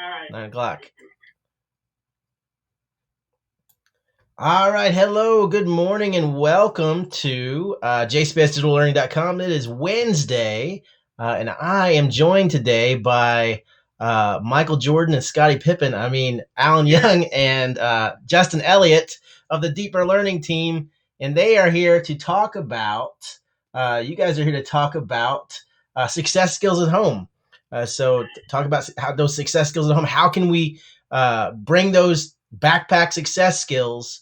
All right. 9 o'clock. All right. Hello. Good morning and welcome to jspacedigitalearning.com. It is Wednesday, and I am joined today by Michael Jordan and Scottie Pippen. Alan Young and Justin Elliott of the Deeper Learning team. And they are here to talk about, you guys are here to talk about success skills at home. So talk about how those success skills at home. How can we bring those backpack success skills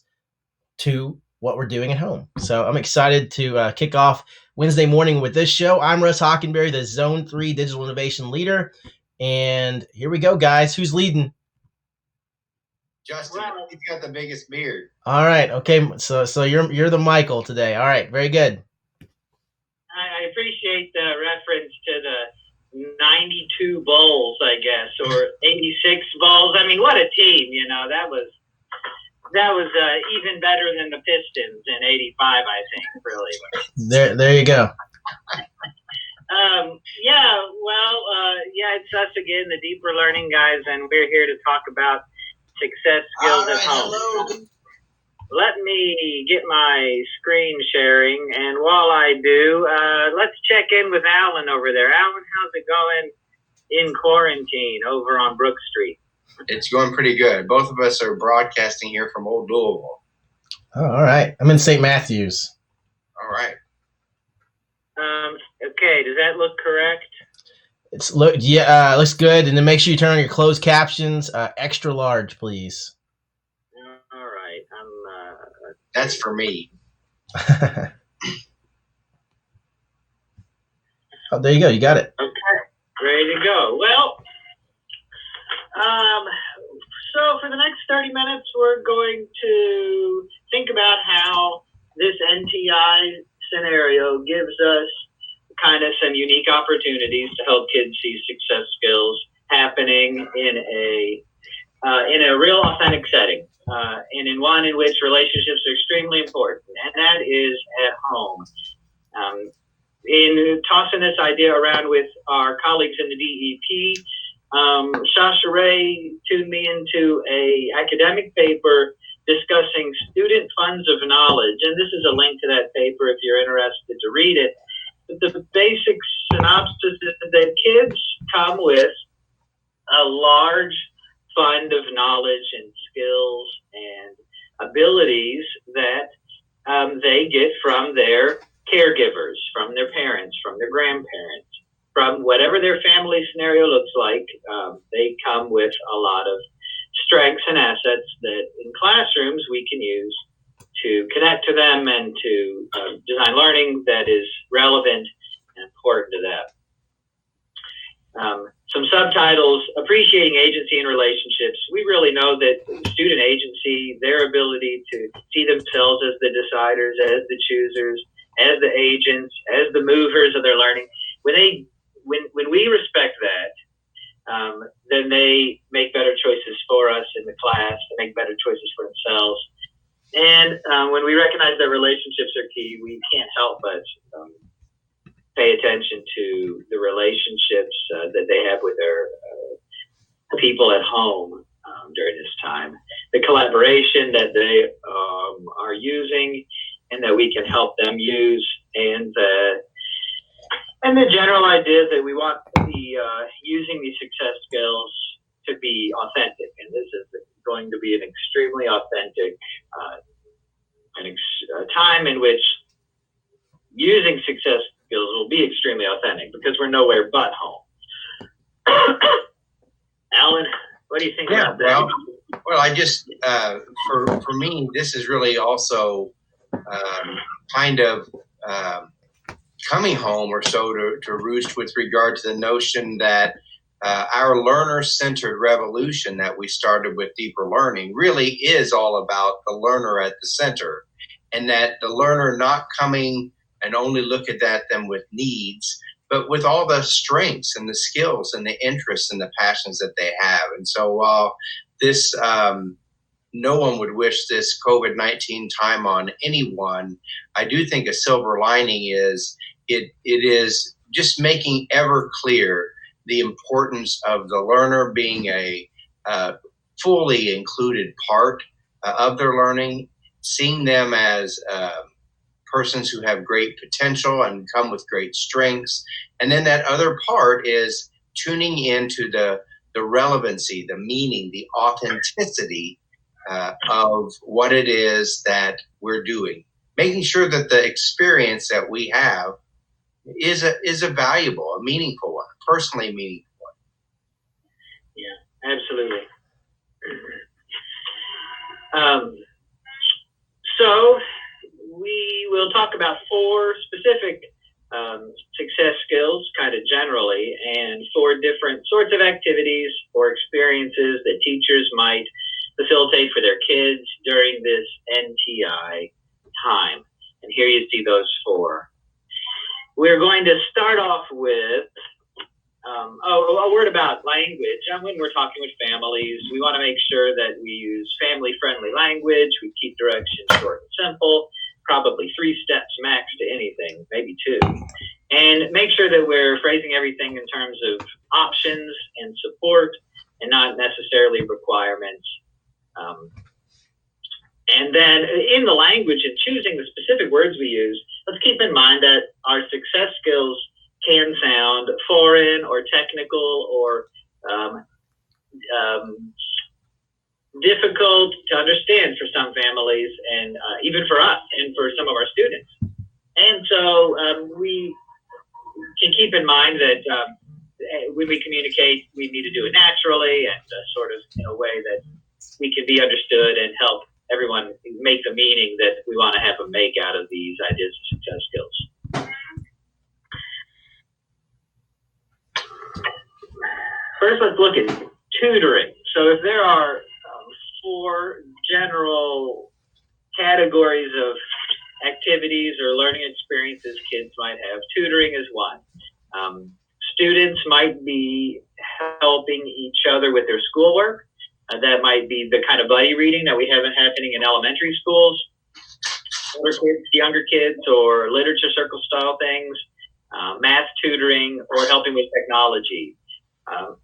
to what we're doing at home? So I'm excited to kick off Wednesday morning with this show. I'm Russ Hockenberry, the Zone 3 Digital Innovation Leader. And here we go, guys. Who's leading? Justin, he's got the biggest beard. All right. Okay. So you're the Michael today. All right. Very good. I appreciate the reference to the 92 Bulls, I guess, or 86 Bulls. I mean, what a team! That was even better than the Pistons in '85. I think, really. There you go. It's us again, the Deeper Learning guys, and we're here to talk about success skills at home. Hello. Let me get my screen sharing, and while I do, let's check in with Alan over there. Alan, how's it going in quarantine over on Brook Street? It's going pretty good. Both of us are broadcasting here from Old Louisville. Oh, all right. I'm in St. Matthews. All right. Okay, does that look correct? It looks good. And then make sure you turn on your closed captions, extra large, please. All right. That's for me. Oh, there you go. You got it. Okay, ready to go. Well, so for the next 30 minutes, we're going to think about how this NTI scenario gives us kind of some unique opportunities to help kids see success skills happening in a real authentic setting, and in one in which relationships are extremely important, and that is at home. In tossing this idea around with our colleagues in the DEP, Sasha Ray tuned me into a academic paper discussing student funds of knowledge, and this is a link to that paper if you're interested to read it. But the basic synopsis is that kids come with a large fund of knowledge and skills and abilities that they get from their caregivers, from their parents, from their grandparents, from whatever their family scenario looks like. They come with a lot of strengths and assets that in classrooms we can use to connect to them and to design learning that is relevant and important to them. Some subtitles: appreciating agency in relationships. We really know that student agency, their ability to see themselves as the deciders, as the choosers, as the agents, as the movers of their learning, when we respect that, then they make better choices for us in the class, they make better choices for themselves. And when we recognize that relationships are key, we can't help but pay attention to the relationships that they have with their people at home during this time. The collaboration that they are using and that we can help them use, and the general idea that we want using these success skills to be authentic. And this is going to be an extremely authentic time in which using success skills will be extremely authentic because we're nowhere but home. Alan, what do you think about that? Well, I just, for me, this is really also kind of coming home or so to roost with regard to the notion that our learner-centered revolution that we started with Deeper Learning really is all about the learner at the center, and that the learner not coming and only look at them with needs, but with all the strengths and the skills and the interests and the passions that they have. And so while this, no one would wish this COVID-19 time on anyone, I do think a silver lining is it is just making ever clear the importance of the learner being a fully included part of their learning, seeing them as persons who have great potential and come with great strengths. And then that other part is tuning into the relevancy, the meaning, the authenticity of what it is that we're doing, making sure that the experience that we have is a valuable, a meaningful one, personally meaningful one. Yeah, absolutely. So we will talk about 4 specific success skills kind of generally, and 4 different sorts of activities or experiences that teachers might facilitate for their kids during this NTI time. And here you see those 4. We're going to start off with a word about language. When we're talking with families, we want to make sure that we use family-friendly language. We keep directions short and simple, probably 3 steps max to anything, maybe 2. And make sure that we're phrasing everything in terms of options and support and not necessarily requirements. And then in the language and choosing the specific words we use, let's keep in mind that our success skills can sound foreign or technical or difficult to understand for some families and even for us and for some of our students. And so we can keep in mind that when we communicate, we need to do it naturally and sort of in a way that we can be understood and help everyone make the meaning that we want to have them make out of these ideas of success skills. First, let's look at tutoring. So if there are 4 general categories of activities or learning experiences kids might have, tutoring is one. Students might be helping each other with their schoolwork. That might be the kind of buddy reading that we have happening in elementary schools, older kids, younger kids, or literature circle style things, math tutoring, or helping with technology.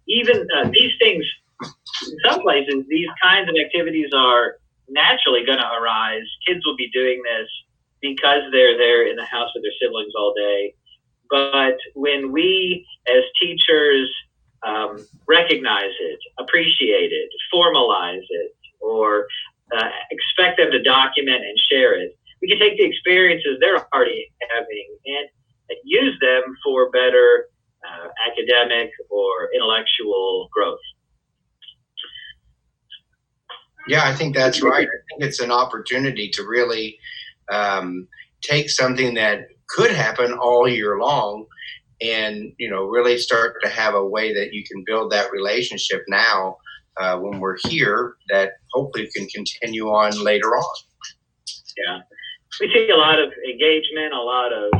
Even these things, in some places, these kinds of activities are naturally going to arise. Kids will be doing this because they're there in the house with their siblings all day. But when we, as teachers, recognize it, appreciate it, formalize it, or expect them to document and share it, we can take the experiences they're already having and use them for better academic or intellectual growth. Yeah, I think that's right. I think it's an opportunity to really take something that could happen all year long and, really start to have a way that you can build that relationship now when we're here that hopefully can continue on later on. Yeah. We see a lot of engagement, a lot of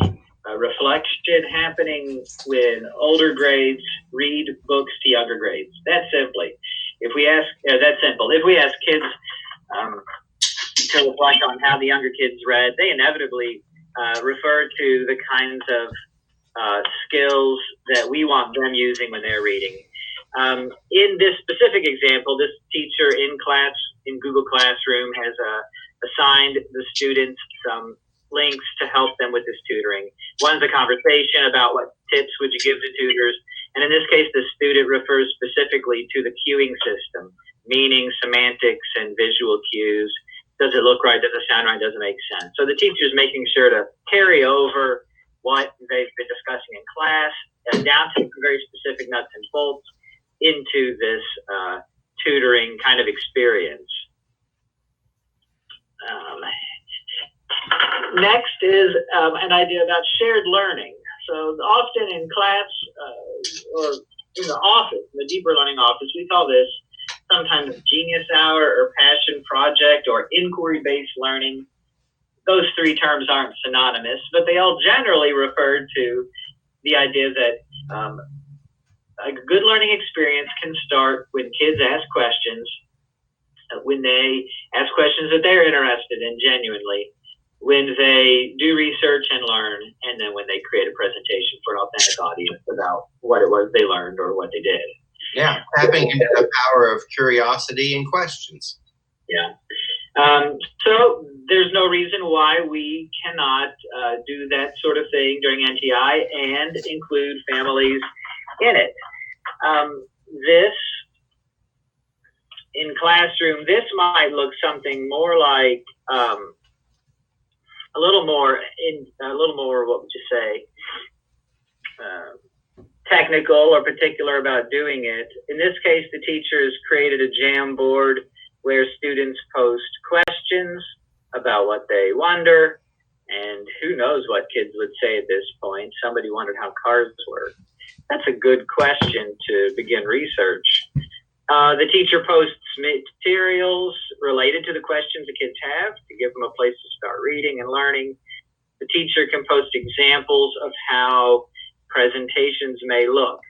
reflection happening when older grades read books to younger grades. That's simply. If we ask, that's simple. If we ask kids to reflect on how the younger kids read, they inevitably refer to the kinds of skills that we want them using when they're reading. In this specific example, this teacher in class, in Google Classroom, has assigned the students some links to help them with this tutoring. One's a conversation about what tips would you give to tutors, and in this case, the student refers specifically to the cueing system, meaning semantics and visual cues. Does it look right? Does it sound right? Does it make sense? So the teacher's making sure to carry over what they've been discussing in class down to very specific nuts and bolts into this tutoring kind of experience. Next is an idea about shared learning. So often in class or in the office, in the deeper learning office, we call this sometimes genius hour or passion project or inquiry-based learning. Those 3 terms aren't synonymous, but they all generally refer to the idea that a good learning experience can start when kids ask questions, when they ask questions that they're interested in genuinely, when they do research and learn, and then when they create a presentation for an authentic audience about what it was they learned or what they did. Yeah, tapping into the power of curiosity and questions. Yeah. So there's no reason why we cannot do that sort of thing during NTI and include families in it. This in classroom, this might look something more like a little more, what would you say, technical or particular about doing it. In this case, the teachers created a Jamboard where students post questions about what they wonder, and who knows what kids would say at this point. Somebody wondered how cars work. That's a good question to begin research. The teacher posts materials related to the questions the kids have to give them a place to start reading and learning. The teacher can post examples of how presentations may look.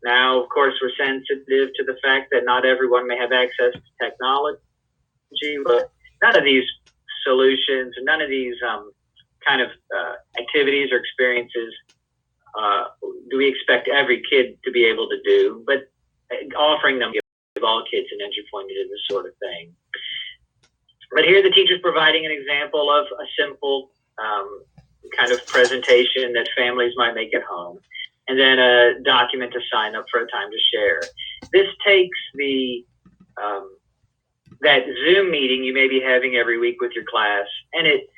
Now, of course, we're sensitive to the fact that not everyone may have access to technology, but none of these solutions, none of these kind of activities or experiences do we expect every kid to be able to do, but offering them give all kids an entry point into this sort of thing. But here the teacher's providing an example of a simple kind of presentation that families might make at home, and then a document to sign up for a time to share. This takes the that Zoom meeting you may be having every week with your class, and it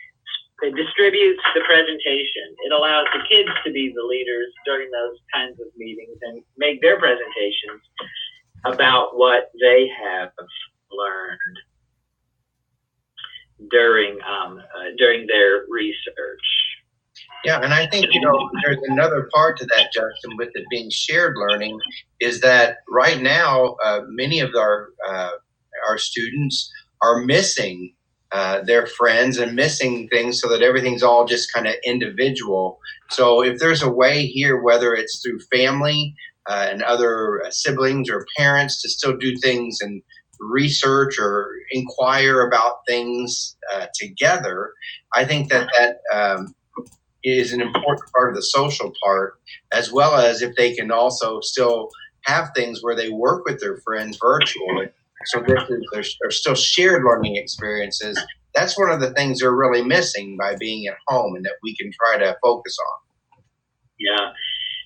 distributes the presentation. It allows the kids to be the leaders during those kinds of meetings and make their presentations about what they have learned during their research. Yeah, and I think, there's another part to that, Justin, with it being shared learning, is that right now, many of our students are missing their friends and missing things, so that everything's all just kind of individual. So if there's a way here, whether it's through family and other siblings or parents, to still do things and research or inquire about things together, I think that is an important part of the social part, as well as if they can also still have things where they work with their friends virtually. So there's still shared learning experiences. That's one of the things they're really missing by being at home, and that we can try to focus on. Yeah.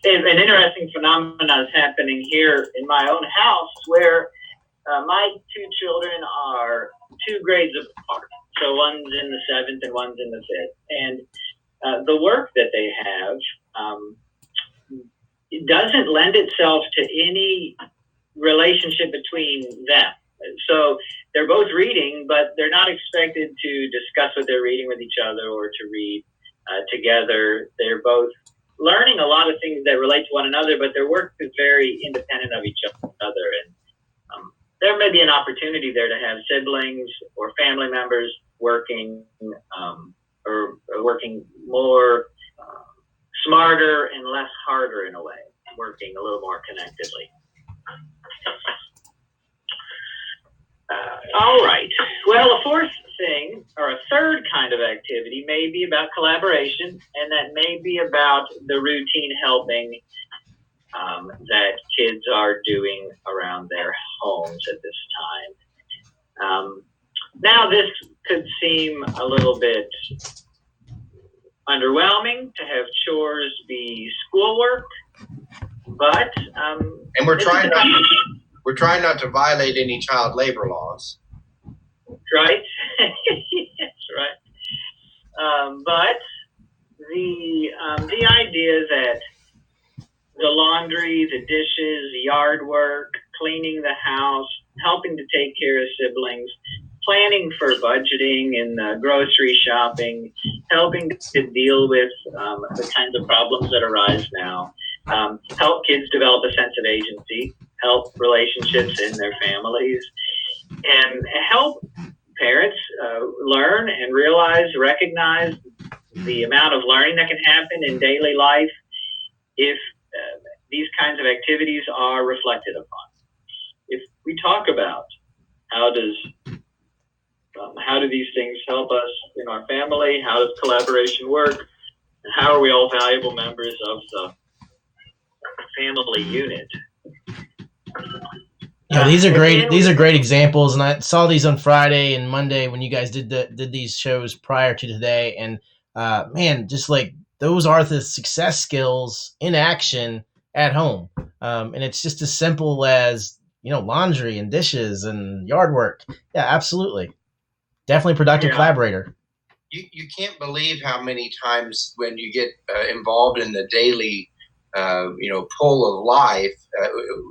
An interesting phenomenon is happening here in my own house, where my two children are 2 grades apart. So one's in the 7th and one's in the 5th. And the work that they have it doesn't lend itself to any relationship between them. So they're both reading, but they're not expected to discuss what they're reading with each other or to read together. They're both learning a lot of things that relate to one another, but their work is very independent of each other. And there may be an opportunity there to have siblings or family members working or working more smarter and less harder in a way, working a little more connectedly. All right. Well, a fourth thing, or a third kind of activity, may be about collaboration, and that may be about the routine helping that kids are doing around their homes at this time. Now, this could seem a little bit underwhelming to have chores be schoolwork, but and we're trying not to violate any child labor laws. Right. That's right. But the idea that the laundry, the dishes, the yard work, cleaning the house, helping to take care of siblings, planning for budgeting and grocery shopping, helping to deal with the kinds of problems that arise now, help kids develop a sense of agency, help relationships in their families, and help parents learn and recognize the amount of learning that can happen in daily life if these kinds of activities are reflected upon. If we talk about how does How do these things help us in our family? How does collaboration work? And how are we all valuable members of the family unit? Yeah, these are great. These are great examples, and I saw these on Friday and Monday when you guys did these shows prior to today. And man, just like those are the success skills in action at home, and it's just as simple as laundry and dishes and yard work. Yeah, absolutely, definitely productive collaborator. You can't believe how many times when you get involved in the daily pull of life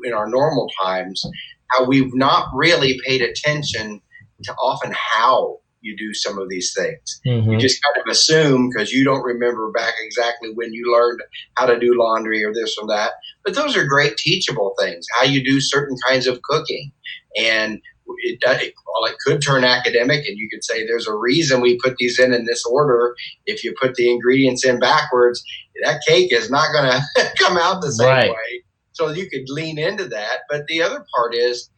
in our normal times, how we've not really paid attention to often how you do some of these things. Mm-hmm. You just kind of assume because you don't remember back exactly when you learned how to do laundry or this or that. But those are great teachable things, how you do certain kinds of cooking. And it could turn academic, and you could say there's a reason we put these in this order. If you put the ingredients in backwards, that cake is not going to come out the same way. So you could lean into that. But the other part is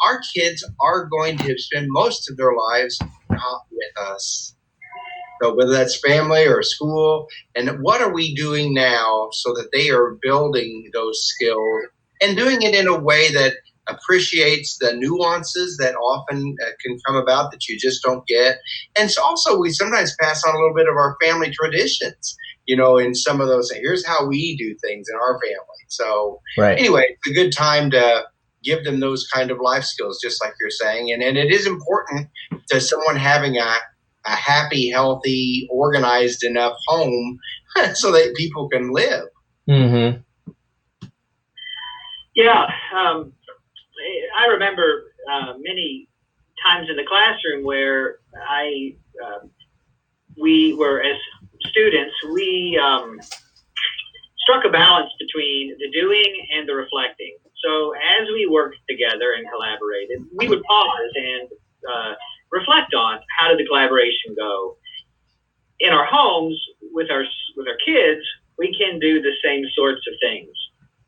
our kids are going to spend most of their lives not with us. So whether that's family or school, and what are we doing now so that they are building those skills and doing it in a way that appreciates the nuances that often can come about that you just don't get. And so also we sometimes pass on a little bit of our family traditions, in some of those. Here's how we do things in our family. So anyway, it's a good time to give them those kind of life skills, just like you're saying. And it is important to someone having a happy, healthy, organized enough home so that people can live. Mm-hmm. Yeah. I remember many times in the classroom where we were, as students, we struck a balance between the doing and the reflecting. So as we worked together and collaborated, we would pause and reflect on how did the collaboration go. In our homes with our kids, we can do the same sorts of things.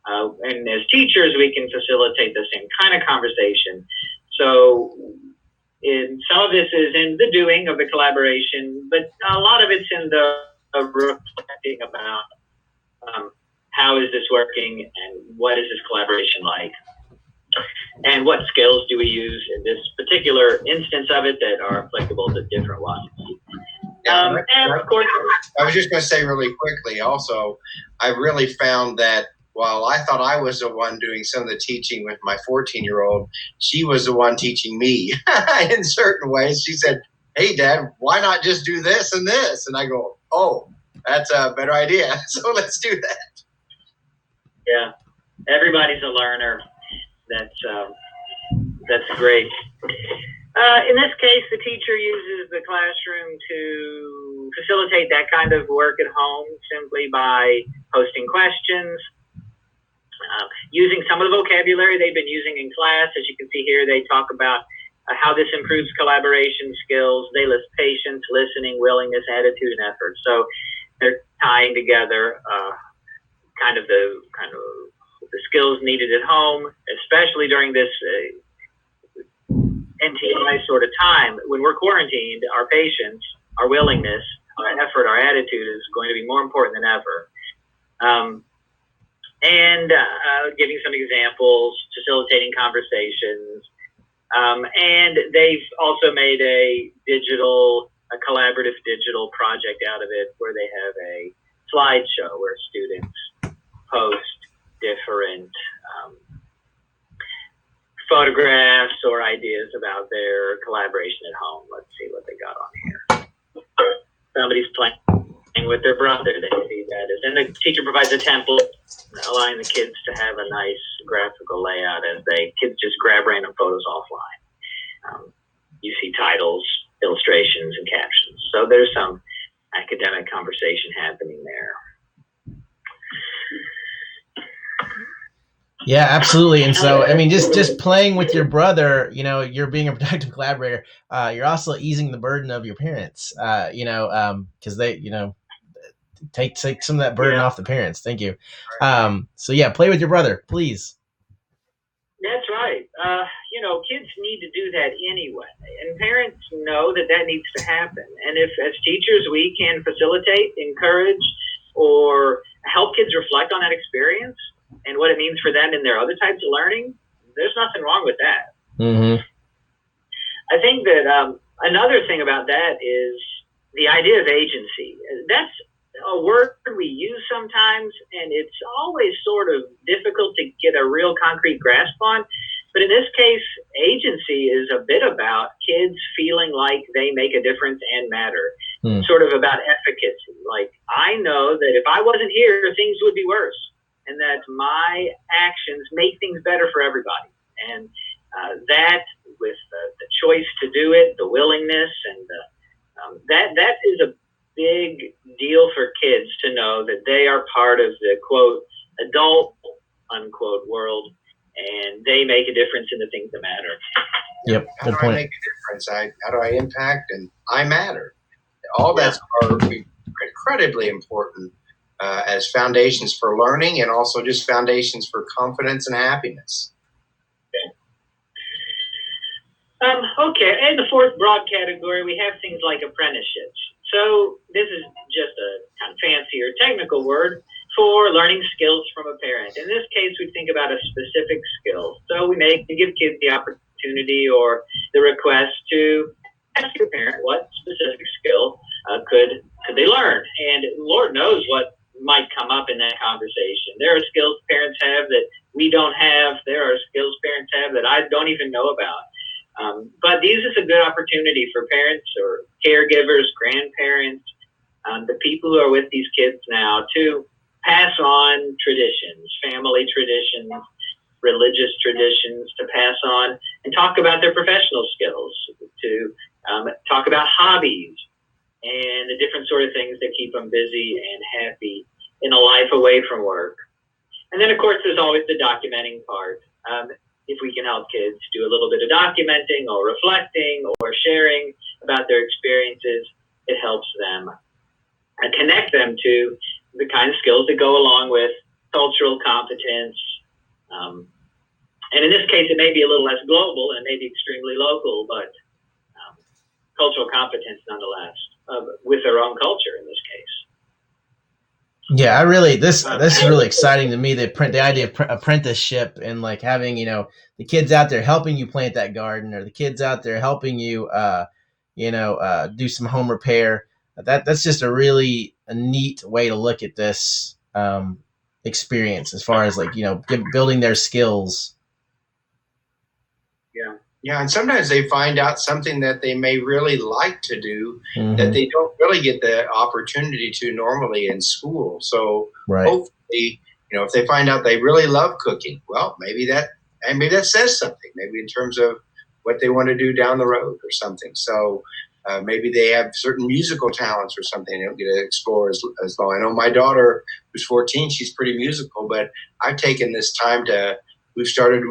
And as teachers, we can facilitate the same kind of conversation. So some of this is in the doing of the collaboration, but a lot of it's in the reflecting about how is this working and what is this collaboration like? And what skills do we use in this particular instance of it that are applicable to different ones? And of course, I was just going to say really quickly also, I really found that while I thought I was the one doing some of the teaching with my 14-year-old, she was the one teaching me in certain ways. She said, "Hey, Dad, why not just do this and this?" And I go, "Oh, that's a better idea. So let's do that." Yeah, everybody's a learner. That's great. In this case, the teacher uses the classroom to facilitate that kind of work at home simply by posting questions, using some of the vocabulary they've been using in class. As you can see here, they talk about how this improves collaboration skills. They list patience, listening, willingness, attitude, and effort. So they're tying together the skills needed at home, especially during this NTI sort of time. When we're quarantined, our patience, our willingness, our effort, our attitude is going to be more important than ever. And giving some examples, facilitating conversations. And they've also made a collaborative digital project out of it where they have a slideshow where students post different photographs or ideas about their collaboration at home. Let's see what they got on here. Somebody's playing with their brother. They see that. And the teacher provides a template allowing the kids to have a nice graphical layout as kids just grab random photos offline. You see titles, illustrations, and captions. So there's some academic conversation happening there. Yeah, absolutely. And so, I mean, just playing with your brother, you're being a productive collaborator. You're also easing the burden of your parents, because they, take some of that burden off the parents. Thank you. So yeah, play with your brother, please. That's right. kids need to do that anyway. And parents know that that needs to happen. And if, as teachers, we can facilitate, encourage, or help kids reflect on that experience and what it means for them in their other types of learning, there's nothing wrong with that. Mm-hmm. I think that another thing about that is the idea of agency. That's a word we use sometimes, and it's always sort of difficult to get a real concrete grasp on. But in this case, agency is a bit about kids feeling like they make a difference and matter. Sort of about efficacy. Like, I know that if I wasn't here, things would be worse, and that my actions make things better for everybody. And that, with the choice to do it, the willingness, and that is a big deal for kids to know that they are part of the, quote, adult, unquote, world, and they make a difference in the things that matter. Yep, how do I make a difference? How do I impact? And I matter. All that's incredibly important as foundations for learning, and also just foundations for confidence and happiness. Okay, and the fourth broad category, we have things like apprenticeships. So this is just a kind of fancier technical word for learning skills from a parent. In this case, we think about a specific skill. So we give kids the opportunity or the request to ask your parent what specific skill could they learn. And Lord knows what might come up in that conversation. There are skills parents have that we don't have. There are skills parents have that I don't even know about. But this is a good opportunity for parents or caregivers, grandparents, the people who are with these kids now, to pass on traditions, family traditions, religious traditions, to pass on and talk about their professional skills, to talk about hobbies and the different sort of things that keep them busy and happy in a life away from work. And then, of course, there's always the documenting part. If we can help kids do a little bit of documenting or reflecting or sharing about their experiences, it helps them connect them to the kind of skills that go along with cultural competence. And in this case, it may be a little less global and maybe extremely local, but cultural competence nonetheless, with their own culture in this case. Yeah, this is really exciting to me. The idea of apprenticeship and like having the kids out there helping you plant that garden, or the kids out there helping you do some home repair. That's just a neat way to look at this experience as far as building their skills. Yeah, and sometimes they find out something that they may really like to do that they don't really get the opportunity to normally in school. So hopefully, if they find out they really love cooking, well, maybe that says something, maybe in terms of what they want to do down the road or something. So maybe they have certain musical talents or something they don't get to explore as long. I know my daughter, who's 14, she's pretty musical, but I've taken this time we've started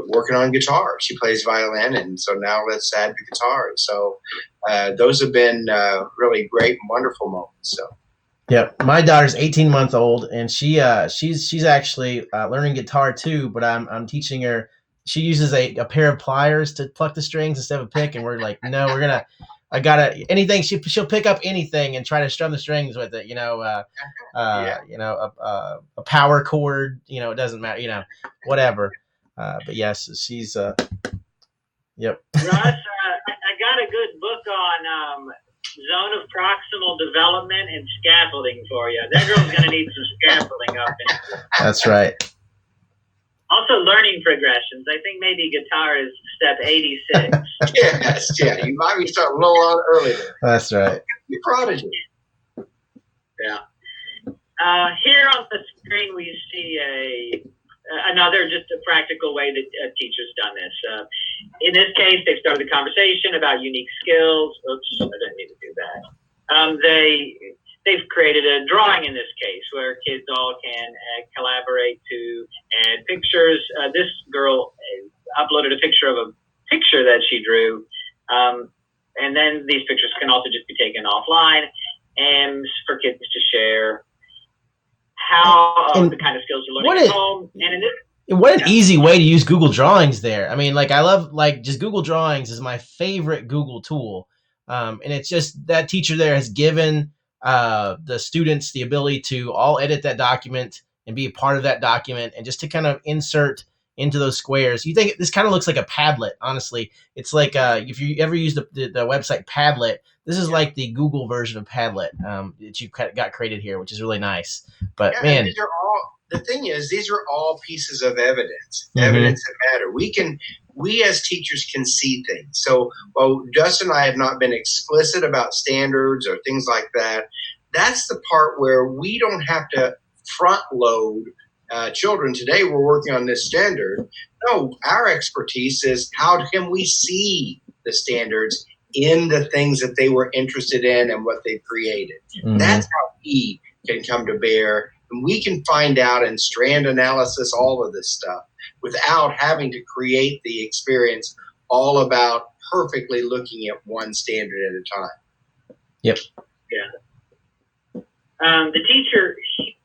working on guitar. She plays violin, and so now let's add the guitar. So those have been really great and wonderful moments. So. Yep, my daughter's 18 months old, and she's actually learning guitar too. But I'm teaching her. She uses a pair of pliers to pluck the strings instead of a pick, and we're like, no, anything. She'll pick up anything and try to strum the strings with it. A power chord. It doesn't matter. Whatever. But yes, she's. Yep. Russ, I got a good book on zone of proximal development and scaffolding for you. That girl's going to need some scaffolding up in. That's right. Also, learning progressions. I think maybe guitar is step 86. Yes, yeah. You might be starting a little on early there. That's right. You're prodigy. Yeah. Here on the screen, we see another just a practical way that a teacher's done this. In this case, they've started a conversation about unique skills. Oops, I didn't need to do that. They've created a drawing in this case where kids all can collaborate to add pictures. This girl uploaded a picture of a picture that she drew. And then these pictures can also just be taken offline and for kids to share the kind of skills you're learning at home. And in this, What an easy way to use Google Drawings there. I mean, like I love just Google Drawings is my favorite Google tool. And it's just that teacher there has given the students the ability to all edit that document and be a part of that document and just to kind of insert into those squares. You think this kind of looks like a Padlet, honestly. It's like if you ever use the website Padlet, this is like the Google version of Padlet that you've got created here, which is really nice. But man, these are all. The thing is, these are all pieces of evidence, evidence that matter. We as teachers can see things. So, while Justin and I have not been explicit about standards or things like that, that's the part where we don't have to front load children. Today, we're working on this standard. No, our expertise is how can we see the standards in the things that they were interested in and what they created. That's how we can come to bear. And we can find out in strand analysis all of this stuff without having to create the experience all about perfectly looking at one standard at a time. Yep. Yeah. The teacher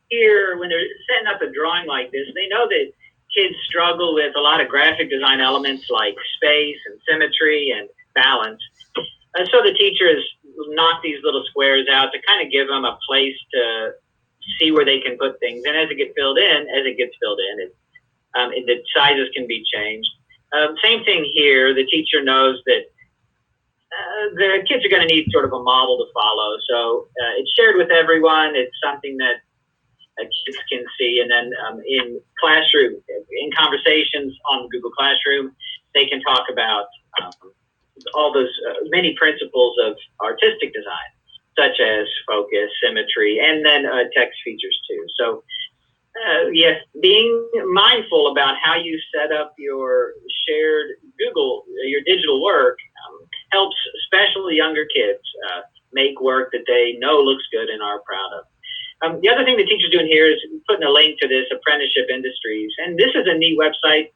here, when they're setting up a drawing like this, they know that kids struggle with a lot of graphic design elements like space and symmetry and balance. And so the teacher has knocked these little squares out to kind of give them a place to see where they can put things. And as it gets filled in, the sizes can be changed. Same thing here. The teacher knows that the kids are going to need sort of a model to follow. So it's shared with everyone. It's something that kids can see. And then in classroom, in conversations on Google Classroom, they can talk about all those many principles of artistic design, such as focus, symmetry, and then text features too. So yes, being mindful about how you set up your shared your digital work helps especially younger kids make work that they know looks good and are proud of. The other thing the teacher's doing here is putting a link to this apprenticeship industries. And this is a neat website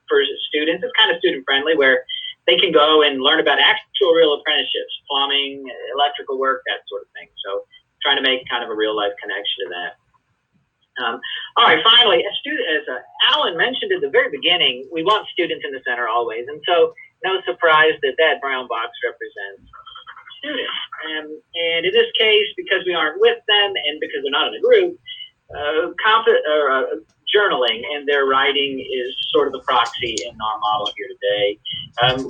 for students. It's kind of student friendly where they can go and learn about actual real apprenticeships, plumbing, electrical work, that sort of thing. So trying to make kind of a real life connection to that. All right, finally, as Alan mentioned at the very beginning, we want students in the center always. And so no surprise that brown box represents students. And in this case, because we aren't with them and because they're not in a group, journaling and their writing is sort of the proxy in our model here today.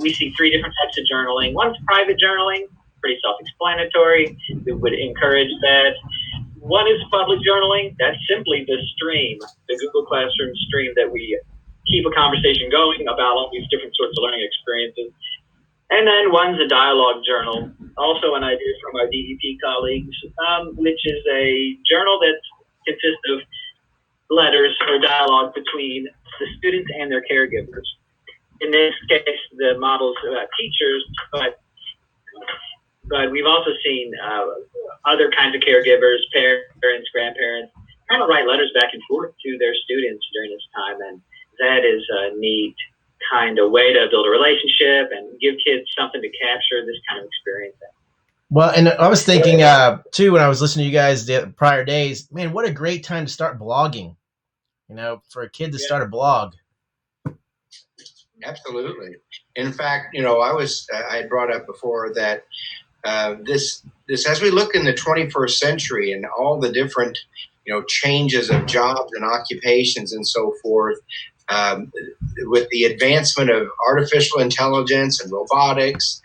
We see three different types of journaling. One's private journaling, pretty self-explanatory. We would encourage that. One is public journaling. That's simply the stream, the Google Classroom stream that we keep a conversation going about all these different sorts of learning experiences. And then one's a dialogue journal, also an idea from our DEP colleagues, which is a journal that consists of letters or dialogue between the students and their caregivers. In this case, the model's teachers, but we've also seen other kinds of caregivers, parents, grandparents, kind of write letters back and forth to their students during this time. And that is a neat kind of way to build a relationship and give kids something to capture this kind of experience. Well, and I was thinking too when I was listening to you guys the prior days, man, what a great time to start blogging. For a kid to start a blog. Absolutely. In fact, I had brought up before that this as we look in the 21st century and all the different changes of jobs and occupations and so forth, with the advancement of artificial intelligence and robotics,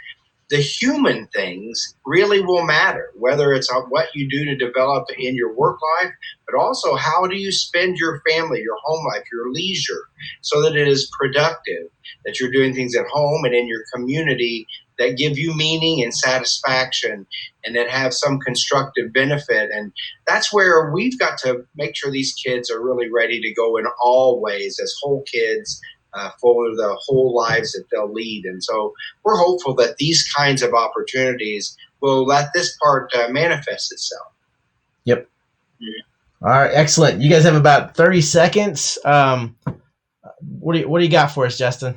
the human things really will matter, whether it's what you do to develop in your work life, but also how do you spend your family, your home life, your leisure, so that it is productive, that you're doing things at home and in your community that give you meaning and satisfaction and that have some constructive benefit. And that's where we've got to make sure these kids are really ready to go in all ways as whole kids, for the whole lives that they'll lead. And so we're hopeful that these kinds of opportunities will let this part manifest itself. Yep. All right, excellent. You guys have about 30 seconds. What do you got for us, Justin?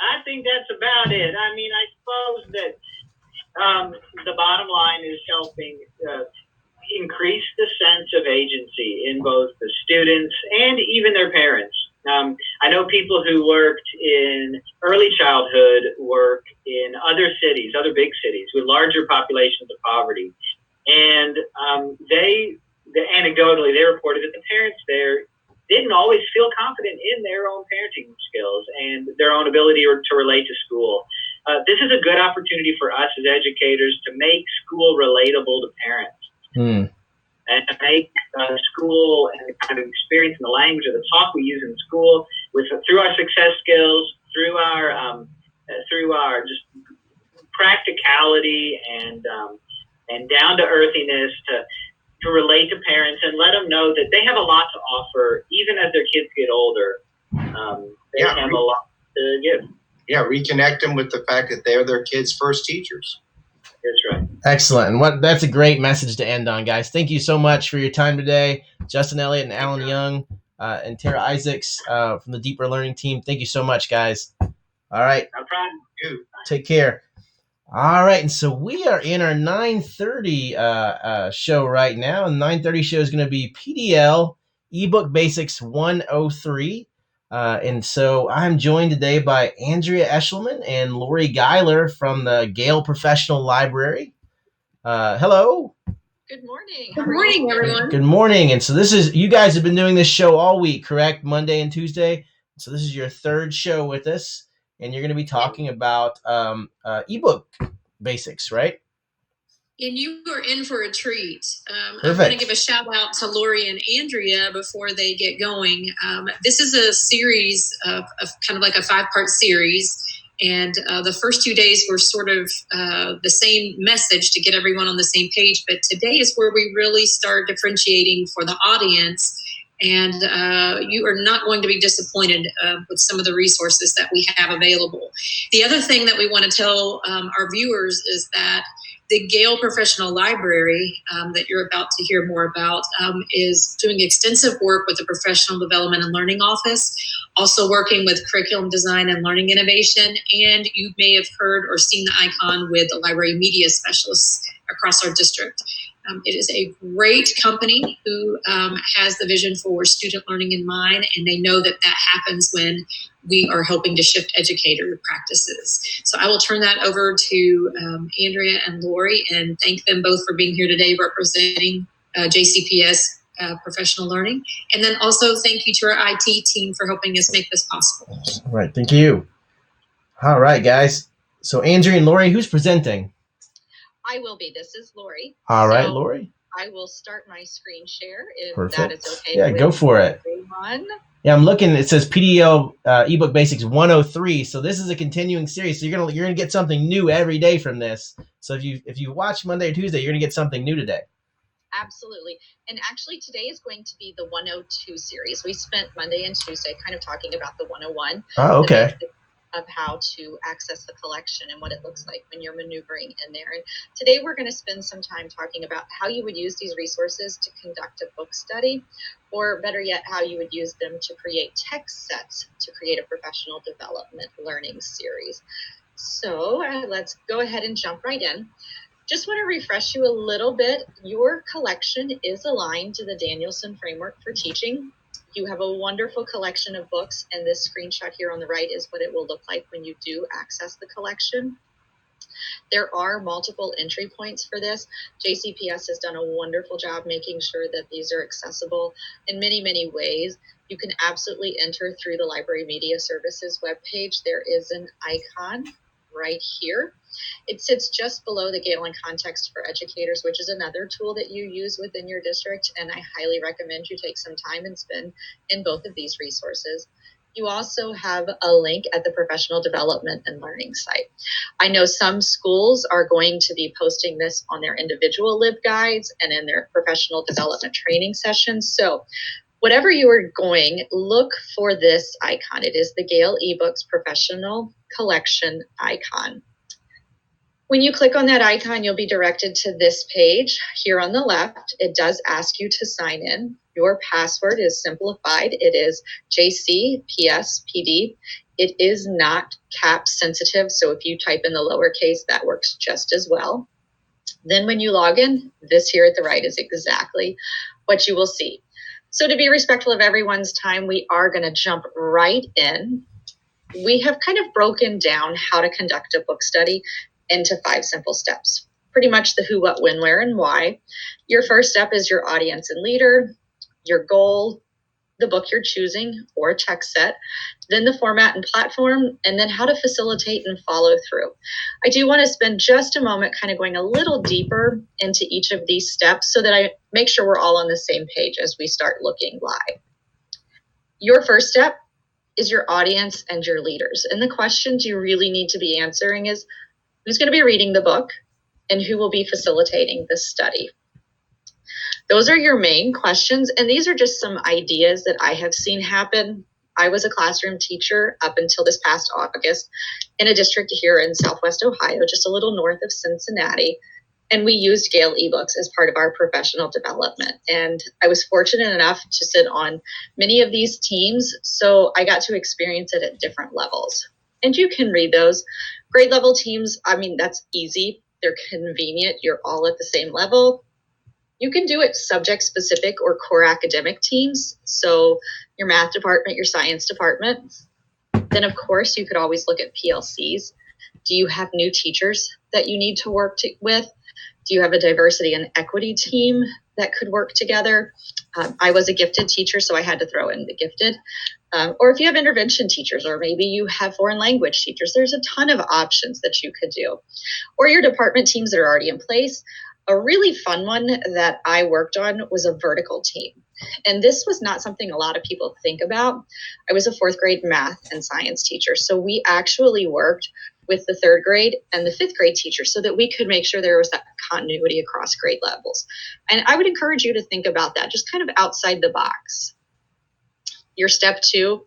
I think that's about it. I mean, I suppose that the bottom line is helping increase the sense of agency in both the students and even their parents. I know people who worked in early childhood work in other cities, other big cities with larger populations of poverty. And anecdotally, they reported that the parents there didn't always feel confident in their own parenting skills and their own ability to relate to school. This is a good opportunity for us as educators to make school relatable to parents. And to make school and the kind of experience and the language of the talk we use in school through our success skills, through our just practicality and down to earthiness to relate to parents and let them know that they have a lot to offer even as their kids get older. They have a lot to give. Yeah, reconnect them with the fact that they're their kids' first teachers. That's right. Excellent. And that's a great message to end on, guys. Thank you so much for your time today. Justin Elliott and Alan Young and Tara Isaacs from the Deeper Learning team. Thank you so much, guys. All right. No problem. Take care. All right. And so we are in our 9:30 show right now. And 9:30 show is going to be PDL Ebook Basics 103. And so I'm joined today by Andrea Eshelman and Lori Geiler from the Gale Professional Library. Hello. Good morning. Good morning, everyone. Good morning. And so you guys have been doing this show all week, correct? Monday and Tuesday. So this is your third show with us, and you're going to be talking about ebook basics, right? And you are in for a treat. I'm Perfect. going to give a shout out to Lori and Andrea before they get going. This is a series of kind of like a 5-part series. And the first 2 days were sort of the same message to get everyone on the same page. But today is where we really start differentiating for the audience. And you are not going to be disappointed with some of the resources that we have available. The other thing that we want to tell our viewers is that the Gale Professional Library that you're about to hear more about is doing extensive work with the Professional Development and Learning Office, also working with curriculum design and learning innovation. And you may have heard or seen the icon with the library media specialists across our district. It is a great company who has the vision for student learning in mind, and they know that happens when we are helping to shift educator practices. So I will turn that over to Andrea and Lori and thank them both for being here today representing JCPS Professional Learning. And then also thank you to our IT team for helping us make this possible. All right. Thank you. All right, guys. So Andrea and Lori, who's presenting? I will be. This is Lori. All right, Lori. I will start my screen share if Perfect. that is okay. Yeah, go for it. Everyone. Yeah, I'm looking. It says PDL ebook basics 103. So this is a continuing series. So you're gonna get something new every day from this. So if you watch Monday or Tuesday, you're gonna get something new today. Absolutely. And actually today is going to be the 102 series. We spent Monday and Tuesday kind of talking about the 101. Oh, okay. Of how to access the collection and what it looks like when you're maneuvering in there. And today we're going to spend some time talking about how you would use these resources to conduct a book study, or better yet, how you would use them to create text sets to create a professional development learning series. So let's go ahead and jump right in. Just want to refresh you a little bit. Your collection is aligned to the Danielson Framework for Teaching. You have a wonderful collection of books, and this screenshot here on the right is what it will look like when you do access the collection. There are multiple entry points for this. JCPS has done a wonderful job making sure that these are accessible in many, many ways. You can absolutely enter through the Library Media Services webpage. There is an icon right here. It sits just below the Gale in Context for Educators, which is another tool that you use within your district, and I highly recommend you take some time and spend in both of these resources. You also have a link at the Professional Development and Learning site. I know some schools are going to be posting this on their individual LibGuides and in their professional development training sessions. So whatever you are going, look for this icon. It is the Gale eBooks Professional Collection icon. When you click on that icon, you'll be directed to this page here on the left. It does ask you to sign in. Your password is simplified. It is JCPSPD. It is not cap sensitive, so if you type in the lowercase, that works just as well. Then when you log in, this here at the right is exactly what you will see. So to be respectful of everyone's time, we are going to jump right in. We have kind of broken down how to conduct a book study into 5 simple steps. Pretty much the who, what, when, where, and why. Your first step is your audience and leader, your goal, the book you're choosing or a text set, then the format and platform, and then how to facilitate and follow through. I do want to spend just a moment kind of going a little deeper into each of these steps so that I make sure we're all on the same page as we start looking live. Your first step is your audience and your leaders. And the questions you really need to be answering is who's going to be reading the book and who will be facilitating this study. Those are your main questions, and these are just some ideas that I have seen happen. I was a classroom teacher up until this past August in a district here in Southwest Ohio, just a little north of Cincinnati, and we used Gale ebooks as part of our professional development. And I was fortunate enough to sit on many of these teams, so I got to experience it at different levels. And you can read those. Grade level teams, I mean, that's easy. They're convenient. You're all at the same level. You can do it subject specific or core academic teams. So your math department, your science department. Then of course you could always look at PLCs. Do you have new teachers that you need to work with? Do you have a diversity and equity team that could work together? I was a gifted teacher, so I had to throw in the gifted. Or if you have intervention teachers, or maybe you have foreign language teachers, there's a ton of options that you could do. Or your department teams that are already in place. A really fun one that I worked on was a vertical team. And this was not something a lot of people think about. I was a 4th grade math and science teacher. So we actually worked with the 3rd grade and the 5th grade teachers so that we could make sure there was that continuity across grade levels. And I would encourage you to think about that, just kind of outside the box. Your step 2,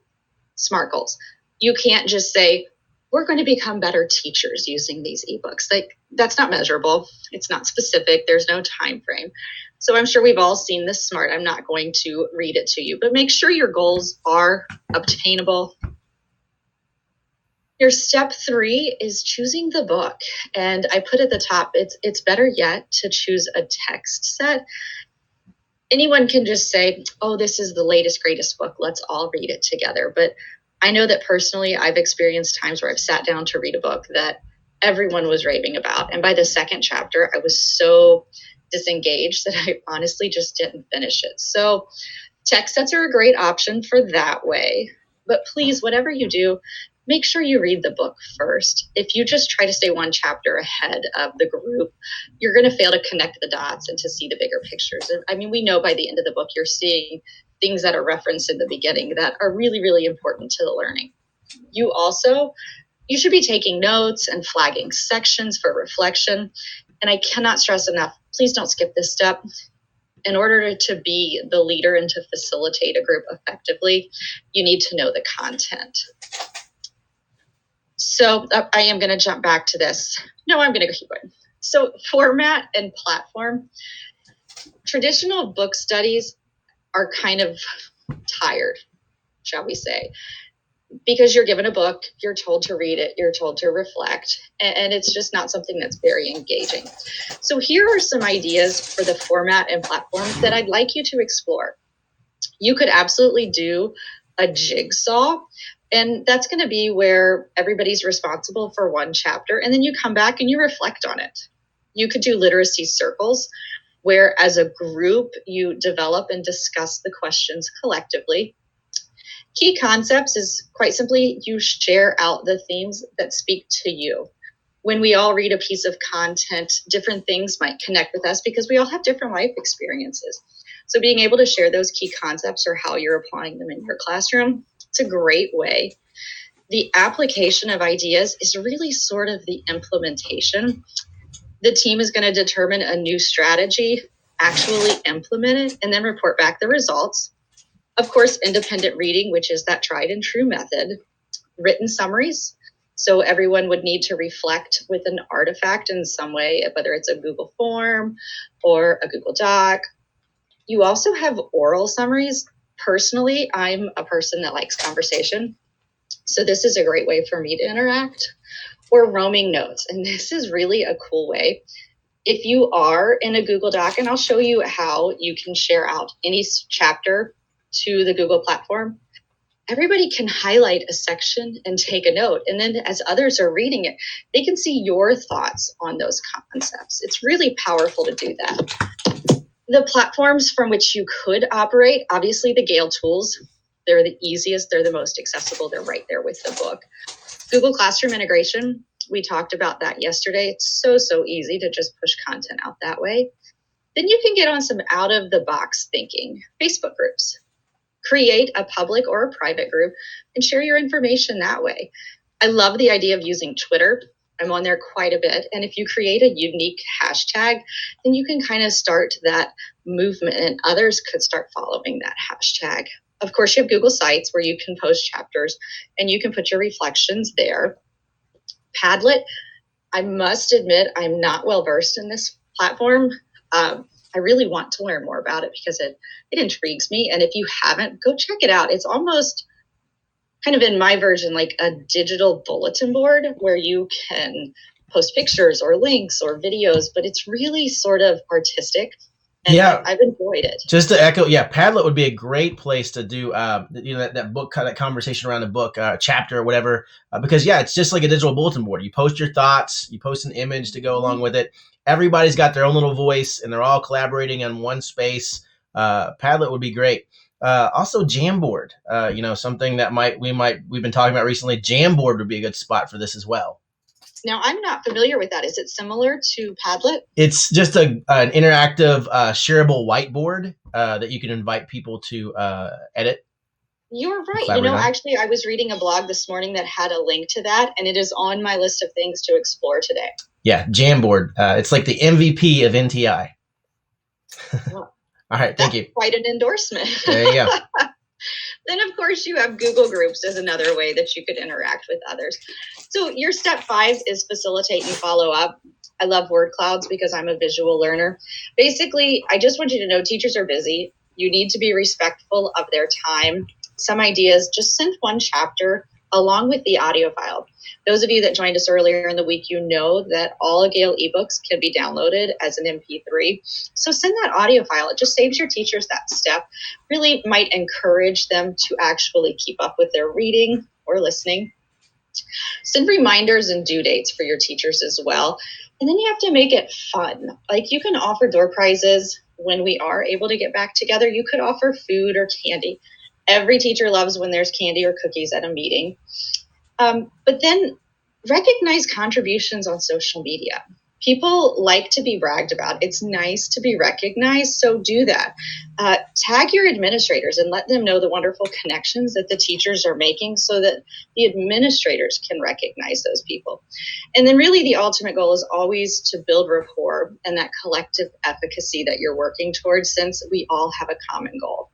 SMART goals. You can't just say, we're going to become better teachers using these ebooks. Like, that's not measurable. It's not specific. There's no time frame. So I'm sure we've all seen this SMART. I'm not going to read it to you, but make sure your goals are obtainable. Your step 3 is choosing the book. And I put at the top, it's better yet to choose a text set. Anyone can just say, oh, this is the latest, greatest book. Let's all read it together. But I know that personally, I've experienced times where I've sat down to read a book that everyone was raving about. And by the 2nd chapter, I was so disengaged that I honestly just didn't finish it. So text sets are a great option for that way. But please, whatever you do, make sure you read the book first. If you just try to stay one chapter ahead of the group, you're going to fail to connect the dots and to see the bigger pictures. I mean, we know by the end of the book, you're seeing things that are referenced in the beginning that are really, really important to the learning. You should be taking notes and flagging sections for reflection. And I cannot stress enough, please don't skip this step. In order to be the leader and to facilitate a group effectively, you need to know the content. So I am going to jump back to this. No, I'm going to keep going. So format and platform. Traditional book studies are kind of tired, shall we say, because you're given a book, you're told to read it, you're told to reflect, and it's just not something that's very engaging. So here are some ideas for the format and platform that I'd like you to explore. You could absolutely do a jigsaw, and that's going to be where everybody's responsible for one chapter, and then you come back and you reflect on it. You could do literacy circles, where as a group, you develop and discuss the questions collectively. Key concepts is quite simply, you share out the themes that speak to you. When we all read a piece of content, different things might connect with us because we all have different life experiences. So being able to share those key concepts or how you're applying them in your classroom, it's a great way. The application of ideas is really sort of the implementation. The team is going to determine a new strategy, actually implement it, and then report back the results. Of course, independent reading, which is that tried and true method. Written summaries. So everyone would need to reflect with an artifact in some way, whether it's a Google form or a Google Doc. You also have oral summaries. Personally, I'm a person that likes conversation. So this is a great way for me to interact. Or roaming notes. And this is really a cool way. If you are in a Google Doc, and I'll show you how you can share out any chapter to the Google platform, everybody can highlight a section and take a note. And then as others are reading it, they can see your thoughts on those concepts. It's really powerful to do that. The platforms from which you could operate, obviously the Gale tools, they're the easiest, they're the most accessible, they're right there with the book. Google Classroom integration, we talked about that yesterday. It's so easy to just push content out that way. Then you can get on some out-of-the-box thinking. Facebook groups. Create a public or a private group and share your information that way. I love the idea of using Twitter. I'm on there quite a bit. And if you create a unique hashtag, then you can kind of start that movement and others could start following that hashtag. Of course, you have Google Sites where you can post chapters and you can put your reflections there. Padlet, I must admit, I'm not well versed in this platform. I really want to learn more about it because it intrigues me. And if you haven't, go check it out. It's almost kind of in my version, like a digital bulletin board where you can post pictures or links or videos, but it's really sort of artistic. And Yeah, I've enjoyed it. Just to echo, yeah, Padlet would be a great place to do, that book, kind of conversation around the book, chapter or whatever, because yeah, it's just like a digital bulletin board. You post your thoughts, you post an image to go along with it. Everybody's got their own little voice, and they're all collaborating in one space. Padlet would be great. Also, Jamboard, something that we've been talking about recently. Jamboard would be a good spot for this as well. Now, I'm not familiar with that. Is it similar to Padlet? It's just an interactive, shareable whiteboard that you can invite people to edit. You're right. Actually, I was reading a blog this morning that had a link to that, and it is on my list of things to explore today. Yeah, Jamboard. It's like the MVP of NTI. Well, all right, thank you. Quite an endorsement. There you go. Then, of course, you have Google Groups as another way that you could interact with others. So your step 5 is facilitate and follow up. I love word clouds because I'm a visual learner. Basically, I just want you to know teachers are busy. You need to be respectful of their time. Some ideas, just send one chapter along with the audio file. Those of you that joined us earlier in the week, you know that all Gale ebooks can be downloaded as an MP3. So send that audio file. It just saves your teachers that step. Really might encourage them to actually keep up with their reading or listening. Send reminders and due dates for your teachers as well. And then you have to make it fun. Like you can offer door prizes when we are able to get back together. You could offer food or candy. Every teacher loves when there's candy or cookies at a meeting. But then recognize contributions on social media. People like to be bragged about. It's nice to be recognized, so do that. Tag your administrators and let them know the wonderful connections that the teachers are making so that the administrators can recognize those people. And then really the ultimate goal is always to build rapport and that collective efficacy that you're working towards, since we all have a common goal.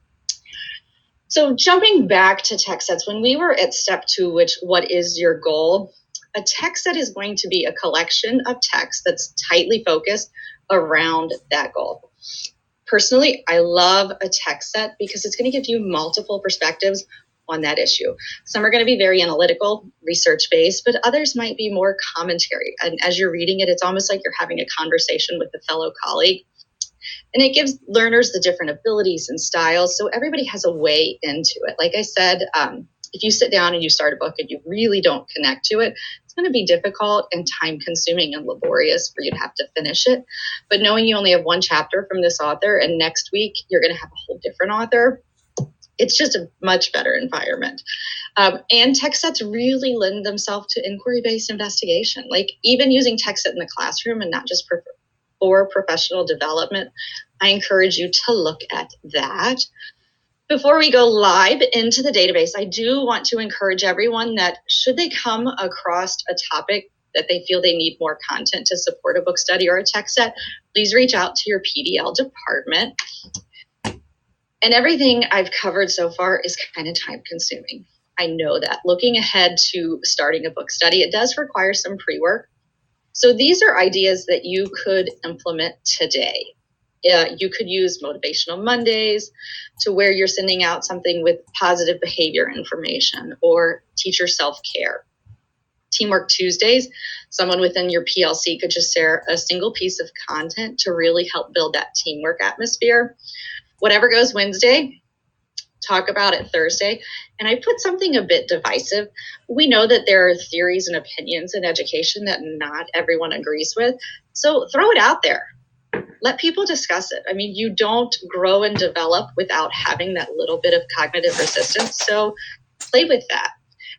So jumping back to text sets, when we were at step 2, which what is your goal? A text set is going to be a collection of text that's tightly focused around that goal. Personally, I love a text set because it's going to give you multiple perspectives on that issue. Some are going to be very analytical, research-based, but others might be more commentary. And as you're reading it, it's almost like you're having a conversation with a fellow colleague. And it gives learners the different abilities and styles, so everybody has a way into it. Like I said, if you sit down and you start a book and you really don't connect to it, it's going to be difficult and time-consuming and laborious for you to have to finish it. But knowing you only have one chapter from this author and next week you're going to have a whole different author, it's just a much better environment. And text sets really lend themselves to inquiry-based investigation. Like even using text set in the classroom and not just for professional development, I encourage you to look at that. Before we go live into the database, I do want to encourage everyone that should they come across a topic that they feel they need more content to support a book study or a text set, please reach out to your PDL department. And everything I've covered so far is kind of time consuming. I know that. Looking ahead to starting a book study, it does require some pre-work. So these are ideas that you could implement today. You could use Motivational Mondays to where you're sending out something with positive behavior information or teacher self-care. Teamwork Tuesdays, someone within your PLC could just share a single piece of content to really help build that teamwork atmosphere. Whatever goes Wednesday, talk about it Thursday. And I put something a bit divisive. We know that there are theories and opinions in education that not everyone agrees with. So throw it out there. Let people discuss it. I mean, you don't grow and develop without having that little bit of cognitive resistance. So play with that.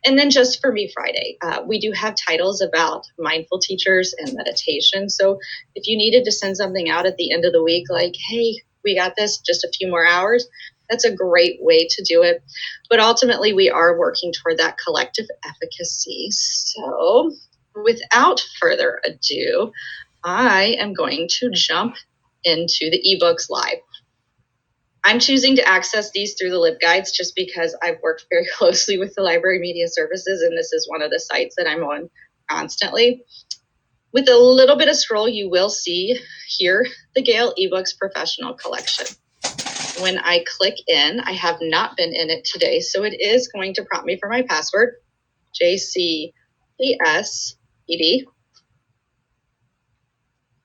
And then just for me Friday, we do have titles about mindful teachers and meditation. So if you needed to send something out at the end of the week, like, hey, we got this, just a few more hours, that's a great way to do it. But ultimately, we are working toward that collective efficacy. So without further ado, I am going to jump into the ebooks live. I'm choosing to access these through the LibGuides just because I've worked very closely with the Library Media Services, and this is one of the sites that I'm on constantly. With a little bit of scroll, you will see here the Gale eBooks Professional Collection. When I click in, I have not been in it today, so it is going to prompt me for my password, JCPSED.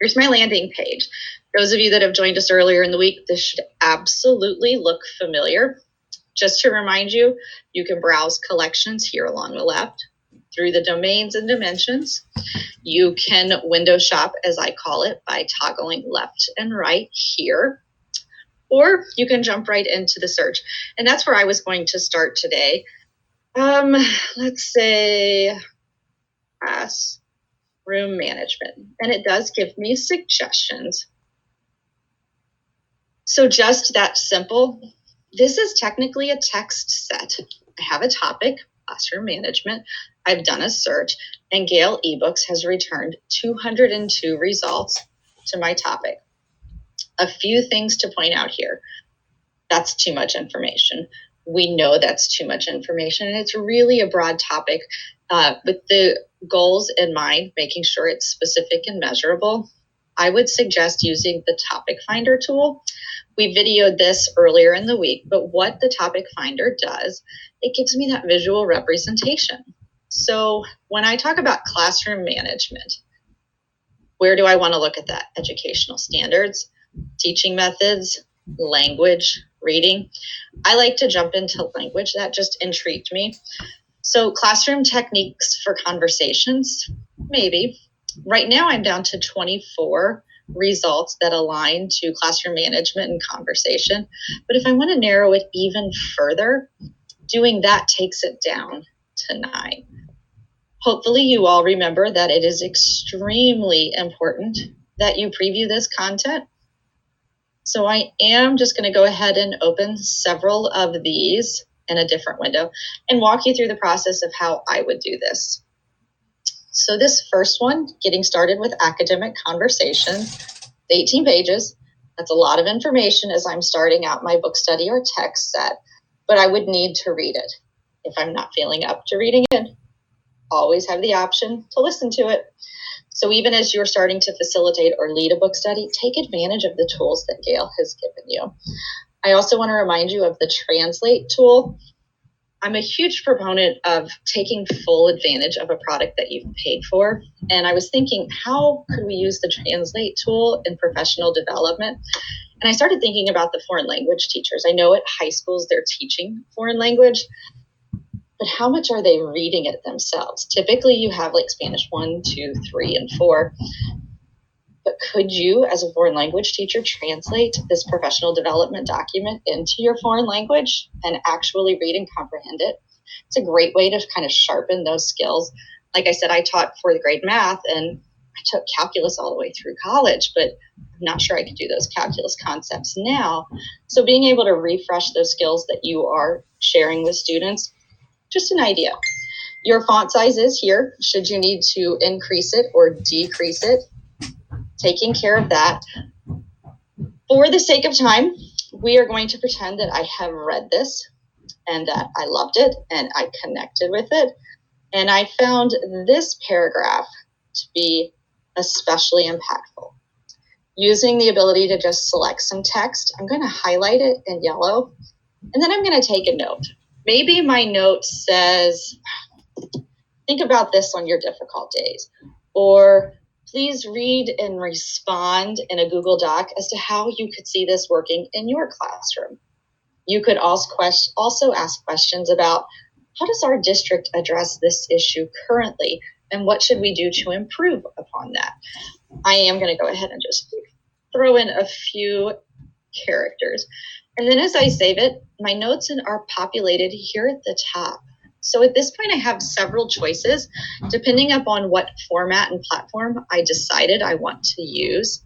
Here's my landing page. Those of you that have joined us earlier in the week, this should absolutely look familiar. Just to remind you, you can browse collections here along the left through the domains and dimensions. You can window shop, as I call it, by toggling left and right here. Or you can jump right into the search. And that's where I was going to start today. Let's say classroom management. And it does give me suggestions. So just that simple. This is technically a text set. I have a topic, classroom management. I've done a search, and Gale eBooks has returned 202 results to my topic. A few things to point out here. That's too much information. We know that's too much information, and it's really a broad topic with the goals in mind, making sure it's specific and measurable. I would suggest using the Topic Finder tool. We videoed this earlier in the week, but what the Topic Finder does, it gives me that visual representation. So when I talk about classroom management, where do I want to look at that? Educational standards, teaching methods, language, reading. I like to jump into language. That just intrigued me. So classroom techniques for conversations, maybe. Right now I'm down to 24 results that align to classroom management and conversation. But if I want to narrow it even further, doing that takes it down to 9. Hopefully you all remember that it is extremely important that you preview this content. So I am just going to go ahead and open several of these in a different window and walk you through the process of how I would do this. So this first one, getting started with academic conversation, 18 pages. That's a lot of information as I'm starting out my book study or text set, but I would need to read it. If I'm not feeling up to reading it, always have the option to listen to it. So even as you're starting to facilitate or lead a book study, take advantage of the tools that Gale has given you. I also want to remind you of the Translate tool. I'm a huge proponent of taking full advantage of a product that you've paid for. And I was thinking, how could we use the Translate tool in professional development? And I started thinking about the foreign language teachers. I know at high schools they're teaching foreign language, but how much are they reading it themselves? Typically you have like Spanish 1, 2, 3, and 4. But could you, as a foreign language teacher, translate this professional development document into your foreign language and actually read and comprehend it? It's a great way to kind of sharpen those skills. Like I said, I taught fourth grade math and I took calculus all the way through college, but I'm not sure I could do those calculus concepts now. So being able to refresh those skills that you are sharing with students, just an idea. Your font size is here. Should you need to increase it or decrease it, taking care of that. For the sake of time, we are going to pretend that I have read this and that I loved it and I connected with it. And I found this paragraph to be especially impactful. Using the ability to just select some text, I'm going to highlight it in yellow, and then I'm going to take a note. Maybe my note says, Think about this on your difficult days. Or please read and respond in a Google Doc as to how you could see this working in your classroom. You could also ask questions about, how does our district address this issue currently, and what should we do to improve upon that? I am going to go ahead and just throw in a few characters. And then as I save it, my notes are populated here at the top. So at this point, I have several choices depending upon what format and platform I decided I want to use.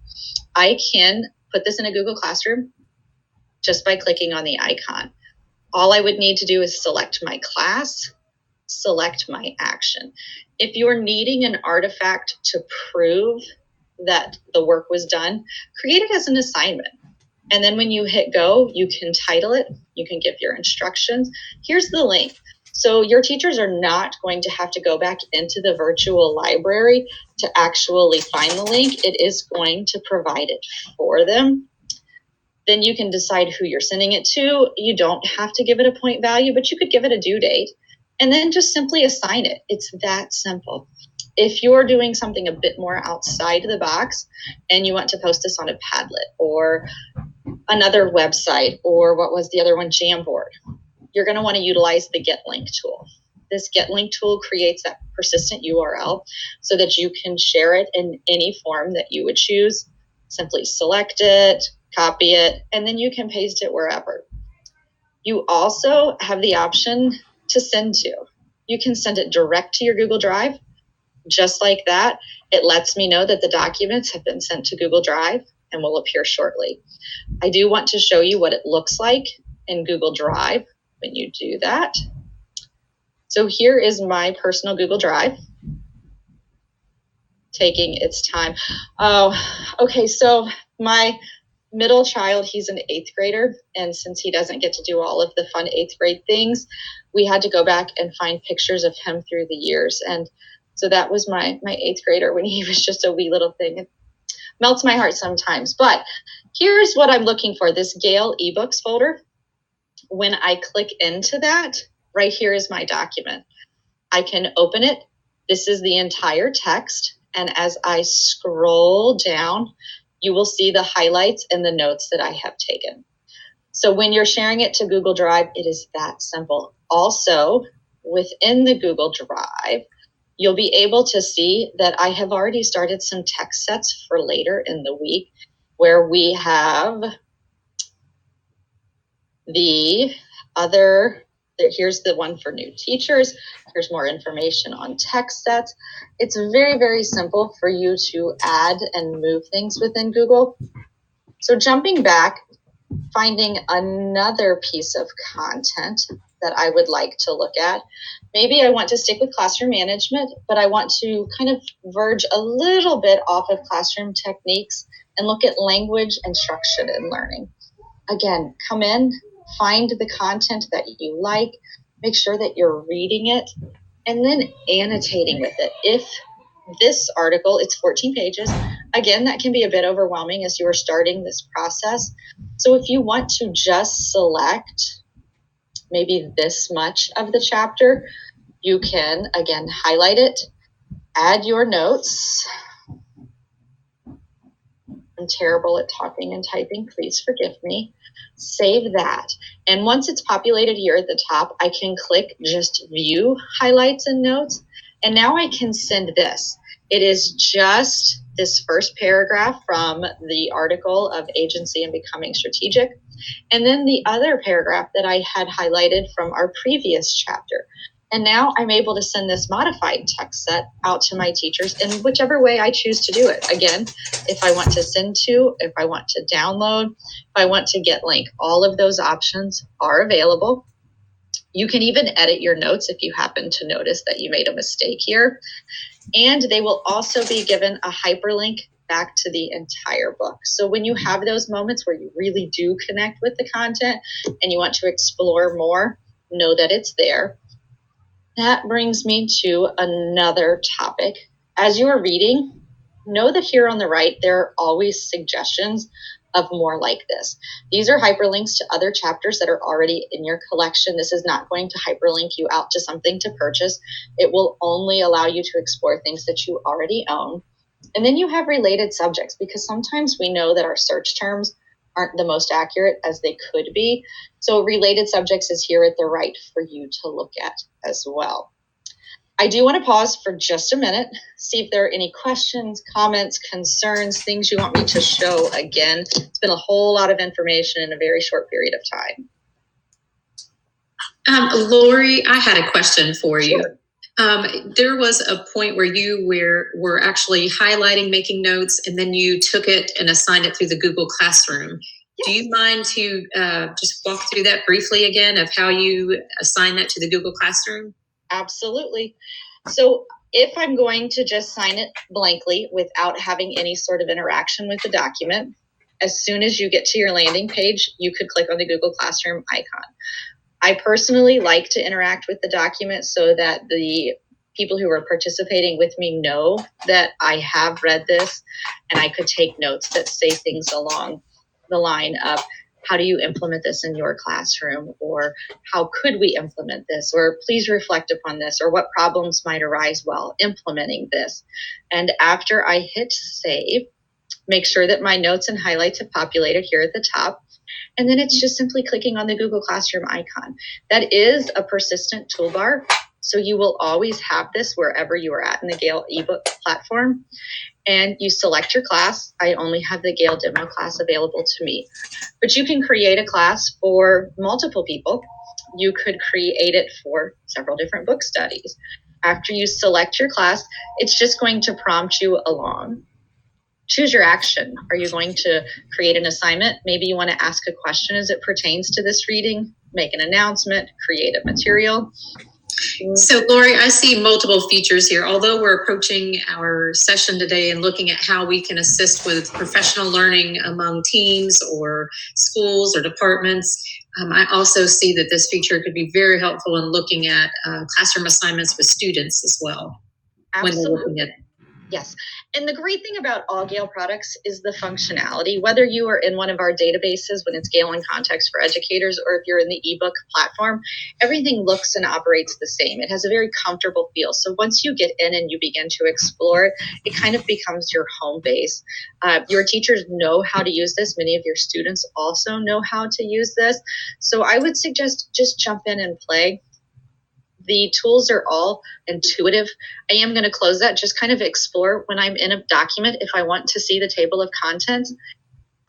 I can put this in a Google Classroom just by clicking on the icon. All I would need to do is select my class, select my action. If you're needing an artifact to prove that the work was done, create it as an assignment. And then when you hit go, you can title it, you can give your instructions. Here's the link. So your teachers are not going to have to go back into the virtual library to actually find the link. It is going to provide it for them. Then you can decide who you're sending it to. You don't have to give it a point value, but you could give it a due date and then just simply assign it. It's that simple. If you're doing something a bit more outside the box and you want to post this on a Padlet or another website, or what was the other one, Jamboard, you're going to want to utilize the Get Link tool. This Get Link tool creates that persistent URL so that you can share it in any form that you would choose. Simply select it, copy it, and then you can paste it wherever. You also have the option to send to. You can send it direct to your Google Drive. Just like that, it lets me know that the documents have been sent to Google Drive and will appear shortly. I do want to show you what it looks like in Google Drive when you do that. So here is my personal Google Drive taking its time. Oh, okay, so my middle child, he's an 8th grader, and since he doesn't get to do all of the fun 8th grade things, we had to go back and find pictures of him through the years. And so that was my 8th grader when he was just a wee little thing. It melts my heart sometimes. But here's what I'm looking for, this Gale ebooks folder. When I click into that, right here is my document. I can open it. This is the entire text. And as I scroll down, you will see the highlights and the notes that I have taken. So when you're sharing it to Google Drive, it is that simple. Also, within the Google Drive, you'll be able to see that I have already started some text sets for later in the week where we have the other, here's the one for new teachers. Here's more information on text sets. It's very, very simple for you to add and move things within Google. So jumping back, finding another piece of content that I would like to look at. Maybe I want to stick with classroom management, but I want to kind of verge a little bit off of classroom techniques and look at language instruction and learning. Again, come in, find the content that you like, make sure that you're reading it, and then annotating with it. If this article, it's 14 pages. Again, that can be a bit overwhelming as you are starting this process. So if you want to just select maybe this much of the chapter, you can, again, highlight it, add your notes. I'm terrible at talking and typing, please forgive me. Save that. And once it's populated here at the top, I can click just view highlights and notes. And now I can send this. It is just this first paragraph from the article of Agency and Becoming Strategic. And then the other paragraph that I had highlighted from our previous chapter. And now I'm able to send this modified text set out to my teachers in whichever way I choose to do it. Again, if I want to send to, if I want to download, if I want to get link, all of those options are available. You can even edit your notes if you happen to notice that you made a mistake here. And they will also be given a hyperlink back to the entire book. So when you have those moments where you really do connect with the content and you want to explore more, know that it's there. That brings me to another topic. As you are reading, know that here on the right, there are always suggestions of more like this. These are hyperlinks to other chapters that are already in your collection. This is not going to hyperlink you out to something to purchase. It will only allow you to explore things that you already own. And then you have related subjects, because sometimes we know that our search terms aren't the most accurate as they could be. So related subjects is here at the right for you to look at as well. I do want to pause for just a minute, see if there are any questions, comments, concerns, things you want me to show again. It's been a whole lot of information in a very short period of time. Lori, I had a question for you. Sure. There was a point where you were actually highlighting, making notes, and then you took it and assigned it through the Google Classroom. Yes. Do you mind to just walk through that briefly again of how you assign that to the Google Classroom? Absolutely. So if I'm going to just sign it blankly without having any sort of interaction with the document, as soon as you get to your landing page, you could click on the Google Classroom icon. I personally like to interact with the document so that the people who are participating with me know that I have read this, and I could take notes that say things along the line of, how do you implement this in your classroom? Or how could we implement this? Or please reflect upon this, or what problems might arise while implementing this? And after I hit save, make sure that my notes and highlights have populated here at the top. And then it's just simply clicking on the Google Classroom icon. That is a persistent toolbar, so you will always have this wherever you are at in the Gale ebook platform. And you select your class. I only have the Gale demo class available to me. But you can create a class for multiple people. You could create it for several different book studies. After you select your class, it's just going to prompt you along. Choose your action. Are you going to create an assignment? Maybe you want to ask a question as it pertains to this reading, make an announcement, create a material. So, Lori, I see multiple features here. Although we're approaching our session today and looking at how we can assist with professional learning among teams or schools or departments, I also see that this feature could be very helpful in looking at classroom assignments with students as well. Absolutely. When they're looking at. Yes. And the great thing about all Gale products is the functionality. Whether you are in one of our databases when it's Gale in Context for Educators, or if you're in the ebook platform, everything looks and operates the same. It has a very comfortable feel. So once you get in and you begin to explore it, it kind of becomes your home base. Your teachers know how to use this. Many of your students also know how to use this. So I would suggest just jump in and play. The tools are all intuitive. I am going to close that, just kind of explore when I'm in a document. If I want to see the table of contents,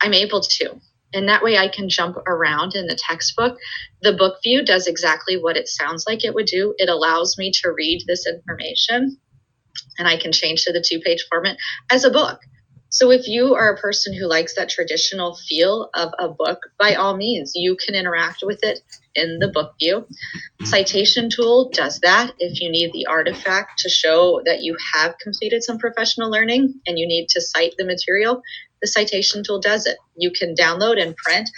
I'm able to. And that way I can jump around in the textbook. The book view does exactly what it sounds like it would do. It allows me to read this information, and I can change to the 2-page format as a book. So if you are a person who likes that traditional feel of a book, by all means, you can interact with it in the book view. Citation tool does that. If you need the artifact to show that you have completed some professional learning and you need to cite the material, the citation tool does it. You can download and print.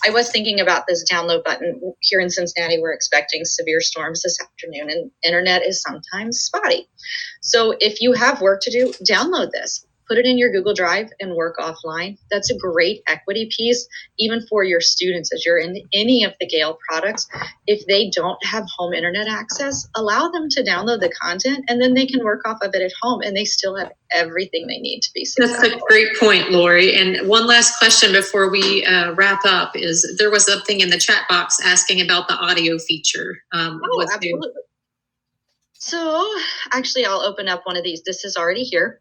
I was thinking about this download button. Here in Cincinnati, we're expecting severe storms this afternoon, and internet is sometimes spotty. So if you have work to do, download this. Put it in your Google Drive and work offline. That's a great equity piece, even for your students as you're in any of the Gale products. If they don't have home internet access, allow them to download the content, and then they can work off of it at home, and they still have everything they need to be successful. That's a great point, Lori. And one last question before we wrap up is, there was something in the chat box asking about the audio feature. Absolutely. So actually, I'll open up one of these. This is already here.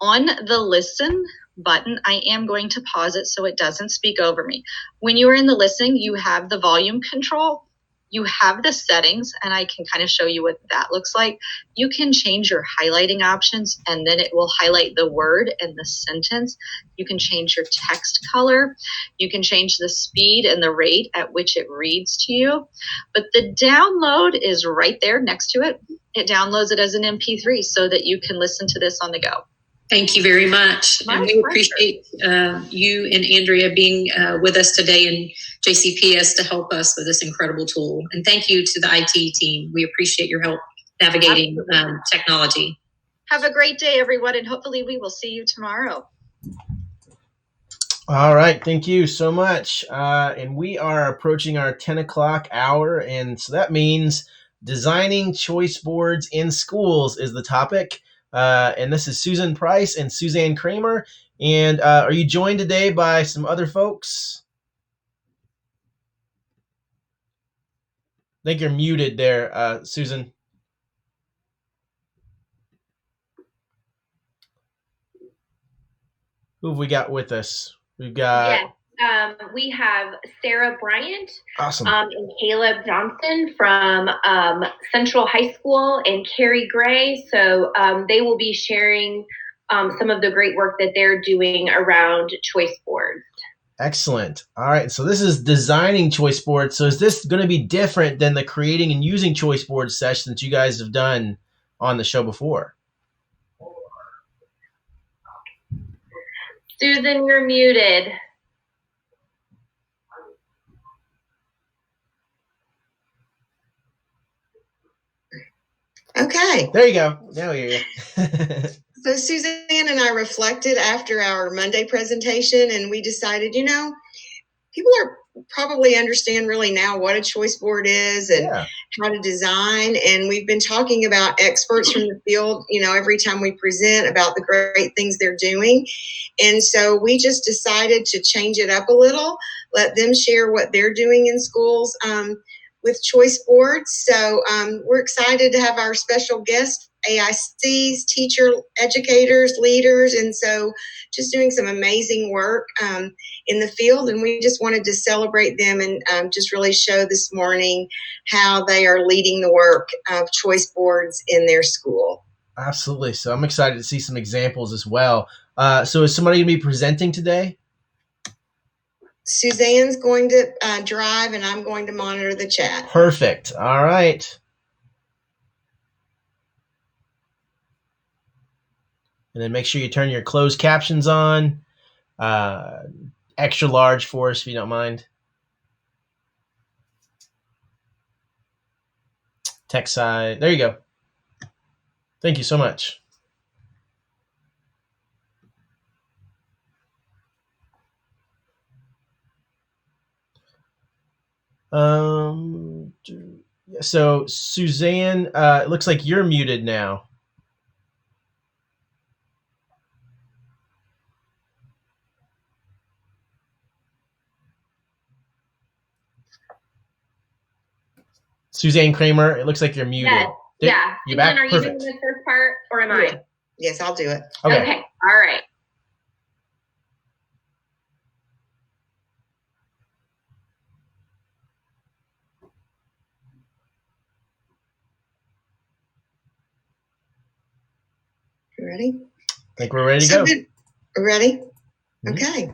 On the listen button, I am going to pause it so it doesn't speak over me. When you are in the listening, you have the volume control. You have the settings, and I can kind of show you what that looks like. You can change your highlighting options, and then it will highlight the word and the sentence. You can change your text color. You can change the speed and the rate at which it reads to you. But the download is right there next to it. It downloads it as an MP3 so that you can listen to this on the go. Thank you very much. My and we pleasure. appreciate you and Andrea being with us today in JCPS to help us with this incredible tool. And thank you to the IT team. We appreciate your help navigating technology. Have a great day, everyone, and hopefully we will see you tomorrow. All right, thank you so much. And we are approaching our 10 o'clock hour, and so that means designing choice boards in schools is the topic. And this is Susan Price and Suzanne Kramer. And are you joined today by some other folks? I think you're muted there, Susan. Who have we got with us? We've got... Yes. We have Sarah Bryant Awesome. And Caleb Johnson from Central High School and Carrie Gray. So they will be sharing some of the great work that they're doing around choice boards. Excellent. All right. So this is designing choice boards. So is this going to be different than the creating and using choice board session that you guys have done on the show before? Susan, you're muted. Okay. There you go. Now we hear you. So Suzanne and I reflected after our Monday presentation, and we decided, people are probably understand really now what a choice board is and how to design. And we've been talking about experts from the field, every time we present about the great things they're doing. And so we just decided to change it up a little, let them share what they're doing in schools with choice boards. So we're excited to have our special guest, AICs, teacher, educators, leaders, and so just doing some amazing work in the field. And we just wanted to celebrate them and just really show this morning how they are leading the work of choice boards in their school. Absolutely. So I'm excited to see some examples as well. So is somebody going to be presenting today? Suzanne's going to drive, and I'm going to monitor the chat. Perfect. All right. And then make sure you turn your closed captions on. Extra large for us, if you don't mind. Text side. There you go. Thank you so much. So Suzanne, it looks like you're muted now. Suzanne Kramer, it looks like you're muted. Yes. Yeah. You back? back? Are Perfect. you doing the first part, or am I? Yes, I'll do it. Okay. All right. You ready? I think we're ready to go. Ready? Mm-hmm. Okay.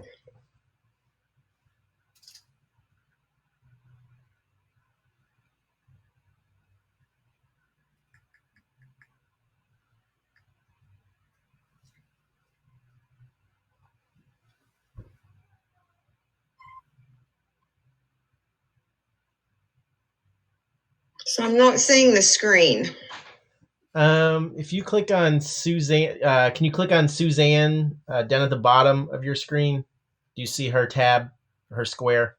So I'm not seeing the screen. If you click on Suzanne, can you click on Suzanne down at the bottom of your screen? Do you see her tab, her square?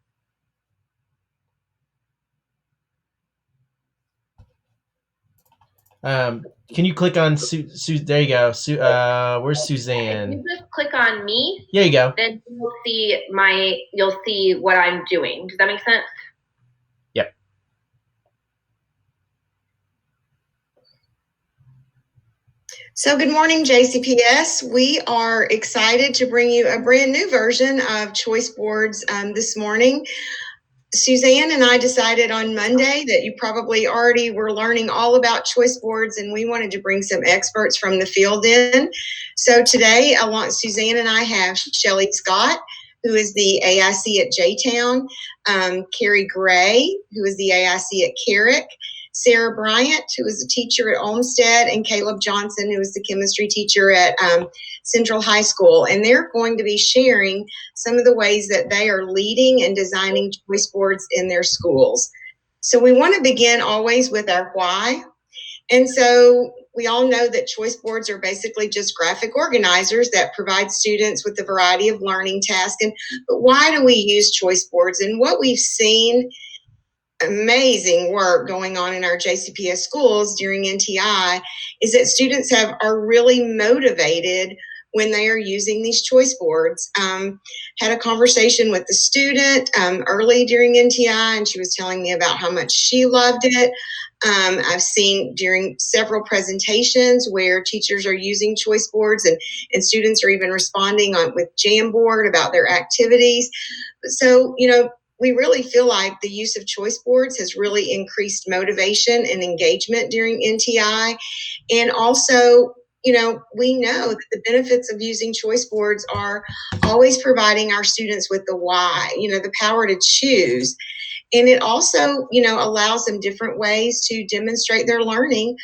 Can you click on there you go. Where's Suzanne? If you just click on me, there you go. Then you'll see what I'm doing. Does that make sense? Yep. So good morning, JCPS. We are excited to bring you a brand new version of choice boards this morning. Suzanne and I decided on Monday that you probably already were learning all about choice boards, and we wanted to bring some experts from the field in. So today, Suzanne and I have Shelley Scott, who is the AIC at J-Town, Carrie Gray, who is the AIC at Carrick, Sarah Bryant, who is a teacher at Olmsted, and Caleb Johnson, who is the chemistry teacher at Central High School. And they're going to be sharing some of the ways that they are leading and designing choice boards in their schools. So we want to begin always with our why. And so we all know that choice boards are basically just graphic organizers that provide students with a variety of learning tasks. But why do we use choice boards? And what we've seen, amazing work going on in our JCPS schools during NTI, is that students are really motivated when they are using these choice boards. Had a conversation with the student early during NTI, and she was telling me about how much she loved it. I've seen during several presentations where teachers are using choice boards, and students are even responding with Jamboard about their activities. So, we really feel like the use of choice boards has really increased motivation and engagement during NTI. And also, we know that the benefits of using choice boards are always providing our students with the why, the power to choose. And it also, allows them different ways to demonstrate their learning.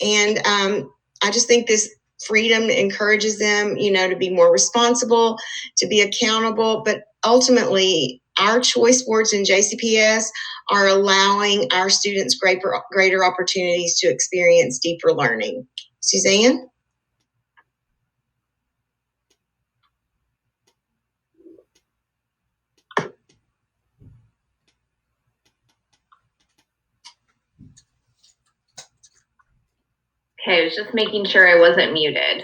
And I just think this freedom encourages them, to be more responsible, to be accountable. But ultimately, our choice boards in JCPS are allowing our students greater opportunities to experience deeper learning. Suzanne? Okay, I was just making sure I wasn't muted.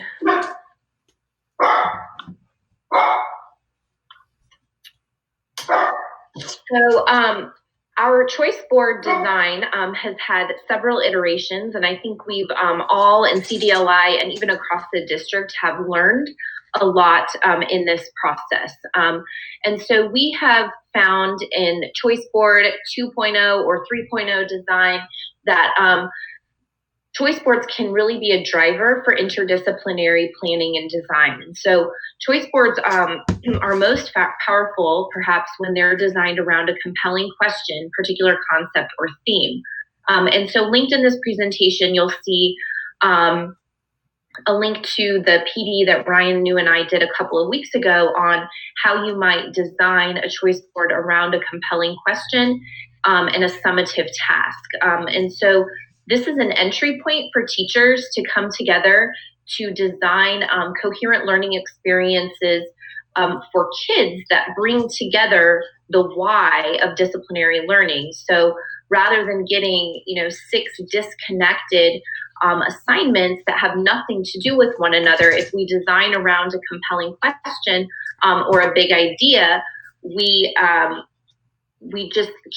So our choice board design has had several iterations, and I think we've all in CDLI and even across the district have learned a lot in this process. And so we have found in choice board 2.0 or 3.0 design that choice boards can really be a driver for interdisciplinary planning and design. And so choice boards are most powerful, perhaps, when they're designed around a compelling question, particular concept, or theme. And so linked in this presentation, you'll see a link to the PD that Ryan New and I did a couple of weeks ago on how you might design a choice board around a compelling question and a summative task. And so this is an entry point for teachers to come together to design coherent learning experiences for kids that bring together the why of disciplinary learning. So rather than getting 6 disconnected assignments that have nothing to do with one another, if we design around a compelling question or a big idea,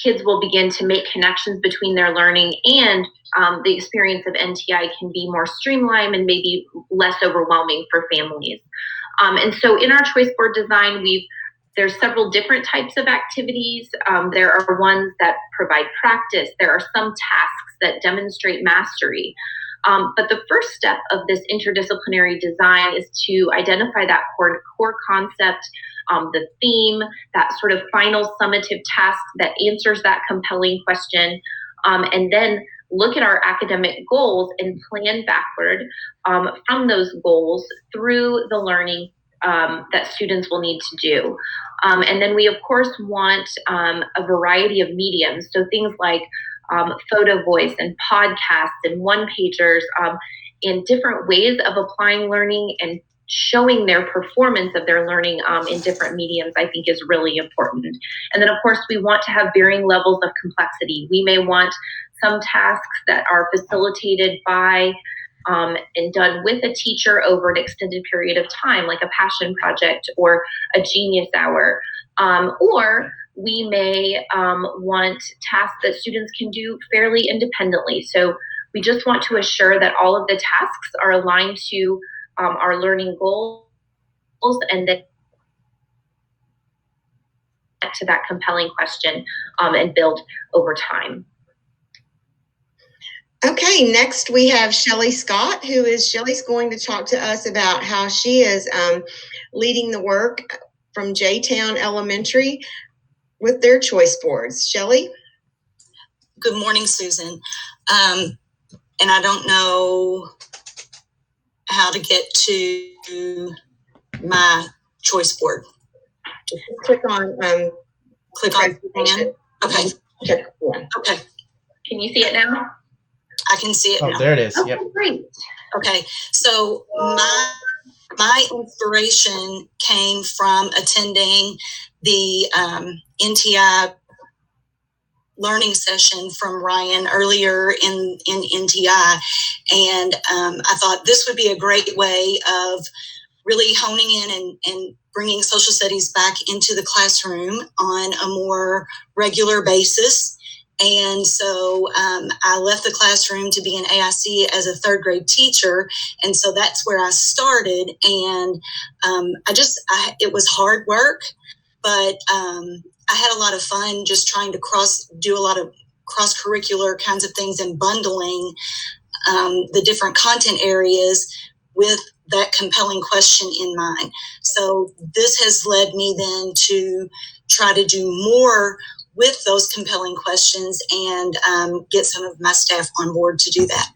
kids will begin to make connections between their learning, and the experience of NTI can be more streamlined and maybe less overwhelming for families. And so in our choice board design, there's several different types of activities. There are ones that provide practice. There are some tasks that demonstrate mastery. But the first step of this interdisciplinary design is to identify that core concept, the theme, that sort of final summative task that answers that compelling question, and then look at our academic goals and plan backward from those goals through the learning that students will need to do. And then we, of course, want a variety of mediums. So things like photo voice and podcasts and one-pagers in different ways of applying learning and showing their performance of their learning in different mediums, I think, is really important. And then, of course, we want to have varying levels of complexity. We may want some tasks that are facilitated by and done with a teacher over an extended period of time, like a passion project or a genius hour. Or we may want tasks that students can do fairly independently. So we just want to assure that all of the tasks are aligned to our learning goals and then to that compelling question and build over time. Okay, next we have Shelly Scott, Shelly's going to talk to us about how she is leading the work from J-Town Elementary with their choice boards. Shelly? Good morning, Susan. And I don't know how to get to my choice board. Just click on plan. Okay. Check. Yeah. Okay. Can you see it now? I can see it Oh, now. there it is. Okay, Yep. great. Okay, so my inspiration came from attending the NTI learning session from Ryan earlier in NTI, and I thought this would be a great way of really honing in and bringing social studies back into the classroom on a more regular basis. And so I left the classroom to be an AIC as a third grade teacher. And so that's where I started. And it was hard work, but I had a lot of fun just trying to do a lot of cross-curricular kinds of things and bundling the different content areas with that compelling question in mind. So this has led me then to try to do more with those compelling questions and get some of my staff on board to do that.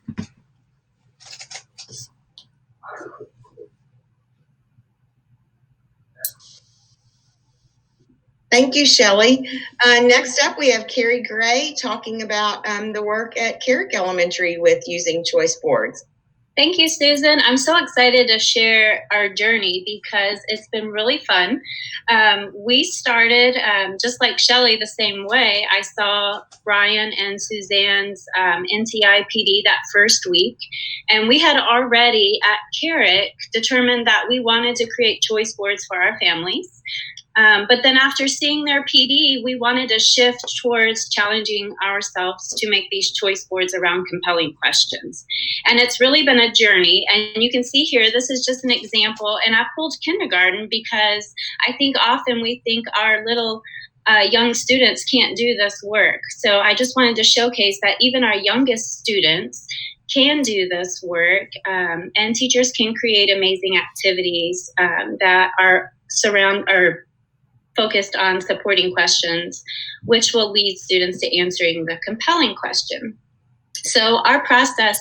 Thank you, Shelley. Next up, we have Carrie Gray talking about the work at Carrick Elementary with using choice boards. Thank you, Susan. I'm so excited to share our journey because it's been really fun. We started, just like Shelley, the same way. I saw Brian and Suzanne's NTI PD that first week, and we had already at Carrick determined that we wanted to create choice boards for our families. But then after seeing their PD, we wanted to shift towards challenging ourselves to make these choice boards around compelling questions. And it's really been a journey. And you can see here, this is just an example. And I pulled kindergarten because I think often we think our little young students can't do this work. So I just wanted to showcase that even our youngest students can do this work, and teachers can create amazing activities that are focused on supporting questions, which will lead students to answering the compelling question. So our process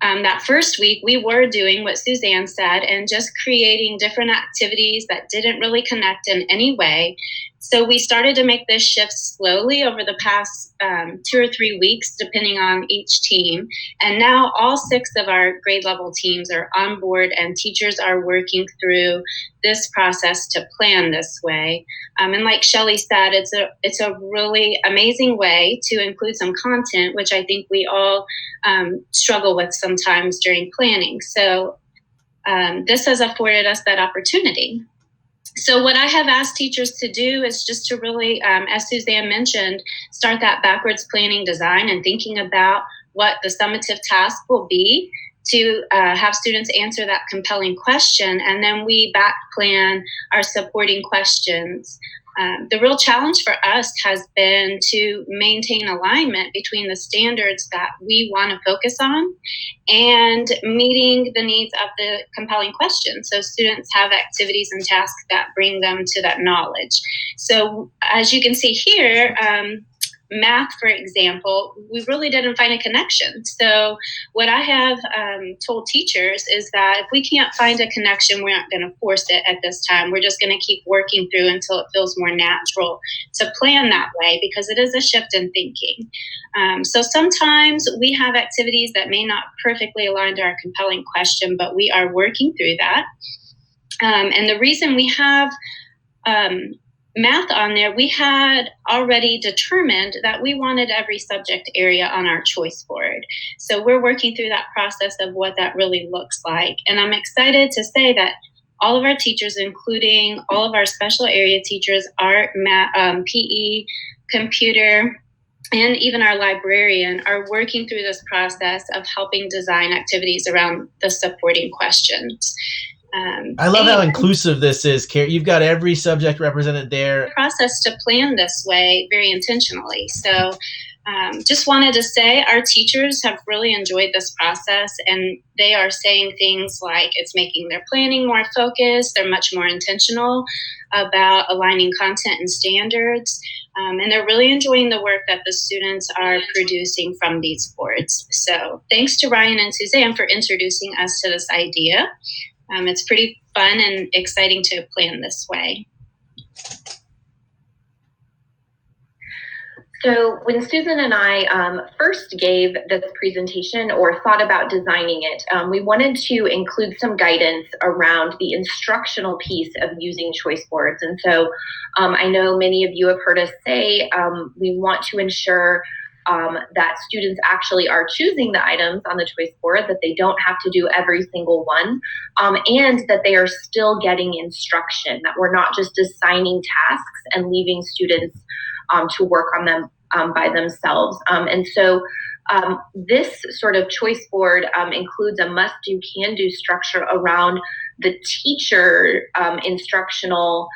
that first week, we were doing what Suzanne said and just creating different activities that didn't really connect in any way. So we started to make this shift slowly over the past 2 or 3 weeks, depending on each team. And now all 6 of our grade level teams are on board and teachers are working through this process to plan this way. And like Shelley said, it's a really amazing way to include some content, which I think we all struggle with sometimes during planning. So this has afforded us that opportunity. So what I have asked teachers to do is just to really, as Suzanne mentioned, start that backwards planning design and thinking about what the summative task will be to have students answer that compelling question. And then we back plan our supporting questions. The real challenge for us has been to maintain alignment between the standards that we want to focus on and meeting the needs of the compelling question. So students have activities and tasks that bring them to that knowledge. So as you can see here, math, for example, we really didn't find a connection. So what I have told teachers is that if we can't find a connection, we're not going to force it at this time. We're just going to keep working through until it feels more natural to plan that way, because it is a shift in thinking. So sometimes we have activities that may not perfectly align to our compelling question, but we are working through that. And the reason we have math on there, we had already determined that we wanted every subject area on our choice board. So we're working through that process of what that really looks like. And I'm excited to say that all of our teachers, including all of our special area teachers, art, math, PE, computer, and even our librarian are working through this process of helping design activities around the supporting questions. I love how inclusive this is, Carrie. You've got every subject represented there. Process to plan this way very intentionally. So just wanted to say our teachers have really enjoyed this process, and they are saying things like it's making their planning more focused. They're much more intentional about aligning content and standards. And they're really enjoying the work that the students are producing from these boards. So thanks to Ryan and Suzanne for introducing us to this idea. It's pretty fun and exciting to plan this way. So when Susan and I first gave this presentation or thought about designing it, we wanted to include some guidance around the instructional piece of using choice boards. And so I know many of you have heard us say we want to ensure that students actually are choosing the items on the choice board, that they don't have to do every single one, and that they are still getting instruction, that we're not just assigning tasks and leaving students to work on them by themselves. And so this sort of choice board includes a must-do, can-do structure around the teacher instructional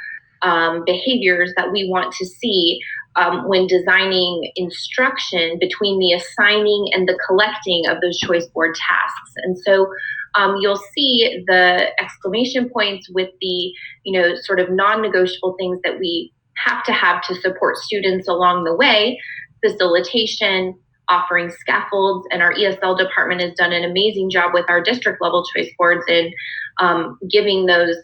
behaviors that we want to see when designing instruction between the assigning and the collecting of those choice board tasks. And so you'll see the exclamation points with the, sort of non-negotiable things that we have to support students along the way: facilitation, offering scaffolds, and our ESL department has done an amazing job with our district level choice boards in giving those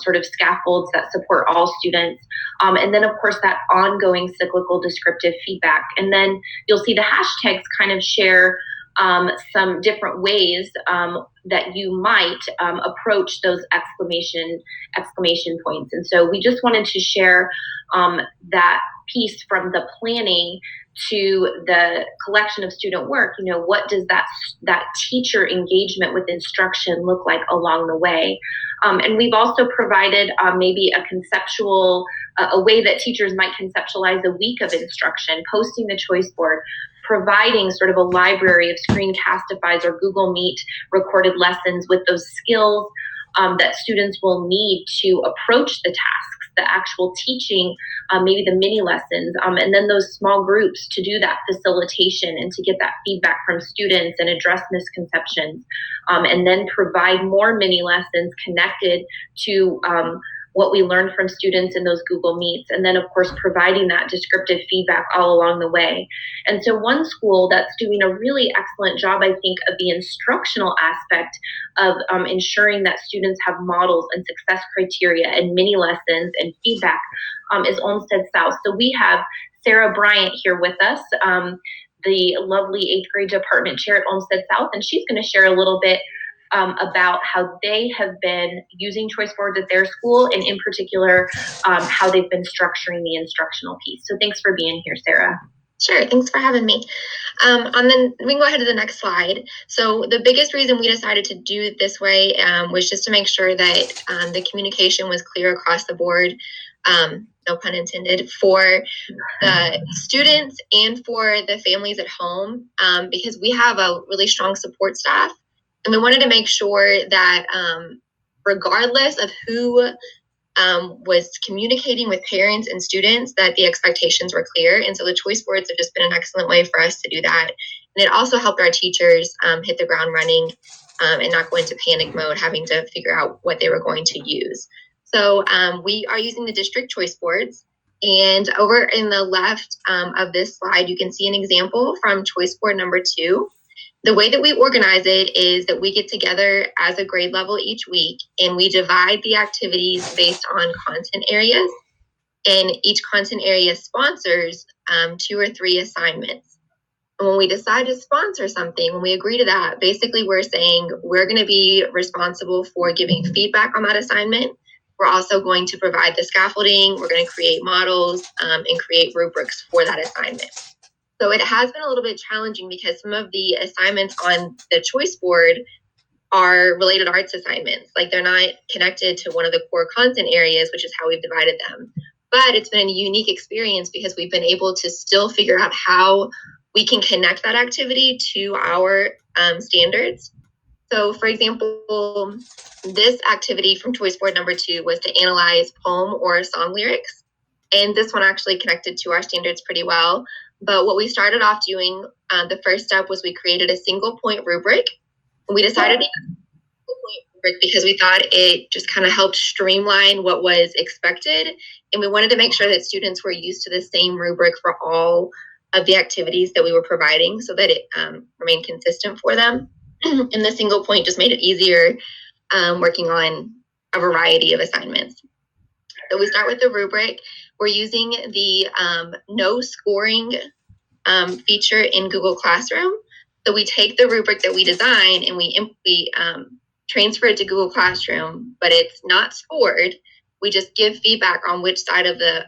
sort of scaffolds that support all students. And then of course that ongoing cyclical descriptive feedback. And then you'll see the hashtags kind of share some different ways that you might approach those exclamation points. And so we just wanted to share that piece from the planning to the collection of student work. What does that teacher engagement with instruction look like along the way? And we've also provided maybe a conceptual, a way that teachers might conceptualize a week of instruction, posting the choice board, providing sort of a library of screencastifys or Google Meet recorded lessons with those skills that students will need to approach the tasks, the actual teaching, maybe the mini lessons, and then those small groups to do that facilitation and to get that feedback from students and address misconceptions, and then provide more mini lessons connected to what we learned from students in those Google Meets, and then of course providing that descriptive feedback all along the way. And so one school that's doing a really excellent job, I think, of the instructional aspect of ensuring that students have models and success criteria and mini lessons and feedback is Olmsted South. So we have Sarah Bryant here with us, the lovely 8th grade department chair at Olmsted South, and she's going to share a little bit about how they have been using choice boards at their school, and in particular, how they've been structuring the instructional piece. So thanks for being here, Sarah. Sure, thanks for having me. We can go ahead to the next slide. So the biggest reason we decided to do it this way was just to make sure that the communication was clear across the board, no pun intended, for the students and for the families at home, because we have a really strong support staff. And we wanted to make sure that regardless of who was communicating with parents and students, that the expectations were clear. And so the choice boards have just been an excellent way for us to do that. And it also helped our teachers hit the ground running and not go into panic mode, having to figure out what they were going to use. So we are using the district choice boards. And over in the left of this slide, you can see an example from choice board number 2. The way that we organize it is that we get together as a grade level each week, and we divide the activities based on content areas. And each content area sponsors 2 or 3 assignments. And when we decide to sponsor something, when we agree to that, basically we're saying we're going to be responsible for giving feedback on that assignment. We're also going to provide the scaffolding. We're going to create models and create rubrics for that assignment. So it has been a little bit challenging because some of the assignments on the choice board are related arts assignments. Like, they're not connected to one of the core content areas, which is how we've divided them. But it's been a unique experience because we've been able to still figure out how we can connect that activity to our standards. So for example, this activity from choice board number 2 was to analyze poem or song lyrics. And this one actually connected to our standards pretty well. But what we started off doing, the first step was we created a single point rubric. We decided to use a single point rubric because we thought it just kind of helped streamline what was expected. And we wanted to make sure that students were used to the same rubric for all of the activities that we were providing so that it remained consistent for them. And the single point just made it easier working on a variety of assignments. So we start with the rubric. We're using the no scoring feature in Google Classroom. So we take the rubric that we design and we transfer it to Google Classroom, but it's not scored. We just give feedback on which side of the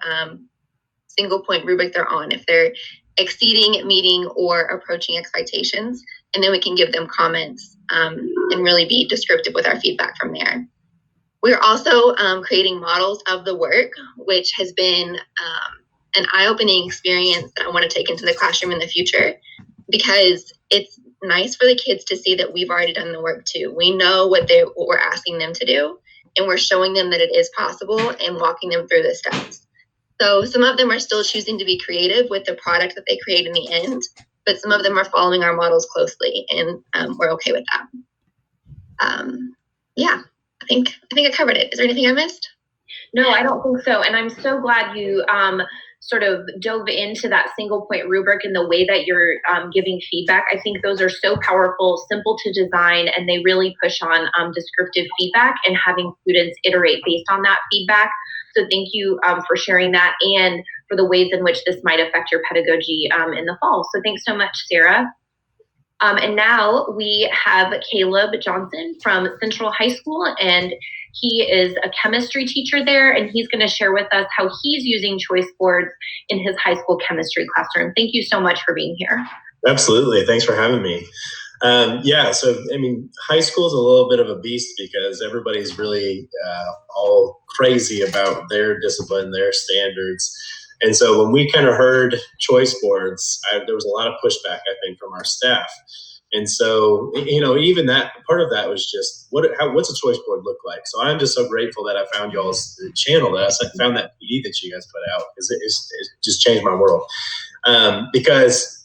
single point rubric they're on, if they're exceeding, meeting, or approaching expectations. And then we can give them comments and really be descriptive with our feedback from there. We're also creating models of the work, which has been an eye-opening experience that I want to take into the classroom in the future, because it's nice for the kids to see that we've already done the work too. We know what we're asking them to do, and we're showing them that it is possible and walking them through the steps. So some of them are still choosing to be creative with the product that they create in the end, but some of them are following our models closely, and we're okay with that. Yeah, I think I covered it. Is there anything I missed? No, I don't think so. And I'm so glad you sort of dove into that single point rubric and the way that you're giving feedback. I think those are so powerful, simple to design, and they really push on descriptive feedback and having students iterate based on that feedback. So thank you for sharing that and for the ways in which this might affect your pedagogy in the fall. So thanks so much, Sarah. And now we have Caleb Johnson from Central High School, and he is a chemistry teacher there, and he's going to share with us how he's using choice boards in his high school chemistry classroom. Thank you so much for being here. Absolutely. Thanks for having me. So, I mean, high school is a little bit of a beast because everybody's really all crazy about their discipline, their standards. And so when we kind of heard choice boards, there was a lot of pushback, I think, from our staff. And so, even that part of that was just, what's a choice board look like? So I'm just so grateful that I found y'all's channel, that I found that PD that you guys put out, because it just changed my world. Because,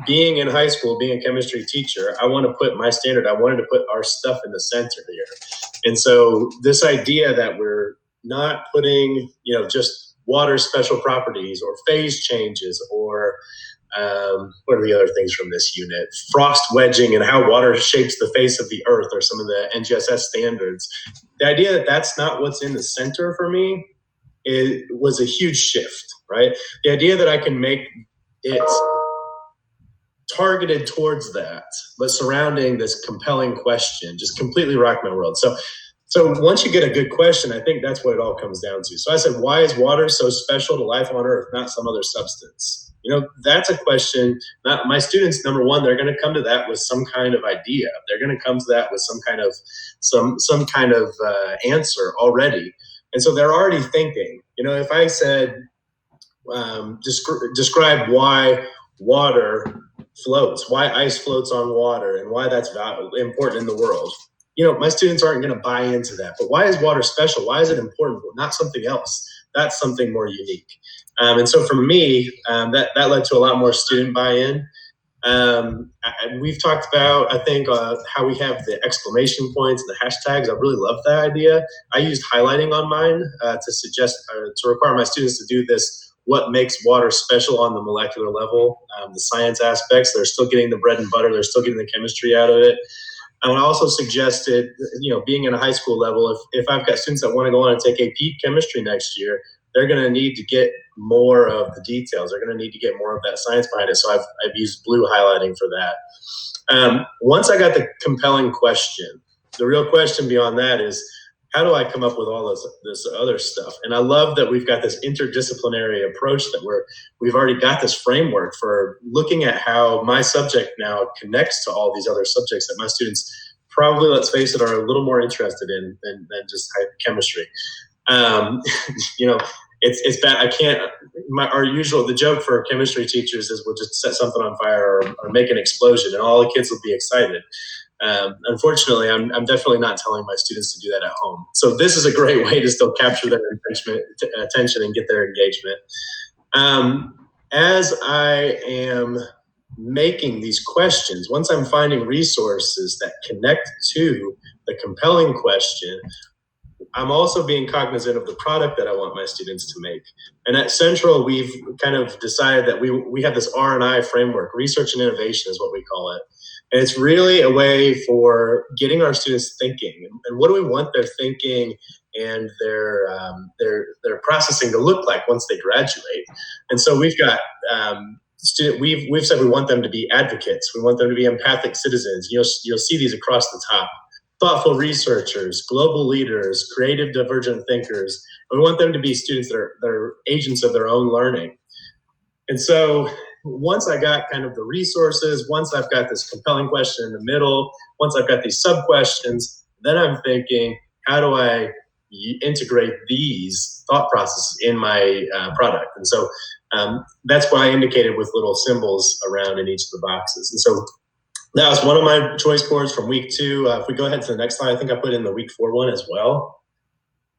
being in high school, being a chemistry teacher, I want to put my standard, I wanted to put our stuff in the center here. And so this idea that we're not putting, just water special properties or phase changes or what are the other things from this unit? Frost wedging and how water shapes the face of the earth or some of the NGSS standards. The idea that that's not what's in the center for me, it was a huge shift, right? The idea that I can make it targeted towards that, but surrounding this compelling question just completely rocked my world. So once you get a good question, I think that's what it all comes down to. So I said, why is water so special to life on Earth, not some other substance? That's a question. Not my students, number one, they're going to come to that with some kind of idea. They're going to come to that with some kind of answer already. And so they're already thinking, if I said, describe why water floats, why ice floats on water, and why that's important in the world. My students aren't going to buy into that. But why is water special? Why is it important? Not something else. That's something more unique. And so for me, that led to a lot more student buy-in. We've talked about, I think, how we have the exclamation points and the hashtags. I really love that idea. I used highlighting on mine to require my students to do this, what makes water special on the molecular level, the science aspects. They're still getting the bread and butter. They're still getting the chemistry out of it. And I also suggested, being in a high school level, if I've got students that want to go on and take AP chemistry next year, they're going to need to get more of the details. They're going to need to get more of that science behind it. So I've used blue highlighting for that. Once I got the compelling question, the real question beyond that is, how do I come up with all this other stuff? And I love that we've got this interdisciplinary approach, that we've already got this framework for looking at how my subject now connects to all these other subjects that my students probably, let's face it, are a little more interested in than just chemistry. It's bad. I can't. The joke for chemistry teachers is we'll just set something on fire or make an explosion, and all the kids will be excited. Unfortunately, I'm definitely not telling my students to do that at home. So this is a great way to still capture their attention and get their engagement. As I am making these questions, once I'm finding resources that connect to the compelling question, I'm also being cognizant of the product that I want my students to make. And at Central, we've kind of decided that we have this R&I framework. Research and innovation is what we call it. And it's really a way for getting our students thinking. And what do we want their thinking and their processing to look like once they graduate? And so we've got we've said we want them to be advocates. We want them to be empathic citizens. You'll see these across the top. Thoughtful researchers, global leaders, creative divergent thinkers. We want them to be students that are agents of their own learning. And so once I got kind of the resources, once I've got this compelling question in the middle, once I've got these sub-questions, then I'm thinking, how do I integrate these thought processes in my product? And so that's what I indicated with little symbols around in each of the boxes. And so that was one of my choice boards from week 2. If we go ahead to the next slide, I think I put in the week 4 one as well,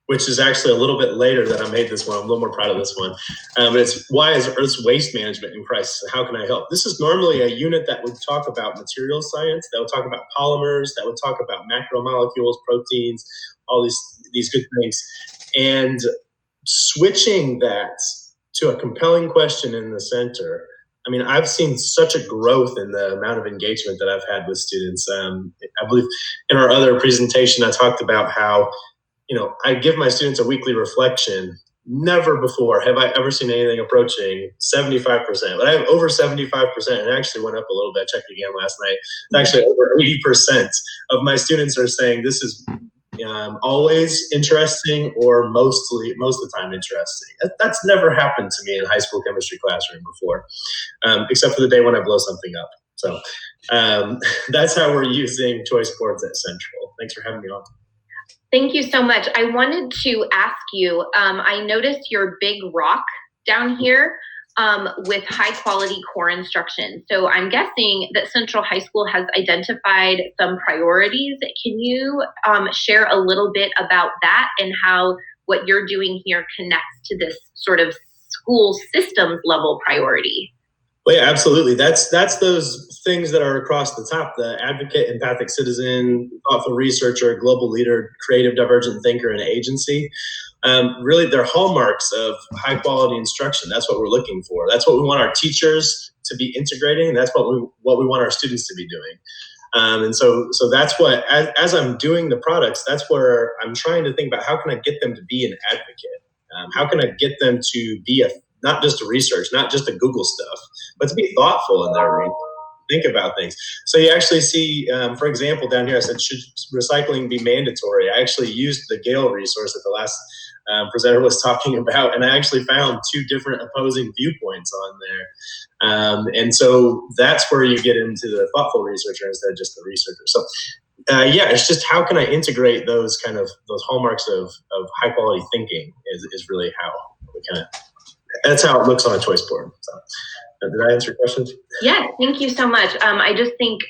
which is actually a little bit later that I made this one. I'm a little more proud of this one. But it's why is Earth's waste management in crisis? How can I help? This is normally a unit that would talk about materials science, that would talk about polymers, that would talk about macromolecules, proteins, all these good things. And switching that to a compelling question in the center, I mean, I've seen such a growth in the amount of engagement that I've had with students. I believe in our other presentation, I talked about how, I give my students a weekly reflection. Never before have I ever seen anything approaching 75%, but I have over 75%, and it actually went up a little bit. I checked again last night. It's actually over 80% of my students are saying this is always interesting or most of the time interesting. That's never happened to me in a high school chemistry classroom before, except for the day when I blow something up. So that's how we're using choice boards at Central. Thanks for having me on. Thank you so much. I wanted to ask you, I noticed your big rock down here with high quality core instruction. So I'm guessing that Central High School has identified some priorities. Can you share a little bit about that and how what you're doing here connects to this sort of school systems level priority? Well, yeah, absolutely. That's those things that are across the top: the advocate, empathic citizen, thoughtful researcher, global leader, creative divergent thinker, and agency. Really, they're hallmarks of high quality instruction. That's what we're looking for. That's what we want our teachers to be integrating. That's what we want our students to be doing. And so that's what, as I'm doing the products, that's where I'm trying to think about how can I get them to be an advocate? How can I get them to be not just a research, not just a Google stuff, but to be thoughtful in their think about things. So you actually see, for example, down here, I said, should recycling be mandatory? I actually used the Gale resource that the last presenter was talking about, and I actually found 2 different opposing viewpoints on there. And so that's where you get into the thoughtful researcher instead of just the researcher. So yeah, it's just how can I integrate those hallmarks of high quality thinking is really how we that's how it looks on a choice board. So, did I answer your questions? Yeah, thank you so much. I just think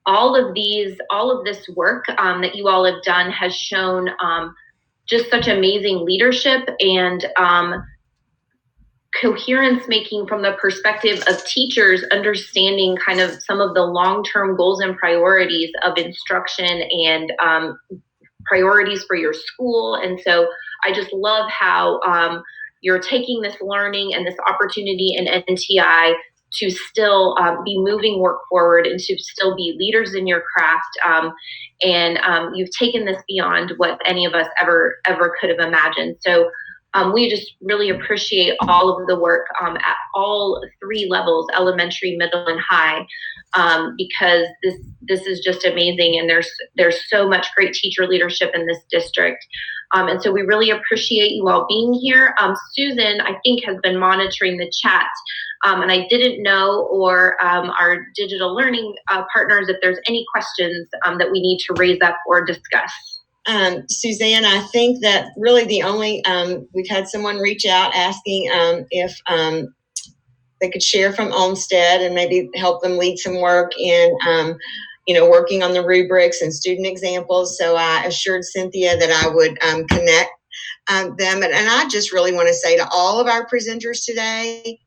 all of this work that you all have done has shown just such amazing leadership and coherence making from the perspective of teachers understanding kind of some of the long-term goals and priorities of instruction and priorities for your school. And so I just love how you're taking this learning and this opportunity in NTI to still be moving work forward and to still be leaders in your craft. And you've taken this beyond what any of us ever could have imagined. So we just really appreciate all of the work at all 3 levels, elementary, middle, and high, because this is just amazing. And there's so much great teacher leadership in this district. And so we really appreciate you all being here. Susan, I think, has been monitoring the chat. And I didn't know, or our digital learning partners, if there's any questions that we need to raise up or discuss. Suzanne, I think that really the only, we've had someone reach out asking if they could share from Olmsted and maybe help them lead some work in working on the rubrics and student examples. So I assured Cynthia that I would connect them. And I just really want to say to all of our presenters today,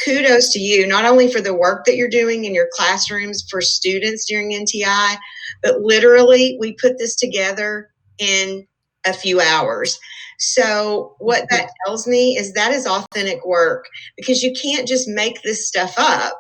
kudos to you, not only for the work that you're doing in your classrooms for students during NTI, but literally we put this together in a few hours. So what that tells me is that is authentic work, because you can't just make this stuff up.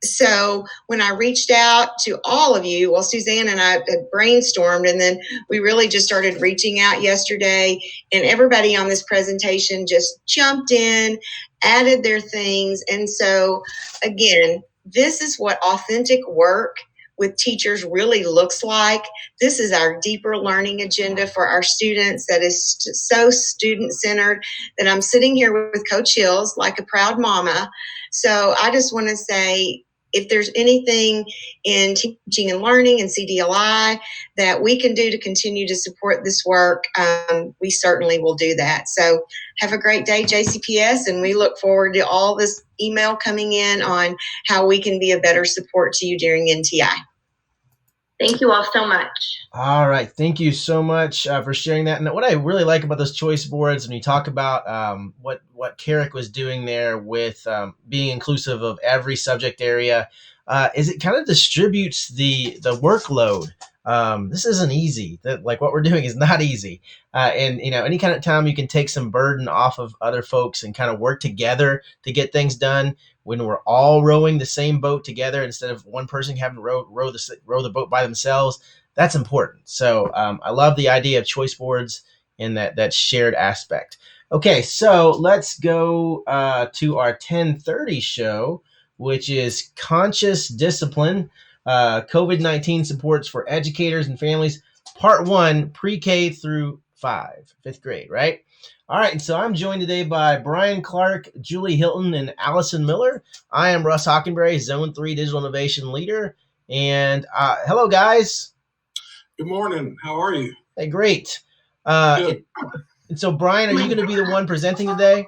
So when I reached out to all of you, well, Suzanne and I had brainstormed, and then we really just started reaching out yesterday, and everybody on this presentation just jumped in added their things. And so, again, this is what authentic work with teachers really looks like. This is our deeper learning agenda for our students that is so student-centered that I'm sitting here with Coach Hills like a proud mama. So I just want to say, if there's anything in teaching and learning and CDLI that we can do to continue to support this work, we certainly will do that. So have a great day, JCPS, and we look forward to all this email coming in on how we can be a better support to you during NTI. Thank you all so much. All right. Thank you so much for sharing that. And what I really like about those choice boards, when you talk about what Carrick was doing there with being inclusive of every subject area, is it kind of distributes the workload. This isn't easy. Like what we're doing is not easy. And, any kind of time you can take some burden off of other folks and kind of work together to get things done, when we're all rowing the same boat together instead of one person having to row the boat by themselves, that's important. So I love the idea of choice boards and that shared aspect. Okay, so let's go to our 10:30 show, which is Conscious Discipline, COVID-19 Supports for Educators and Families, Part 1, Pre-K through 5, 5th grade, right? All right, and so I'm joined today by Brian Clark, Julie Hilton, and Allison Miller. I am Russ Hockenberry, Zone 3 Digital Innovation Leader. And hello, guys. Good morning. How are you? Hey, great. Good. And so, Brian, are you going to be the one presenting today?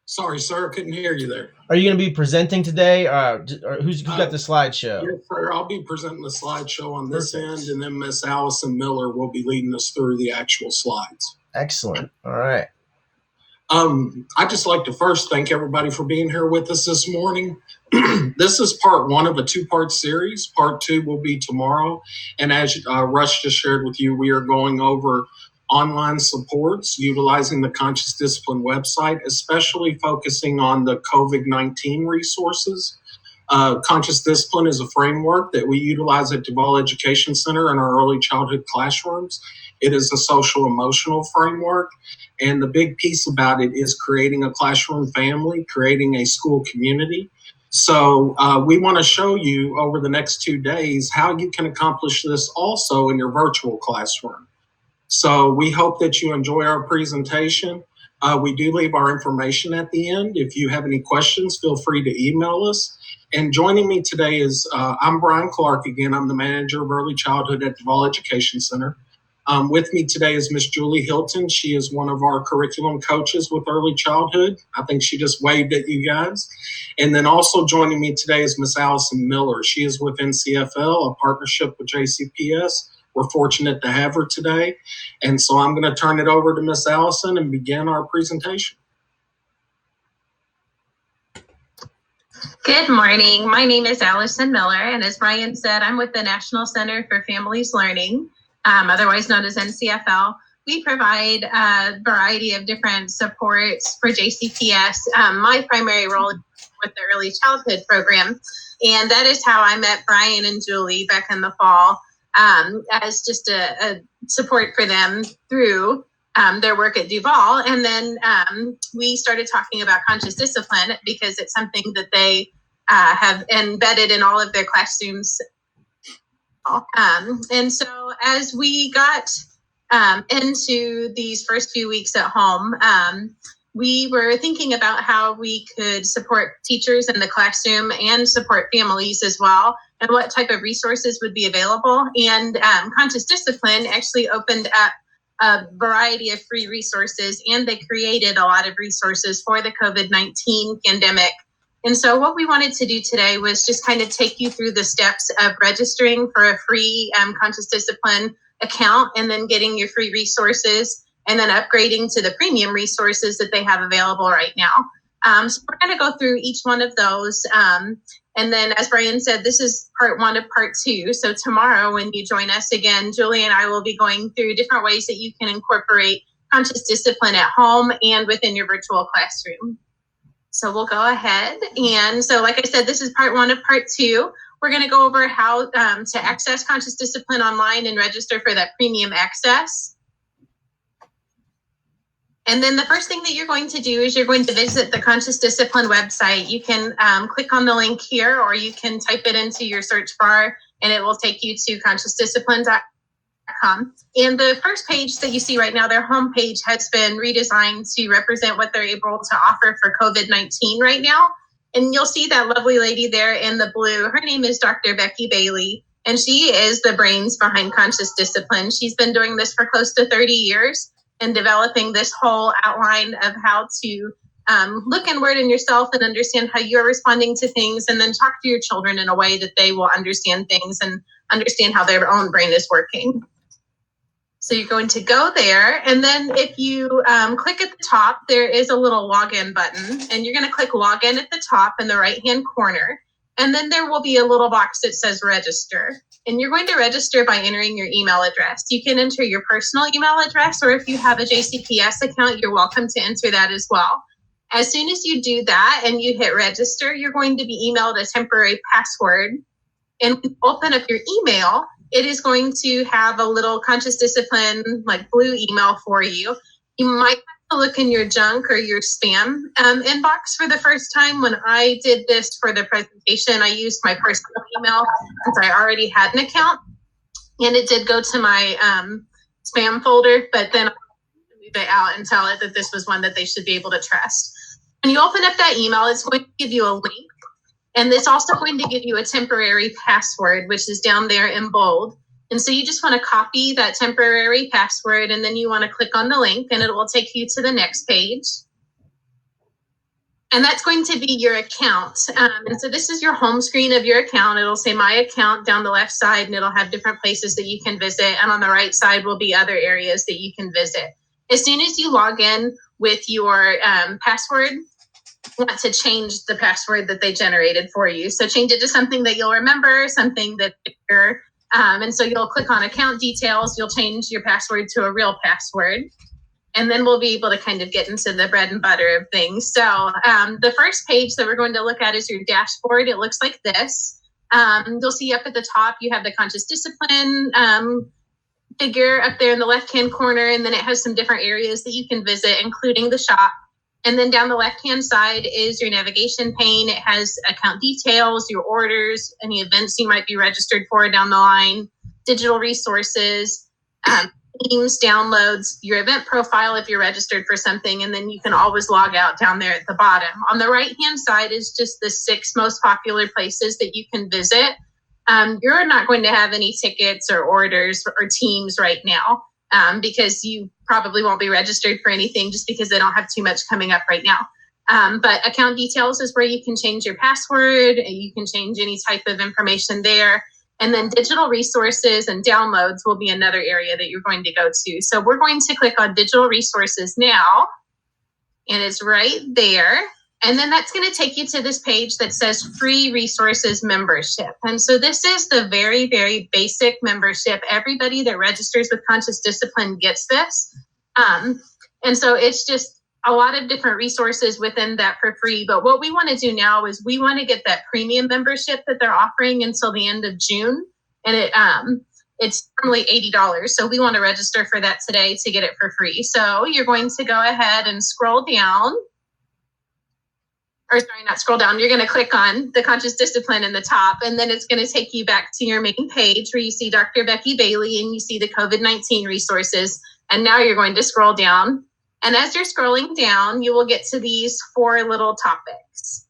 Sorry, sir. Couldn't hear you there. Are you going to be presenting today? Or who's got the slideshow? Yes, sir. I'll be presenting the slideshow on this Perfect. end, and then Miss Allison Miller will be leading us through the actual slides. Excellent. All right. I'd just like to first thank everybody for being here with us this morning. This is part 1 of a 2-part series. Part 2 will be tomorrow. And as Russ just shared with you, we are going over online supports utilizing the Conscious Discipline website, especially focusing on the COVID-19 resources. Conscious Discipline is a framework that we utilize at Duval Education Center in our early childhood classrooms. It is a social emotional framework. And the big piece about it is creating a classroom family, creating a school community. So we want to show you over the next 2 days how you can accomplish this also in your virtual classroom. So we hope that you enjoy our presentation. We do leave our information at the end. If you have any questions, feel free to email us. And joining me today is, I'm Brian Clark again. I'm the manager of early childhood at Duval Education Center. With me today is Miss Julie Hilton. She is one of our curriculum coaches with early childhood. I think she just waved at you guys. And then also joining me today is Miss Allison Miller. She is with NCFL, a partnership with JCPS. We're fortunate to have her today. And so I'm going to turn it over to Miss Allison and begin our presentation. Good morning. My name is Allison Miller, and as Brian said, I'm with the National Center for Families Learning, otherwise known as NCFL. We provide a variety of different supports for JCPS. My primary role is with the early childhood program, and that is how I met Brian and Julie back in the fall, as just a support for them through their work at Duval. And then we started talking about conscious discipline because it's something that they have embedded in all of their classrooms. And so as we got into these first few weeks at home, we were thinking about how we could support teachers in the classroom and support families as well, and what type of resources would be available. And Conscious Discipline actually opened up a variety of free resources, and they created a lot of resources for the COVID-19 pandemic. And so what we wanted to do today was just kind of take you through the steps of registering for a free Conscious Discipline account, and then getting your free resources, and then upgrading to the premium resources that they have available right now. So we're going to go through each one of those. And then, as Brian said, this is part 1 of part 2. So tomorrow when you join us again, Julie and I will be going through different ways that you can incorporate conscious discipline at home and within your virtual classroom. So we'll go ahead. And so, like I said, this is part 1 of part 2. We're going to go over how to access conscious discipline online and register for that premium access. And then the first thing that you're going to do is you're going to visit the Conscious Discipline website. You can click on the link here, or you can type it into your search bar and it will take you to consciousdiscipline.com. And the first page that you see right now, their homepage has been redesigned to represent what they're able to offer for COVID-19 right now. And you'll see that lovely lady there in the blue. Her name is Dr. Becky Bailey, and she is the brains behind Conscious Discipline. She's been doing this for close to 30 years and developing this whole outline of how to look inward in yourself and understand how you're responding to things, and then talk to your children in a way that they will understand things and understand how their own brain is working. So you're going to go there, and then if you click at the top, there is a little login button, and you're going to click login at the top in the right-hand corner, and then there will be a little box that says register. And you're going to register by entering your email address. You can enter your personal email address, or if you have a JCPS account, you're welcome to enter that as well. As soon as you do that and you hit register, you're going to be emailed a temporary password. And when you open up your email, it is going to have a little Conscious Discipline, like blue email for you. You might have to look in your junk or your spam inbox for the first time. When I did this for the presentation, I used my personal email since I already had an account, and it did go to my spam folder, but then I moved it out and tell it that this was one that they should be able to trust. When you open up that email, it's going to give you a link, and it's also going to give you a temporary password, which is down there in bold. And so you just want to copy that temporary password, and then you want to click on the link, and it will take you to the next page. And that's going to be your account. And so this is your home screen of your account. It'll say My Account down the left side, and it'll have different places that you can visit. And on the right side will be other areas that you can visit. As soon as you log in with your password, you want to change the password that they generated for you. So change it to something that you'll remember, something that you're, and so you'll click on account details. You'll change your password to a real password. And then we'll be able to kind of get into the bread and butter of things. So the first page that we're going to look at is your dashboard. It looks like this. You'll see up at the top, you have the Conscious Discipline figure up there in the left-hand corner, and then it has some different areas that you can visit, including the shop. And then down the left-hand side is your navigation pane. It has account details, your orders, any events you might be registered for down the line, digital resources, themes, downloads, your event profile if you're registered for something, and then you can always log out down there at the bottom. On the right-hand side is just the 6 most popular places that you can visit. You're not going to have any tickets or orders or teams right now because you probably won't be registered for anything just because they don't have too much coming up right now. But account details is where you can change your password, and you can change any type of information there. And then digital resources and downloads will be another area that you're going to go to. So we're going to click on digital resources now, and it's right there. And then that's going to take you to this page that says free resources membership. And so this is the very, very basic membership. Everybody that registers with Conscious Discipline gets this. And so it's just a lot of different resources within that for free. But what we want to do now is we want to get that premium membership that they're offering until the end of June. And it's normally $80. So we want to register for that today to get it for free. So you're going to go ahead and scroll down. Or sorry, not scroll down. You're going to click on the Conscious Discipline in the top, and then it's going to take you back to your main page where you see Dr. Becky Bailey and you see the COVID-19 resources. And now you're going to scroll down. And as you're scrolling down, you will get to these 4 little topics.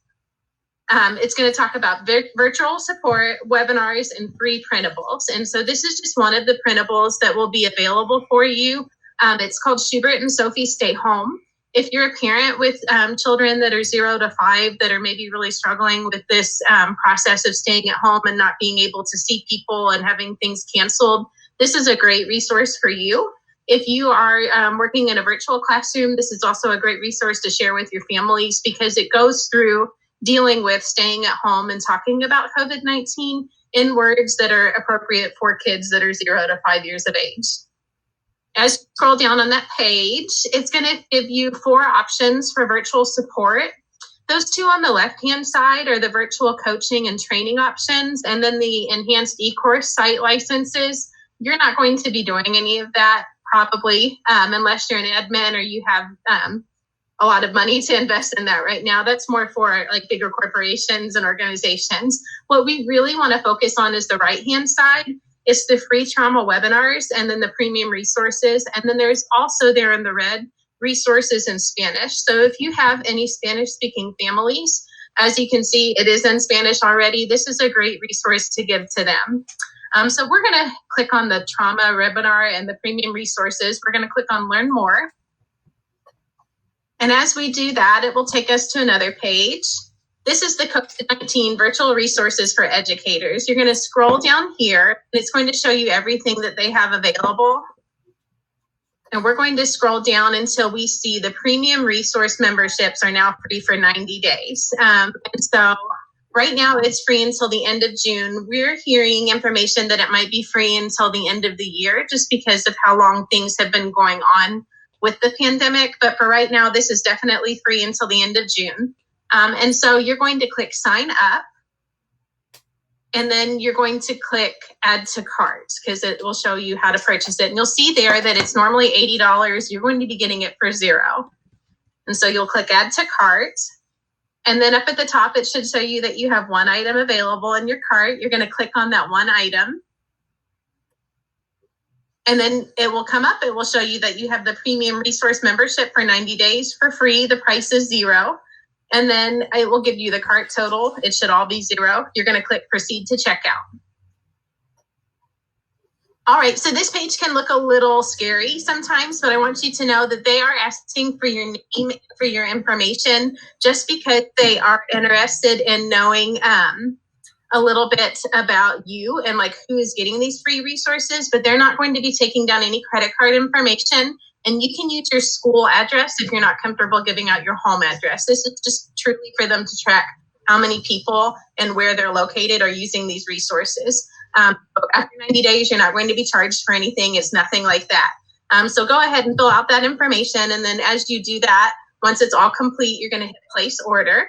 It's going to talk about virtual support, webinars, and free printables. And so this is just one of the printables that will be available for you. It's called Schubert and Sophie Stay Home. If you're a parent with children that are 0 to 5 that are maybe really struggling with this process of staying at home and not being able to see people and having things canceled, this is a great resource for you. If you are working in a virtual classroom, this is also a great resource to share with your families because it goes through dealing with staying at home and talking about COVID-19 in words that are appropriate for kids that are 0 to 5 years of age. As you scroll down on that page, it's going to give you 4 options for virtual support. Those 2 on the left-hand side are the virtual coaching and training options, and then the enhanced e-course site licenses. You're not going to be doing any of that probably, unless you're an admin or you have a lot of money to invest in that right now. That's more for like bigger corporations and organizations. What we really want to focus on is the right-hand side. It's the free trauma webinars and then the premium resources. And then there's also there in the red, resources in Spanish. So if you have any Spanish-speaking families, as you can see, it is in Spanish already. This is a great resource to give to them. So we're going to click on the trauma webinar and the premium resources. We're going to click on Learn More. And as we do that, it will take us to another page. This is the COVID-19 virtual resources for educators. You're going to scroll down here, and it's going to show you everything that they have available. And we're going to scroll down until we see the premium resource memberships are now free for 90 days. And so right now it's free until the end of June. We're hearing information that it might be free until the end of the year, just because of how long things have been going on with the pandemic. But for right now, this is definitely free until the end of June. And so you're going to click sign up. And then you're going to click add to cart because it will show you how to purchase it. And you'll see there that it's normally $80. You're going to be getting it for $0. And so you'll click add to cart. And then up at the top, it should show you that you have one item available in your cart. You're going to click on that one item. And then it will come up. It will show you that you have the premium resource membership for 90 days for free. The price is $0. And then it will give you the cart total. It should all be $0. You're going to click proceed to checkout. All right, so this page can look a little scary sometimes, but I want you to know that they are asking for your name, for your information, just because they are interested in knowing a little bit about you and like who is getting these free resources, but they're not going to be taking down any credit card information. And you can use your school address if you're not comfortable giving out your home address. This is just truly for them to track how many people and where they're located are using these resources. After 90 days, you're not going to be charged for anything. It's nothing like that. So go ahead and fill out that information. And then as you do that, once it's all complete, you're going to hit place order.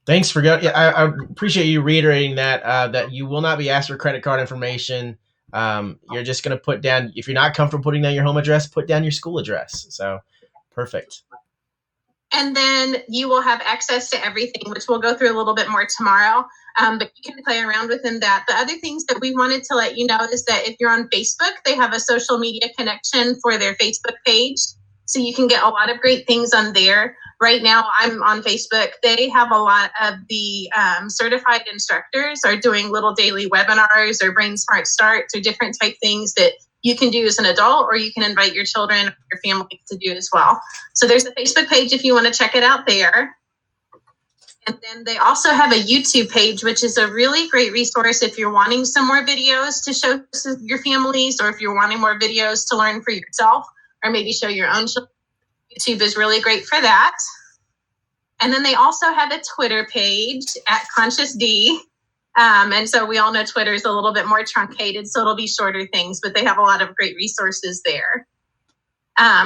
Thanks for I appreciate you reiterating that that you will not be asked for credit card information. You're just going to put down, if you're not comfortable putting down your home address, put down your school address. So perfect. And then you will have access to everything, which we'll go through a little bit more tomorrow. But you can play around within that. The other things that we wanted to let you know is that if you're on Facebook, they have a social media connection for their Facebook page. So you can get a lot of great things on there. Right now, I'm on Facebook. They have a lot of the certified instructors are doing little daily webinars or Brain Smart Starts or different type things that you can do as an adult, or you can invite your children or your family to do as well. So there's a Facebook page if you want to check it out there. And then they also have a YouTube page, which is a really great resource if you're wanting some more videos to show your families, or if you're wanting more videos to learn for yourself, or maybe show your own children. YouTube is really great for that. And then they also have a Twitter page at Conscious D. And so we all know Twitter is a little bit more truncated, so it'll be shorter things, but they have a lot of great resources there.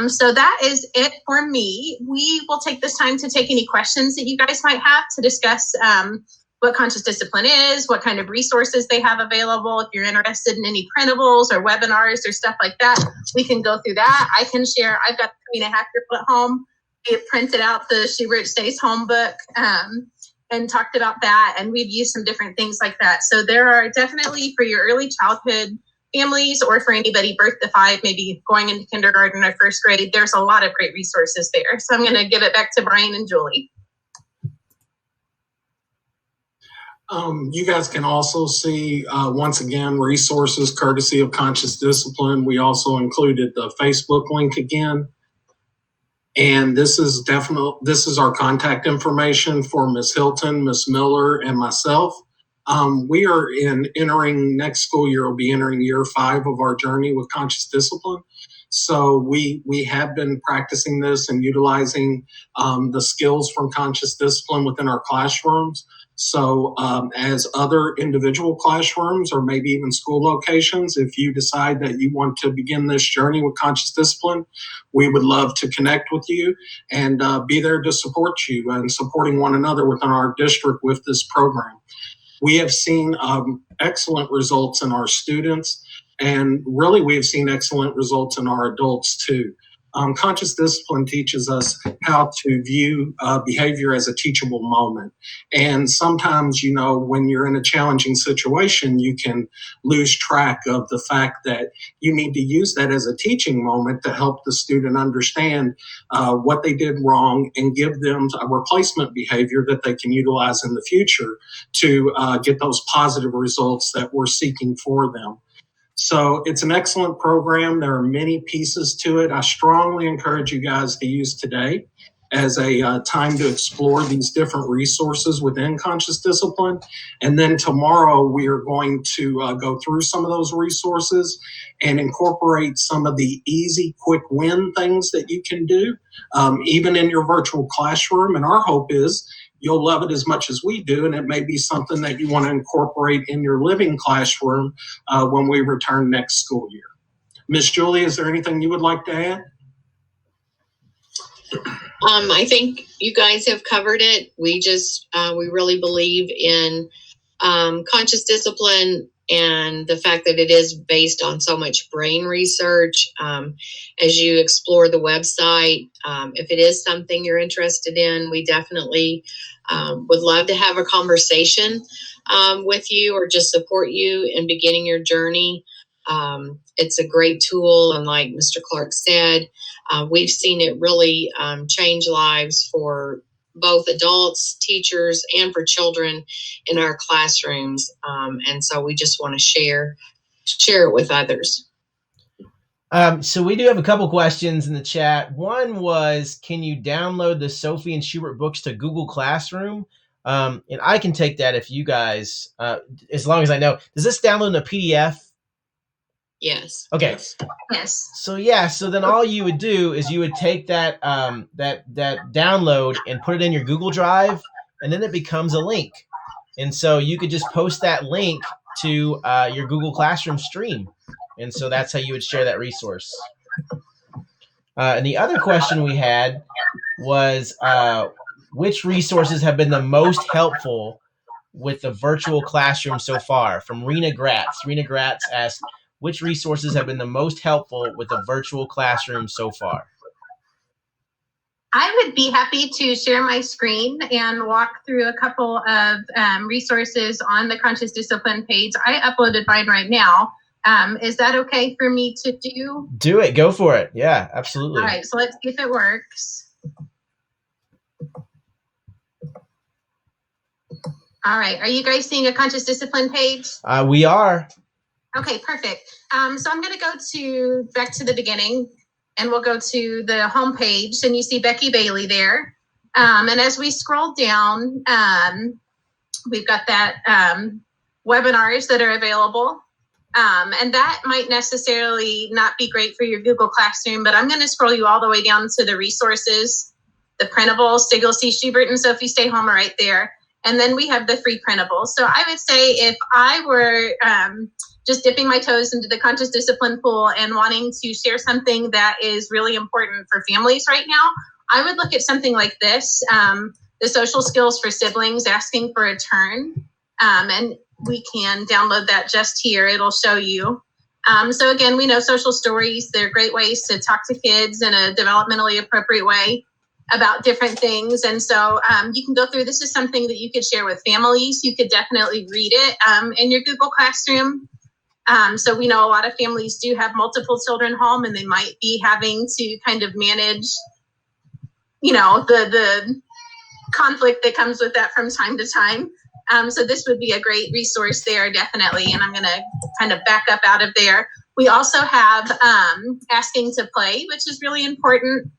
So that is it for me. We will take this time to take any questions that you guys might have to discuss what conscious discipline is, what kind of resources they have available. If you're interested in any printables or webinars or stuff like that, we can go through that. I can share, I've got 3.5-year-old at home. We have printed out the She Rich Stays Home book and talked about that. And we've used some different things like that. So there are definitely for your early childhood families, or for anybody birth to 5, maybe going into kindergarten or first grade, there's a lot of great resources there. So I'm going to give it back to Brian and Julie. You guys can also see, once again, resources courtesy of Conscious Discipline. We also included the Facebook link again. And this is our contact information for Ms. Hilton, Ms. Miller, and myself. We are entering next school year, we'll be entering year 5 of our journey with Conscious Discipline. So we have been practicing this and utilizing the skills from Conscious Discipline within our classrooms. So as other individual classrooms or maybe even school locations, if you decide that you want to begin this journey with Conscious Discipline, we would love to connect with you and be there to support you and supporting one another within our district with this program. We have seen excellent results in our students, And really, we've seen excellent results in our adults too. Conscious discipline teaches us how to view behavior as a teachable moment. And sometimes, when you're in a challenging situation, you can lose track of the fact that you need to use that as a teaching moment to help the student understand what they did wrong and give them a replacement behavior that they can utilize in the future to get those positive results that we're seeking for them. So it's an excellent program. There are many pieces to it. I strongly encourage you guys to use today as a time to explore these different resources within conscious discipline. And then tomorrow we are going to go through some of those resources and incorporate some of the easy, quick win things that you can do, even in your virtual classroom. And our hope is you'll love it as much as we do, and it may be something that you want to incorporate in your living classroom when we return next school year. Ms. Julie, is there anything you would like to add? I think you guys have covered it. We really believe in conscious discipline and the fact that it is based on so much brain research. As you explore the website, if it is something you're interested in, we definitely would love to have a conversation with you or just support you in beginning your journey. It's a great tool, and like Mr. Clark said, we've seen it really change lives for both adults, teachers, and for children in our classrooms. And so we just want to share it with others. So we do have a couple questions in the chat. One was, can you download the Sophie and Schubert books to Google Classroom? And I can take that if you guys, as long as I know. Does this download in a PDF? Yes. Okay. Yes. So then all you would do is you would take that that download and put it in your Google Drive, and then it becomes a link. And so you could just post that link to your Google Classroom stream. And so that's how you would share that resource. And the other question we had was, which resources have been the most helpful with the virtual classroom so far? From Rena Gratz. Rena Gratz asked, which resources have been the most helpful with the virtual classroom so far? I would be happy to share my screen and walk through a couple of resources on the Conscious Discipline page. I uploaded mine right now. Is that okay for me to do? Do it. Go for it. Yeah, absolutely. All right, so let's see if it works. All right, are you guys seeing a Conscious Discipline page? We are. Okay, perfect. So I'm going to go back to the beginning, and we'll go to the home page, and you see Becky Bailey there. And as we scroll down, we've got that webinars that are available. And that might necessarily not be great for your Google Classroom, but I'm going to scroll you all the way down to the resources. The printables, Stigl C. Schubert and Sophie Stay Home are right there. And then we have the free printables. So I would say if I were just dipping my toes into the conscious discipline pool and wanting to share something that is really important for families right now, I would look at something like this, the social skills for siblings asking for a turn. And we can download that just here. It'll show you. So again, we know social stories. They're great ways to talk to kids in a developmentally appropriate way about different things. And so you can go through, this is something that you could share with families. You could definitely read it in your Google Classroom. So we know a lot of families do have multiple children home, and they might be having to kind of manage, the conflict that comes with that from time to time. So this would be a great resource there, definitely. And I'm going to kind of back up out of there. We also have asking to play, which is really important.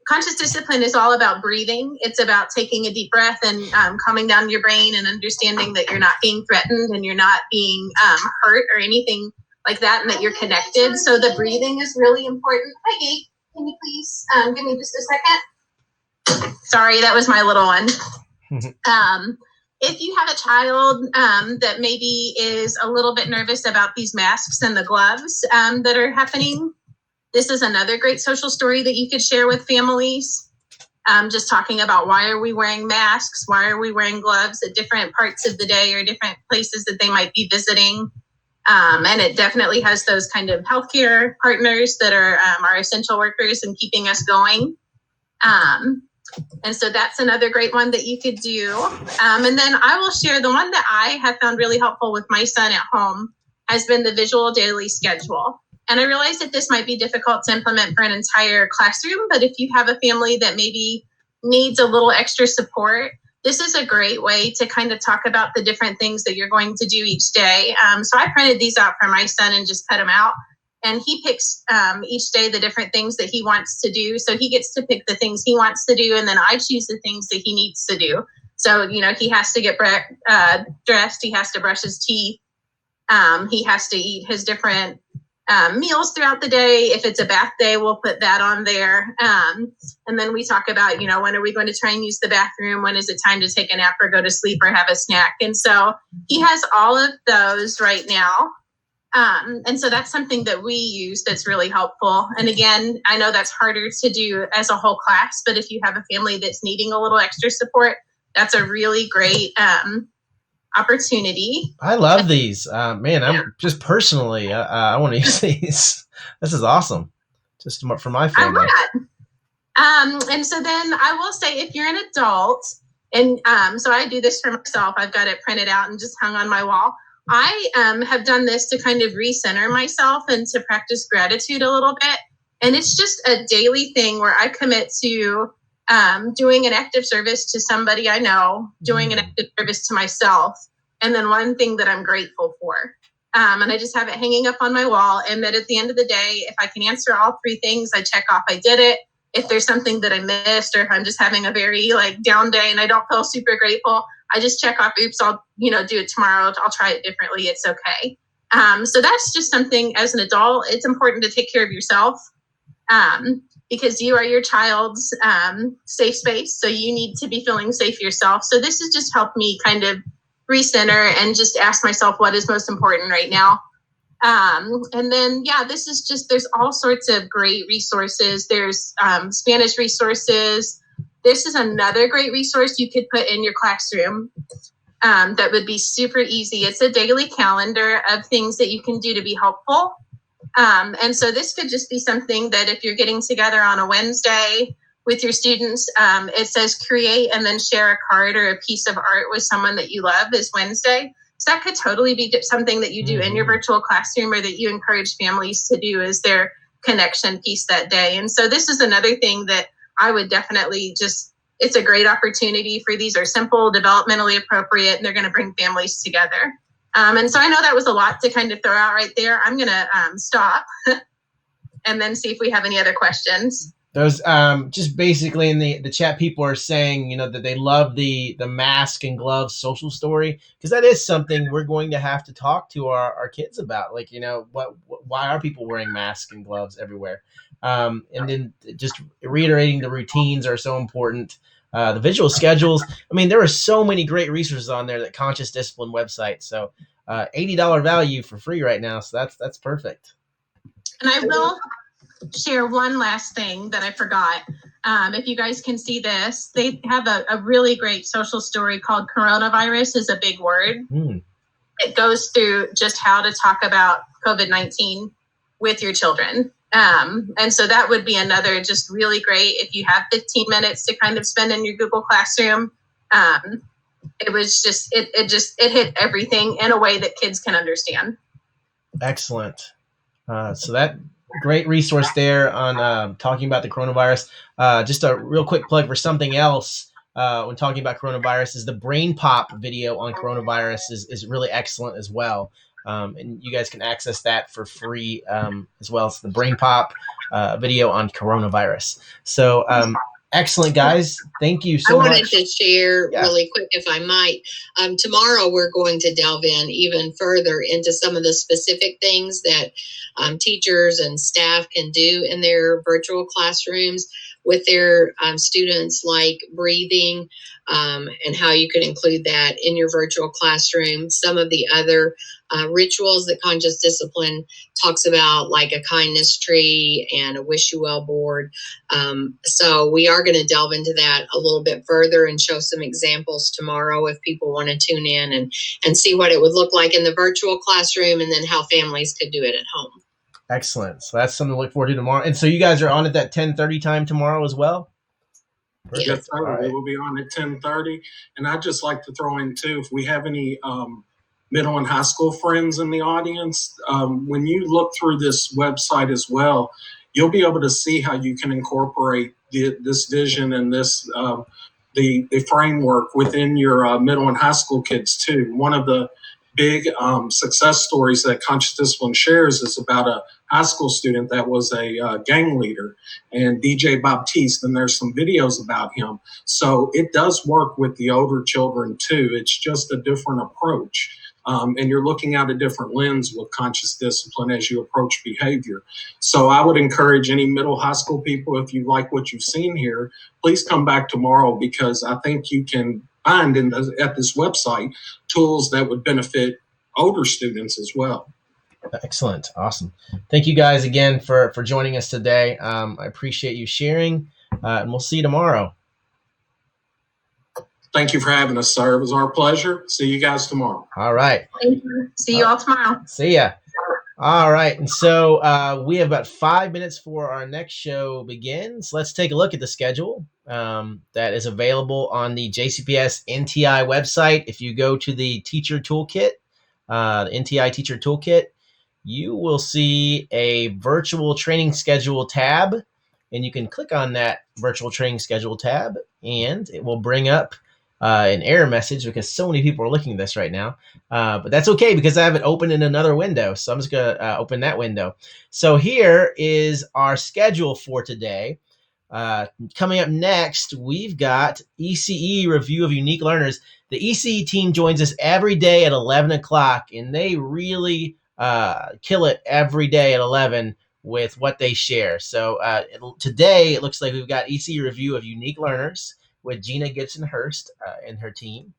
Conscious discipline is all about breathing. It's about taking a deep breath and calming down your brain and understanding that you're not being threatened and you're not being hurt or anything like that, and that you're connected. So the breathing is really important. Hi, Gabe. Can you please give me just a second? Sorry, that was my little one. If you have a child that maybe is a little bit nervous about these masks and the gloves that are happening, this is another great social story that you could share with families. Just talking about, why are we wearing masks? Why are we wearing gloves at different parts of the day or different places that they might be visiting? And it definitely has those kind of healthcare partners that are our essential workers and keeping us going. And so that's another great one that you could do. And then I will share the one that I have found really helpful with my son at home has been the visual daily schedule. And I realize that this might be difficult to implement for an entire classroom, but if you have a family that maybe needs a little extra support, this is a great way to kind of talk about the different things that you're going to do each day. So I printed these out for my son and just cut them out. And he picks each day the different things that he wants to do. So he gets to pick the things he wants to do, and then I choose the things that he needs to do. So, he has to get dressed, he has to brush his teeth, he has to eat his different meals throughout the day. If it's a bath day, we'll put that on there. And then we talk about, when are we going to try and use the bathroom? When is it time to take a nap or go to sleep or have a snack? And so he has all of those right now. And so that's something that we use that's really helpful. And again, I know that's harder to do as a whole class, but if you have a family that's needing a little extra support, that's a really great opportunity. I love these. Man, I'm just personally, I want to use these. This is awesome. Just for my family. And so then I will say, if you're an adult, and so I do this for myself, I've got it printed out and just hung on my wall. I have done this to kind of recenter myself and to practice gratitude a little bit. And it's just a daily thing where I commit to doing an active service to somebody I know, doing an active service to myself, and then one thing that I'm grateful for. And I just have it hanging up on my wall. And that at the end of the day, if I can answer all three things, I check off I did it. If there's something that I missed, or if I'm just having a very down day and I don't feel super grateful, I just check off, oops, I'll do it tomorrow. I'll try it differently. It's okay. So that's just something as an adult, it's important to take care of yourself because you are your child's safe space. So you need to be feeling safe yourself. So this has just helped me kind of recenter and just ask myself what is most important right now. And then, this is just, there's all sorts of great resources. There's Spanish resources. This is another great resource you could put in your classroom that would be super easy. It's a daily calendar of things that you can do to be helpful. And so this could just be something that if you're getting together on a Wednesday with your students, it says create and then share a card or a piece of art with someone that you love is Wednesday. So that could totally be something that you do in your virtual classroom or that you encourage families to do as their connection piece that day. And so this is another thing that I would definitely it's a great opportunity for these are simple, developmentally appropriate, and they're going to bring families together. And so I know that was a lot to kind of throw out right there. I'm going to stop and then see if we have any other questions. Those just basically in the chat, people are saying, that they love the mask and gloves social story, because that is something we're going to have to talk to our kids about. Why are people wearing masks and gloves everywhere? And then just reiterating the routines are so important. The visual schedules. I mean, there are so many great resources on there, that Conscious Discipline website. So $80 value for free right now. So that's perfect. And I will share one last thing that I forgot. If you guys can see this, they have a really great social story called Coronavirus is a Big Word. It goes through just how to talk about COVID-19 with your children. And so that would be another just really great if you have 15 minutes to kind of spend in your Google Classroom. It was just, it hit everything in a way that kids can understand. Excellent. So that great resource there on talking about the coronavirus. Just a real quick plug for something else when talking about coronavirus is the Brain Pop video on coronavirus is really excellent as well. And you guys can access that for free as well. It's the Brain Pop video on coronavirus. So excellent, guys. Thank you so much. I wanted to share really quick, if I might. Tomorrow, we're going to delve in even further into some of the specific things that teachers and staff can do in their virtual classrooms with their students, like breathing, and how you can include that in your virtual classroom. Some of the other rituals that Conscious Discipline talks about, like a kindness tree and a wish you well board. So we are going to delve into that a little bit further and show some examples tomorrow if people want to tune in and see what it would look like in the virtual classroom, and then how families could do it at home. Excellent. So that's something to look forward to tomorrow. And so you guys are on at that 10:30 time tomorrow as well? Perfect. Yes, sir. Right. We will be on at 10:30. And I'd just like to throw in, too, if we have any middle and high school friends in the audience, when you look through this website as well, you'll be able to see how you can incorporate this vision and this the framework within your middle and high school kids, too. One of the big success stories that Conscious Discipline shares is about a high school student that was a gang leader, and DJ Baptiste, and there's some videos about him. So it does work with the older children too. It's just a different approach. And you're looking at a different lens with Conscious Discipline as you approach behavior. So I would encourage any middle high school people, if you like what you've seen here, please come back tomorrow, because I think you can find at this website tools that would benefit older students as well. Excellent. Awesome. Thank you guys again for joining us today. I appreciate you sharing, and we'll see you tomorrow. Thank you for having us, sir. It was our pleasure. See you guys tomorrow. All right. Thank you. See you all tomorrow. See ya. All right. And so we have about 5 minutes before our next show begins. Let's take a look at the schedule that is available on the JCPS NTI website. If you go to the teacher toolkit, the NTI teacher toolkit, you will see a virtual training schedule tab, and you can click on that virtual training schedule tab, and it will bring up an error message because so many people are looking at this right now. But that's okay because I have it open in another window. So I'm just going to open that window. So here is our schedule for today. Coming up next, we've got ECE Review of Unique Learners. The ECE team joins us every day at 11 o'clock, and they really kill it every day at 11 with what they share. So today, it looks like we've got ECE Review of Unique Learners with Gina Gibson-Hurst and her team.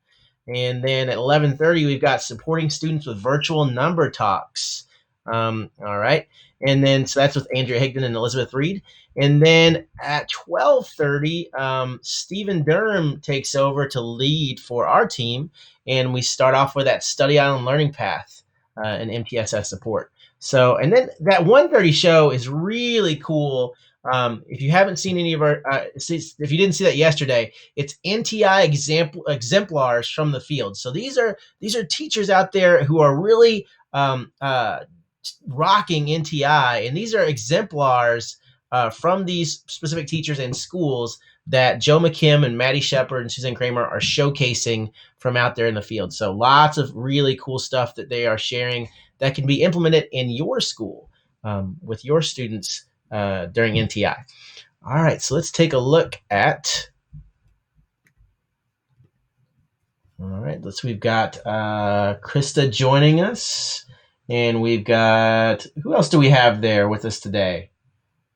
And then at 11:30, we've got Supporting Students with Virtual Number Talks. All right. And then, so that's with Andrea Higdon and Elizabeth Reed. And then at 12:30, Stephen Durham takes over to lead for our team. And we start off with that Study Island Learning Path and MTSS support. So, and then that 1:30 show is really cool. If you haven't seen any of our, if you didn't see that yesterday, it's NTI exemplars from the field. So these are teachers out there who are really rocking NTI, and these are exemplars from these specific teachers and schools that Joe McKim and Maddie Shepard and Suzanne Kramer are showcasing from out there in the field. So lots of really cool stuff that they are sharing that can be implemented in your school with your students during NTI. All right, so let's take a look at. All right, we've got Krista joining us, and we've got, who else do we have there with us today?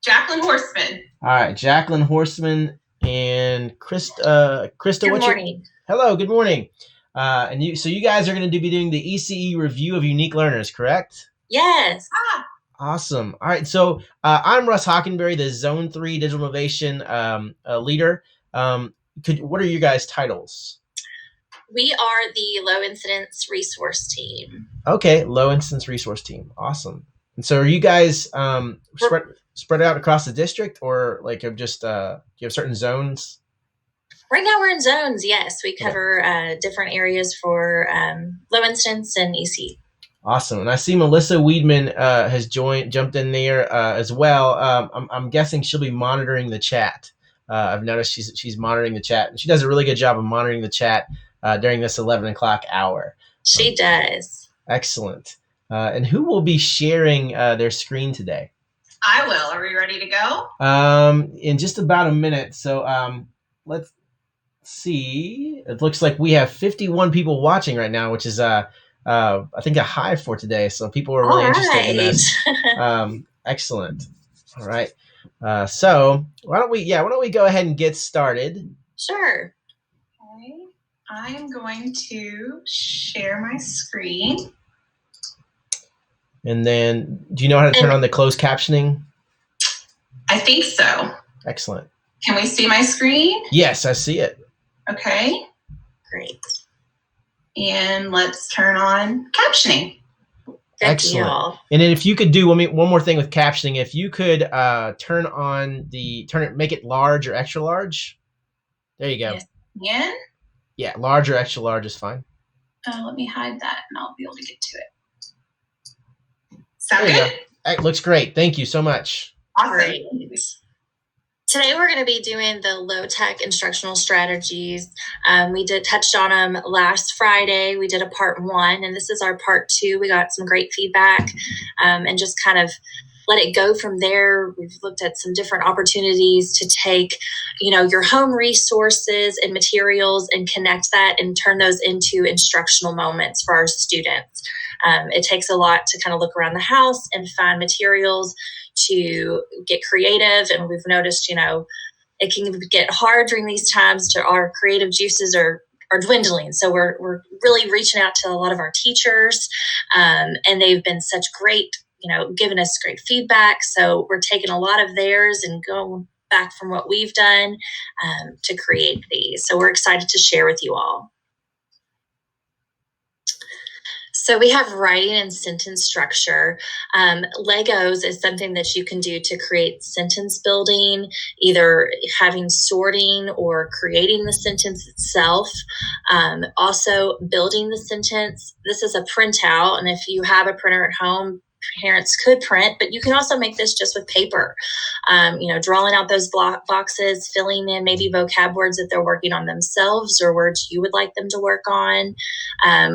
Jacqueline Horseman. All right, Jacqueline Horseman and Krista. Good morning. Hello, good morning. And you guys are going to be doing the ECE Review of Unique Learners, correct? Yes. Awesome. All right. So I'm Russ Hockenberry, the Zone 3 Digital Innovation leader. What are your guys' titles? We are the Low Incidence Resource Team. Okay. Low Incidence Resource Team. Awesome. And so are you guys spread out across the district, or like just do you have certain zones? Right now we're in zones. Yes. We cover different areas for low incidence and EC. Awesome. And I see Melissa Weedman has jumped in there as well. I'm guessing she'll be monitoring the chat. I've noticed she's monitoring the chat, and she does a really good job of monitoring the chat during this 11 o'clock hour. She does. Excellent. And who will be sharing their screen today? I will. Are we ready to go? In just about a minute. So let's see. It looks like we have 51 people watching right now, which is I think a high for today. So people are really interested in this. Excellent. All right. So why don't we go ahead and get started? Sure. I'm going to share my screen. And then, do you know how to turn on the closed captioning? I think so. Excellent. Can we see my screen? Yes, I see it. Okay. Great. And let's turn on captioning. Good Excellent. deal. And then if you could do one more thing with captioning, if you could make it large or extra large. There you go. Yes. Again? Yeah, large or extra large is fine. Let me hide that and I'll be able to get to it. Sound There you good? go. It looks great. Thank you so much. Awesome. Great. Today we're going to be doing the low-tech instructional strategies. We touched on them last Friday. We did a part 1, and this is our part 2. We got some great feedback, and just kind of let it go from there. We've looked at some different opportunities to take, your home resources and materials and connect that and turn those into instructional moments for our students. It takes a lot to kind of look around the house and find materials to get creative. And we've noticed, it can get hard during these times. Our creative juices are dwindling. So we're really reaching out to a lot of our teachers, and they've been such great, giving us great feedback. So we're taking a lot of theirs and going back from what we've done to create these. So we're excited to share with you all. So we have writing and sentence structure. Legos is something that you can do to create sentence building, either having sorting or creating the sentence itself. Also building the sentence. This is a printout, and if you have a printer at home, parents could print, but you can also make this just with paper. Drawing out those boxes, filling in maybe vocab words that they're working on themselves or words you would like them to work on.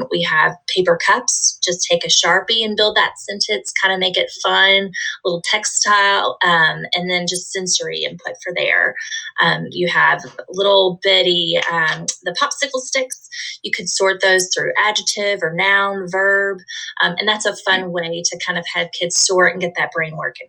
We have paper cups. Just take a Sharpie and build that sentence, kind of make it fun, little textile, and then just sensory input for there. You have little bitty, the popsicle sticks. You could sort those through adjective or noun, verb, and that's a fun way to kind of have kids sort and get that brain working.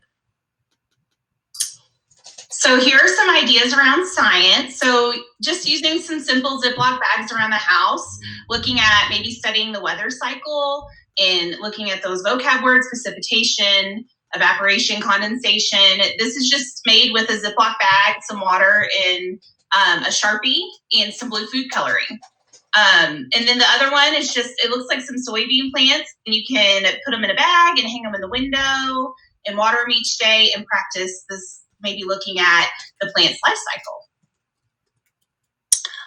So here are some ideas around science. So just using some simple Ziploc bags around the house, looking at maybe studying the weather cycle and looking at those vocab words, precipitation, evaporation, condensation. This is just made with a Ziploc bag, some water, and a Sharpie, and some blue food coloring. And then the other one is just, it looks like some soybean plants, and you can put them in a bag and hang them in the window and water them each day and practice this, maybe looking at the plant's life cycle.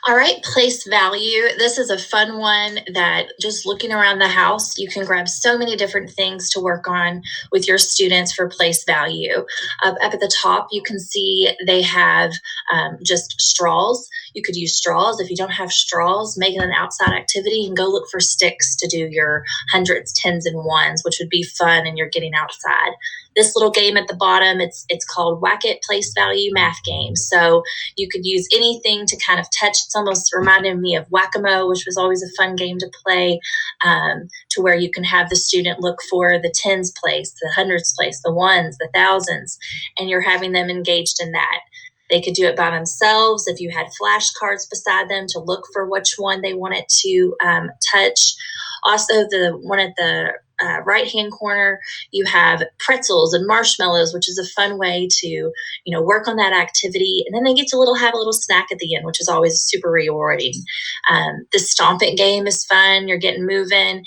All right, place value. This is a fun one that just looking around the house, you can grab so many different things to work on with your students for place value. Up at the top, you can see they have just straws. You could use straws. If you don't have straws, make it an outside activity and go look for sticks to do your hundreds, tens, and ones, which would be fun and you're getting outside. This little game at the bottom, it's called Whack It Place Value Math Game. So you could use anything to kind of touch. It's almost reminded me of Whack-A-Mo, which was always a fun game to play, to where you can have the student look for the tens place, the hundreds place, the ones, the thousands, and you're having them engaged in that. They could do it by themselves if you had flashcards beside them to look for which one they wanted to touch. Also, the one at the right-hand corner, you have pretzels and marshmallows, which is a fun way to, work on that activity. And then they get to have a little snack at the end, which is always super rewarding. The Stomp It game is fun. You're getting moving.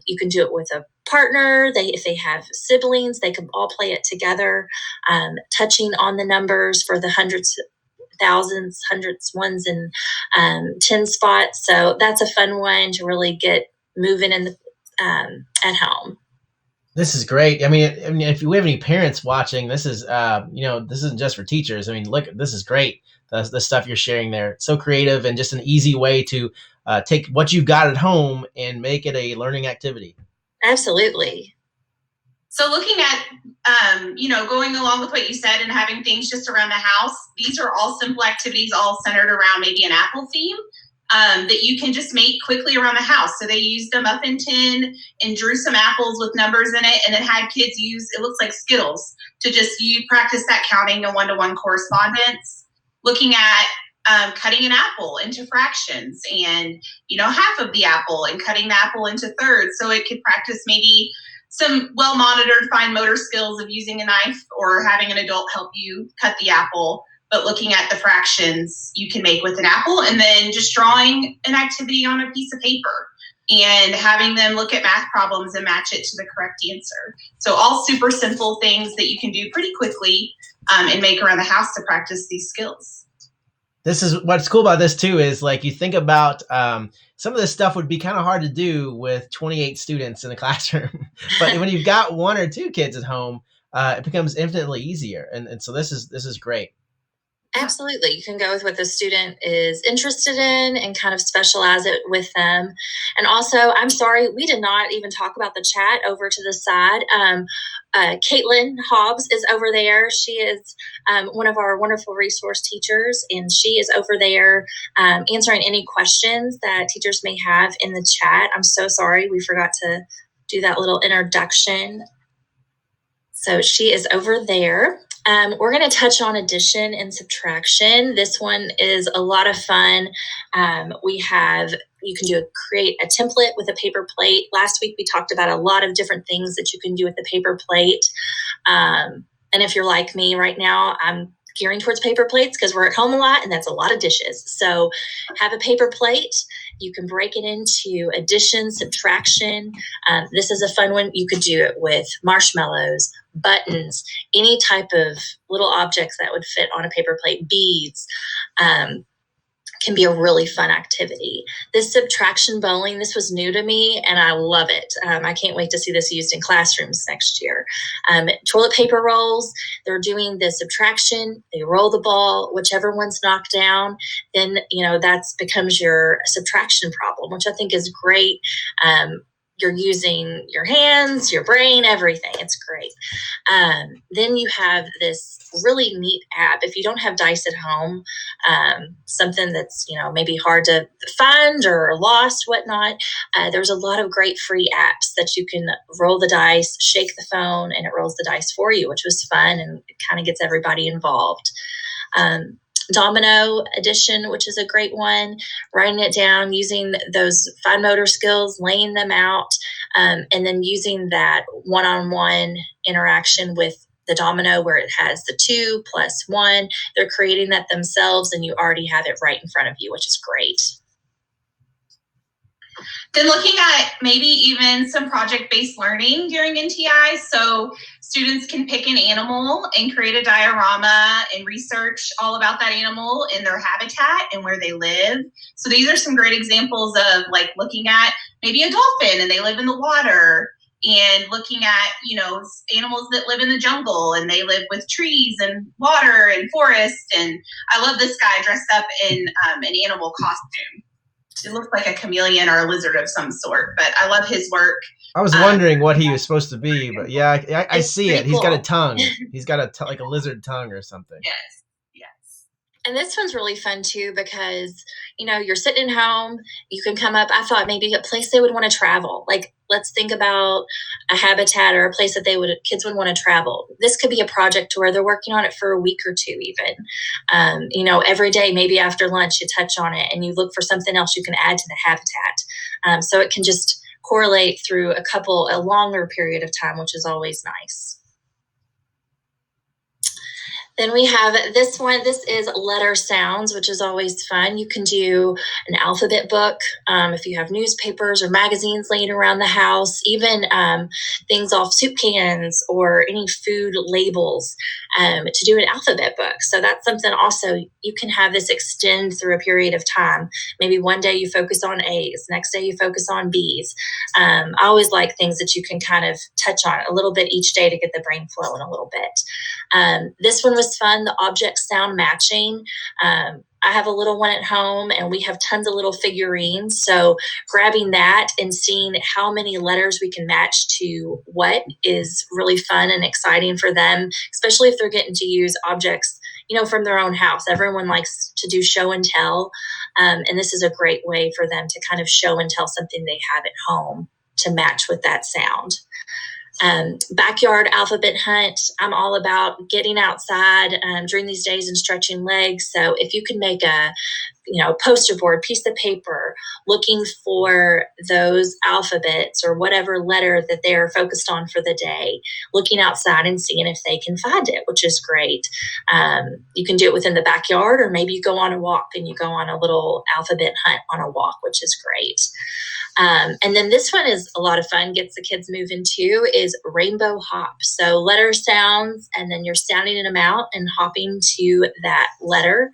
You can do it with a partner. If they have siblings, they can all play it together, touching on the numbers for the hundreds, thousands, hundreds, ones, and 10 spots. So that's a fun one to really get moving in the at home. This is great. I mean, if you have any parents watching, this is, this isn't just for teachers. I mean, look, this is great. The stuff you're sharing there. It's so creative and just an easy way to take what you've got at home and make it a learning activity. Absolutely. So looking at, going along with what you said and having things just around the house, these are all simple activities all centered around maybe an apple theme. That you can just make quickly around the house. So they used a muffin tin and drew some apples with numbers in it, and then had kids use, it looks like Skittles, to just practice that counting and one-to-one correspondence. Looking at cutting an apple into fractions and, half of the apple and cutting the apple into thirds. So it could practice maybe some well-monitored fine motor skills of using a knife or having an adult help you cut the apple, but looking at the fractions you can make with an apple, and then just drawing an activity on a piece of paper and having them look at math problems and match it to the correct answer. So all super simple things that you can do pretty quickly and make around the house to practice these skills. This is what's cool about this too, is like you think about some of this stuff would be kind of hard to do with 28 students in a classroom. But when you've got 1 or 2 kids at home, it becomes infinitely easier. And so this is great. Absolutely. You can go with what the student is interested in and kind of specialize it with them. And also, I'm sorry, we did not even talk about the chat over to the side. Caitlin Hobbs is over there. She is one of our wonderful resource teachers, and she is over there answering any questions that teachers may have in the chat. I'm so sorry, we forgot to do that little introduction. So she is over there. We're going to touch on addition and subtraction. This one is a lot of fun. You can create a template with a paper plate. Last week, we talked about a lot of different things that you can do with the paper plate. And if you're like me right now, I'm gearing towards paper plates because we're at home a lot and that's a lot of dishes. So have a paper plate. You can break it into addition, subtraction. This is a fun one. You could do it with marshmallows, buttons, any type of little objects that would fit on a paper plate, beads. Can be a really fun activity. This subtraction bowling, this was new to me and I love it. I can't wait to see this used in classrooms next year. Toilet paper rolls, they're doing the subtraction, they roll the ball, whichever one's knocked down, then, that becomes your subtraction problem, which I think is great. You're using your hands, your brain, everything. It's great. Then you have this really neat app. If you don't have dice at home, something that's, maybe hard to find or lost, whatnot, there's a lot of great free apps that you can roll the dice, shake the phone, and it rolls the dice for you, which was fun and it kind of gets everybody involved. Domino addition, which is a great one, writing it down, using those fine motor skills, laying them out, and then using that one-on-one interaction with the domino where it has the 2 plus 1. They're creating that themselves and you already have it right in front of you, which is great. Then looking at maybe even some project-based learning during NTI. So students can pick an animal and create a diorama and research all about that animal in their habitat and where they live. So these are some great examples of like looking at maybe a dolphin and they live in the water, and looking at, animals that live in the jungle and they live with trees and water and forest. And I love this guy dressed up in an animal costume. It looks like a chameleon or a lizard of some sort, but I love his work. I was wondering what he was supposed to be, but yeah, I see it. He's got a tongue. He's got like a lizard tongue or something. Yes. And this one's really fun too because, you're sitting at home, you can come up, I thought maybe a place they would want to travel. Like, let's think about a habitat or a place that kids would want to travel. This could be a project to where they're working on it for a week or 2 even. Every day, maybe after lunch, you touch on it and you look for something else you can add to the habitat. So it can just correlate through a longer period of time, which is always nice. Then we have this one. This is letter sounds, which is always fun. You can do an alphabet book if you have newspapers or magazines laying around the house, even things off soup cans or any food labels to do an alphabet book. So that's something also you can have this extend through a period of time. Maybe one day you focus on A's, next day you focus on B's. I always like things that you can kind of touch on a little bit each day to get the brain flowing a little bit. This one was fun, the object sound matching. I have a little one at home and we have tons of little figurines. So grabbing that and seeing how many letters we can match to what is really fun and exciting for them, especially if they're getting to use objects, from their own house. Everyone likes to do show and tell. And this is a great way for them to kind of show and tell something they have at home to match with that sound. Backyard alphabet hunt. I'm all about getting outside during these days and stretching legs. So if you can make a poster board, piece of paper, looking for those alphabets or whatever letter that they're focused on for the day, looking outside and seeing if they can find it, which is great. You can do it within the backyard, or maybe you go on a walk and you go on a little alphabet hunt on a walk, which is great. And then this one is a lot of fun, gets the kids moving too, is rainbow hop. So letter sounds, and then you're sounding them out and hopping to that letter,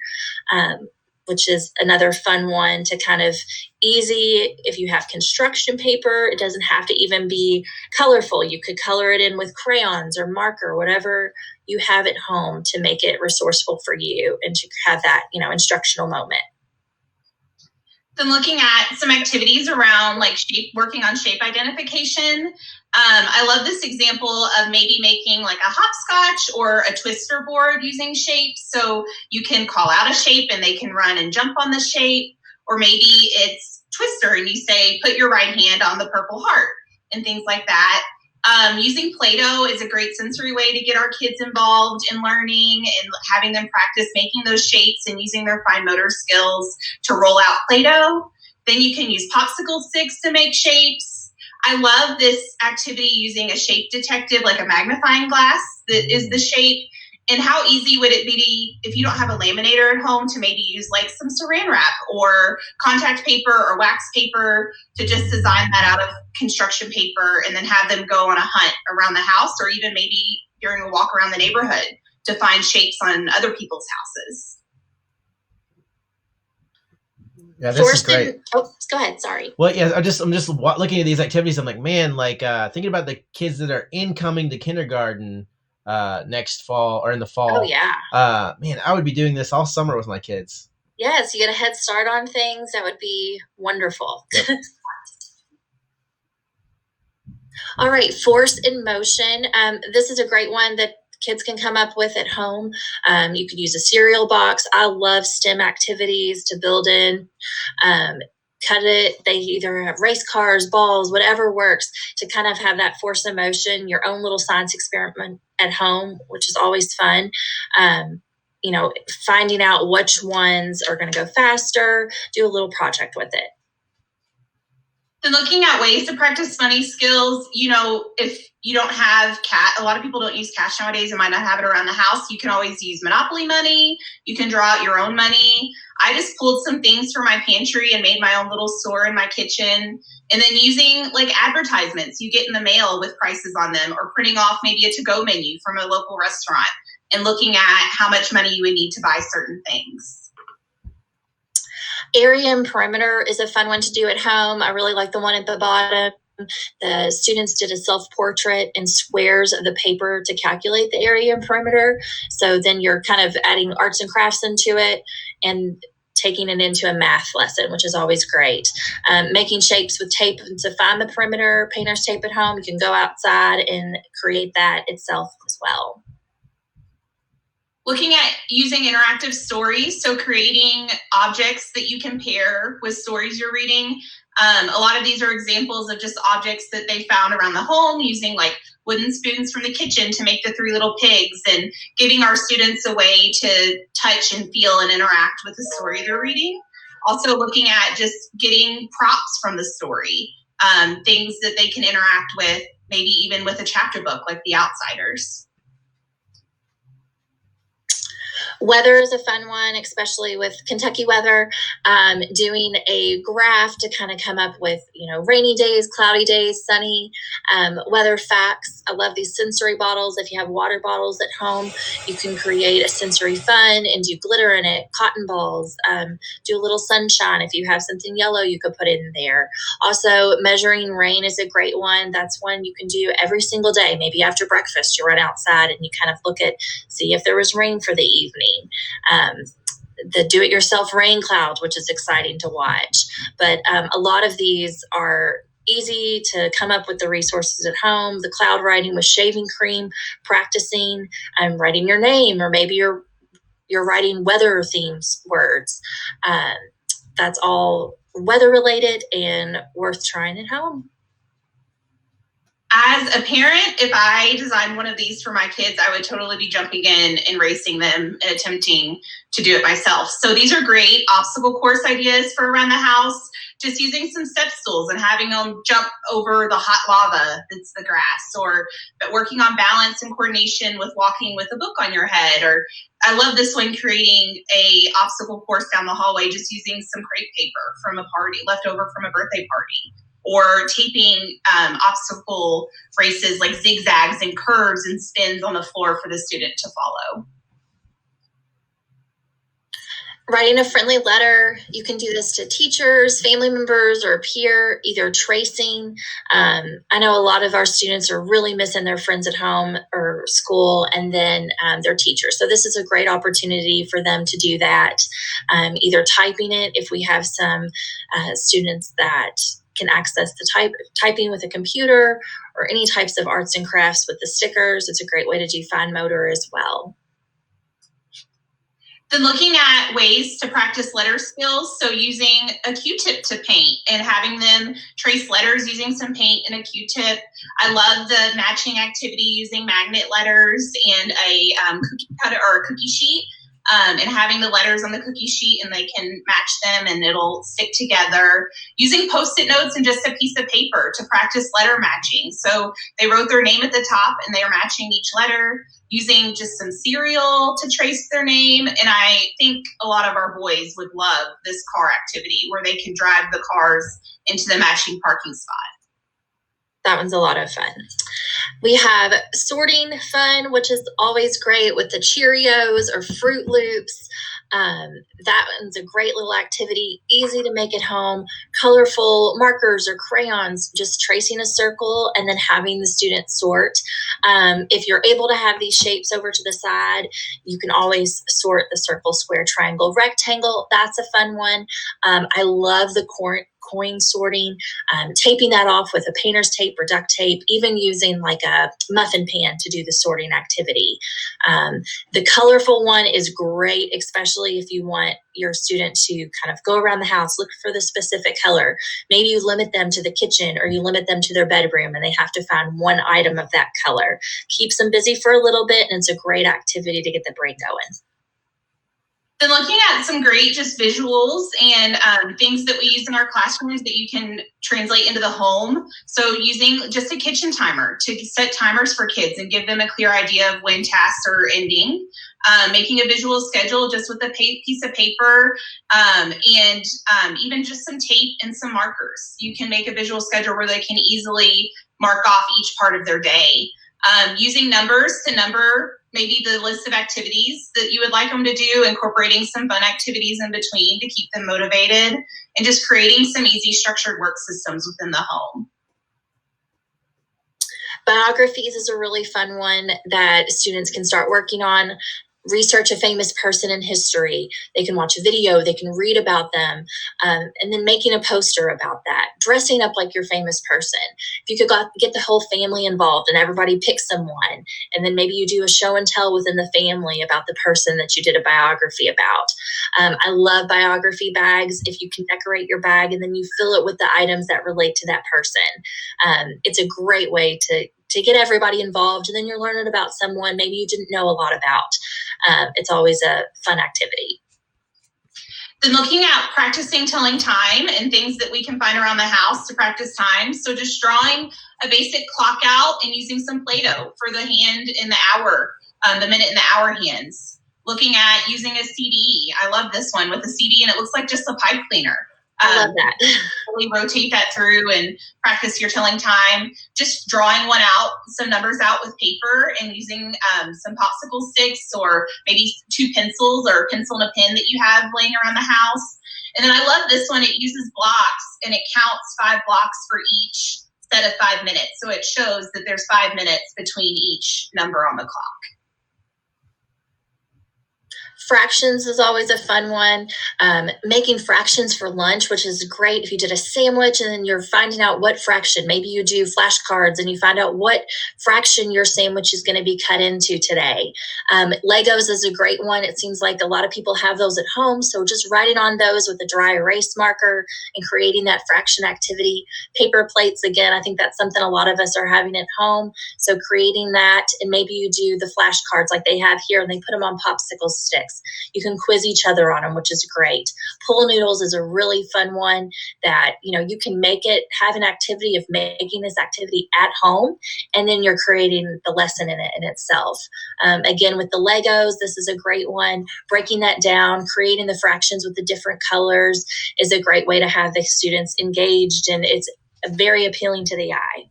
which is another fun one to kind of easy. If you have construction paper, it doesn't have to even be colorful. You could color it in with crayons or marker, whatever you have at home to make it resourceful for you and to have that, instructional moment. Then looking at some activities around like working on shape identification. I love this example of maybe making like a hopscotch or a twister board using shapes. So you can call out a shape and they can run and jump on the shape. Or maybe it's twister and you say, put your right hand on the purple heart and things like that. Using Play-Doh is a great sensory way to get our kids involved in learning and having them practice making those shapes and using their fine motor skills to roll out Play-Doh. Then you can use popsicle sticks to make shapes. I love this activity using a shape detective, like a magnifying glass that is the shape. And how easy would it be if you don't have a laminator at home to maybe use like some saran wrap or contact paper or wax paper to just design that out of construction paper and then have them go on a hunt around the house, or even maybe during a walk around the neighborhood to find shapes on other people's houses. Yeah, this is great. Go ahead. Sorry. Well, yeah, I'm just looking at these activities. I'm like, man, thinking about the kids that are incoming to kindergarten next fall or in the fall. Oh yeah. Man, I would be doing this all summer with my kids. Yes, you get a head start on things. That would be wonderful. Yep. All right, force in motion. This is a great one that kids can come up with at home. You could use a cereal box. I love STEM activities to build in. Cut it. They either have race cars, balls, whatever works to kind of have that force in motion, your own little science experiment at home, which is always fun. Finding out which ones are going to go faster, do a little project with it. Then looking at ways to practice money skills, if you don't have cash, a lot of people don't use cash nowadays and might not have it around the house. You can always use Monopoly money. You can draw out your own money. I just pulled some things from my pantry and made my own little store in my kitchen. And then using like advertisements you get in the mail with prices on them, or printing off maybe a to-go menu from a local restaurant and looking at how much money you would need to buy certain things. Area and perimeter is a fun one to do at home. I really like the one at the bottom. The students did a self-portrait and squares of the paper to calculate the area and perimeter. So then you're kind of adding arts and crafts into it and taking it into a math lesson, which is always great. Making shapes with tape to find the perimeter, painter's tape at home. You can go outside and create that itself as well. Looking at using interactive stories, so creating objects that you can pair with stories you're reading. A lot of these are examples of just objects that they found around the home, using like wooden spoons from the kitchen to make the 3 little pigs, and giving our students a way to touch and feel and interact with the story they're reading. Also looking at just getting props from the story, things that they can interact with, maybe even with a chapter book like The Outsiders. Weather is a fun one, especially with Kentucky weather. Doing a graph to kind of come up with, rainy days, cloudy days, sunny, weather facts. I love these sensory bottles. If you have water bottles at home, you can create a sensory fun and do glitter in it, cotton balls, do a little sunshine. If you have something yellow, you could put it in there. Also, measuring rain is a great one. That's one you can do every single day. Maybe after breakfast, you run outside and you kind of see if there was rain for the evening. The do-it-yourself rain clouds, which is exciting to watch. But a lot of these are easy to come up with the resources at home. The cloud writing with shaving cream, practicing, writing your name, or maybe you're writing weather themes words. That's all weather related and worth trying at home. As a parent, if I designed one of these for my kids, I would totally be jumping in and racing them and attempting to do it myself. So these are great obstacle course ideas for around the house, just using some step stools and having them jump over the hot lava that's the grass, or working on balance and coordination with walking with a book on your head. Or I love this one, creating a obstacle course down the hallway just using some crepe paper from a party, left over from a birthday party, or taping obstacle races like zigzags and curves and spins on the floor for the student to follow. Writing a friendly letter, you can do this to teachers, family members, or a peer, either tracing. I know a lot of our students are really missing their friends at home or school, and then their teachers. So this is a great opportunity for them to do that, either typing it if we have some students that can access the typing with a computer, or any types of arts and crafts with the stickers. It's a great way to do fine motor as well. Then looking at ways to practice letter skills, so using a Q-tip to paint and having them trace letters using some paint and a Q-tip. I love the matching activity using magnet letters and a cookie cutter or a cookie sheet, and having the letters on the cookie sheet and they can match them and it'll stick together. Using Post-it notes and just a piece of paper to practice letter matching. So they wrote their name at the top and they are matching each letter. Using just some cereal to trace their name. And I think a lot of our boys would love this car activity where they can drive the cars into the matching parking spot. That one's a lot of fun. We have sorting fun, which is always great with the Cheerios or Fruit Loops. That one's a great little activity, easy to make at home, colorful markers or crayons, just tracing a circle and then having the student sort. If you're able to have these shapes over to the side, you can always sort the circle, square, triangle, rectangle. That's a fun one. I love the coin sorting, taping that off with a painter's tape or duct tape, even using like a muffin pan to do the sorting activity. The colorful one is great, especially if you want your student to kind of go around the house, look for the specific color. Maybe you limit them to the kitchen or you limit them to their bedroom and they have to find one item of that color. Keeps them busy for a little bit, and it's a great activity to get the brain going. Then looking at some great just visuals and things that we use in our classrooms that you can translate into the home. So using just a kitchen timer to set timers for kids and give them a clear idea of when tasks are ending. Making a visual schedule just with a piece of paper and even just some tape and some markers. You can make a visual schedule where they can easily mark off each part of their day. Using numbers to number maybe the list of activities that you would like them to do, incorporating some fun activities in between to keep them motivated, and just creating some easy structured work systems within the home. Biographies is a really fun one that students can start working on. Research a famous person in history. They can watch a video, they can read about them, and then making a poster about that. Dressing up like your famous person. If you could get the whole family involved and everybody pick someone, and then maybe you do a show and tell within the family about the person that you did a biography about. I love biography bags. If you can decorate your bag and then you fill it with the items that relate to that person. It's a great way to get everybody involved, and then you're learning about someone maybe you didn't know a lot about. It's always a fun activity. Then looking at practicing telling time and things that we can find around the house to practice time. So just drawing a basic clock out and using some Play-Doh for the hand and the hour, the minute and the hour hands. Looking at using a CD. I love this one with a CD and it looks like just a pipe cleaner. I love that. Really rotate that through and practice your telling time. Just drawing one out, some numbers out with paper and using some popsicle sticks or maybe 2 pencils or a pencil and a pen that you have laying around the house. And then I love this one. It uses blocks and it counts 5 blocks for each set of 5 minutes. So it shows that there's 5 minutes between each number on the clock. Fractions is always a fun one. Making fractions for lunch, which is great if you did a sandwich and then you're finding out what fraction. Maybe you do flashcards and you find out what fraction your sandwich is going to be cut into today. Legos is a great one. It seems like a lot of people have those at home. So just writing on those with a dry erase marker and creating that fraction activity. Paper plates, again, I think that's something a lot of us are having at home. So creating that, and maybe you do the flashcards like they have here and they put them on popsicle sticks. You can quiz each other on them, which is great. Pool noodles is a really fun one that, you can make it, have an activity of making this activity at home, and then you're creating the lesson in itself. Again, with the Legos, this is a great one. Breaking that down, creating the fractions with the different colors is a great way to have the students engaged, and it's very appealing to the eye.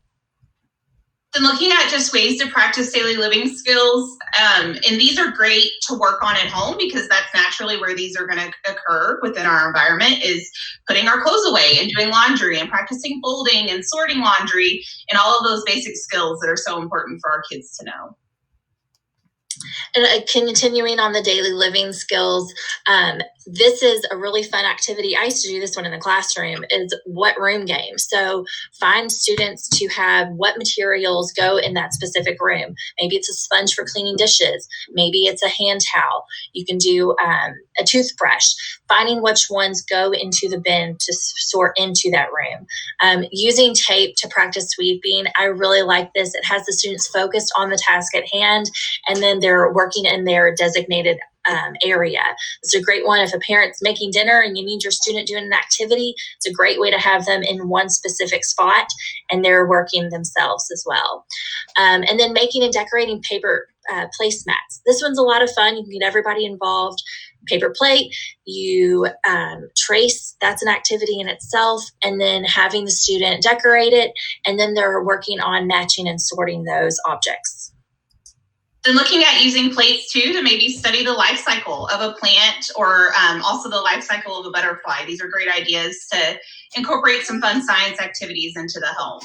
And looking at just ways to practice daily living skills, and these are great to work on at home because that's naturally where these are going to occur within our environment, is putting our clothes away and doing laundry and practicing folding and sorting laundry and all of those basic skills that are so important for our kids to know. And continuing on the daily living skills, this is a really fun activity. I used to do this one in the classroom, is what room game. So find students to have what materials go in that specific room. Maybe it's a sponge for cleaning dishes. Maybe it's a hand towel. You can do a toothbrush. Finding which ones go into the bin to sort into that room. Using tape to practice sweeping. I really like this. It has the students focused on the task at hand, and then they're working in their designated area. It's a great one if a parent's making dinner and you need your student doing an activity. It's a great way to have them in one specific spot and they're working themselves as well. And then making and decorating paper placemats. This one's a lot of fun. You can get everybody involved. Paper plate, you trace, that's an activity in itself, and then having the student decorate it, and then they're working on matching and sorting those objects. Then looking at using plates too to maybe study the life cycle of a plant, or also the life cycle of a butterfly. These are great ideas to incorporate some fun science activities into the home.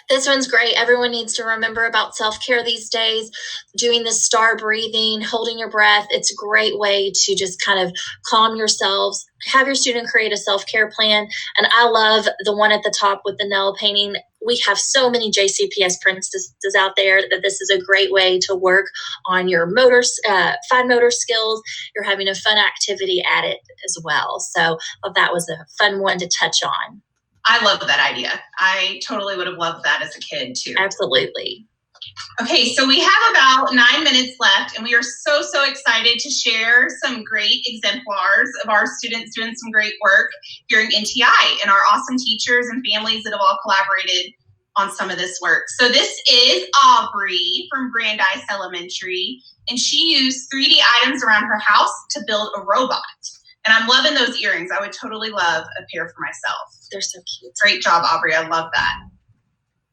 This one's great. Everyone needs to remember about self-care these days. Doing the star breathing, holding your breath. It's a great way to just kind of calm yourselves. Have your student create a self-care plan. And I love the one at the top with the nail painting. We have so many JCPS princesses out there that this is a great way to work on your fine motor skills. You're having a fun activity at it as well. So that was a fun one to touch on. I love that idea. I totally would have loved that as a kid too. Absolutely. Okay, so we have about 9 minutes left, and we are so excited to share some great exemplars of our students doing some great work during NTI and our awesome teachers and families that have all collaborated on some of this work. So this is Aubrey from Brandeis Elementary, and she used 3D items around her house to build a robot. And I'm loving those earrings. I would totally love a pair for myself. They're so cute. Great job, Aubrey. I love that.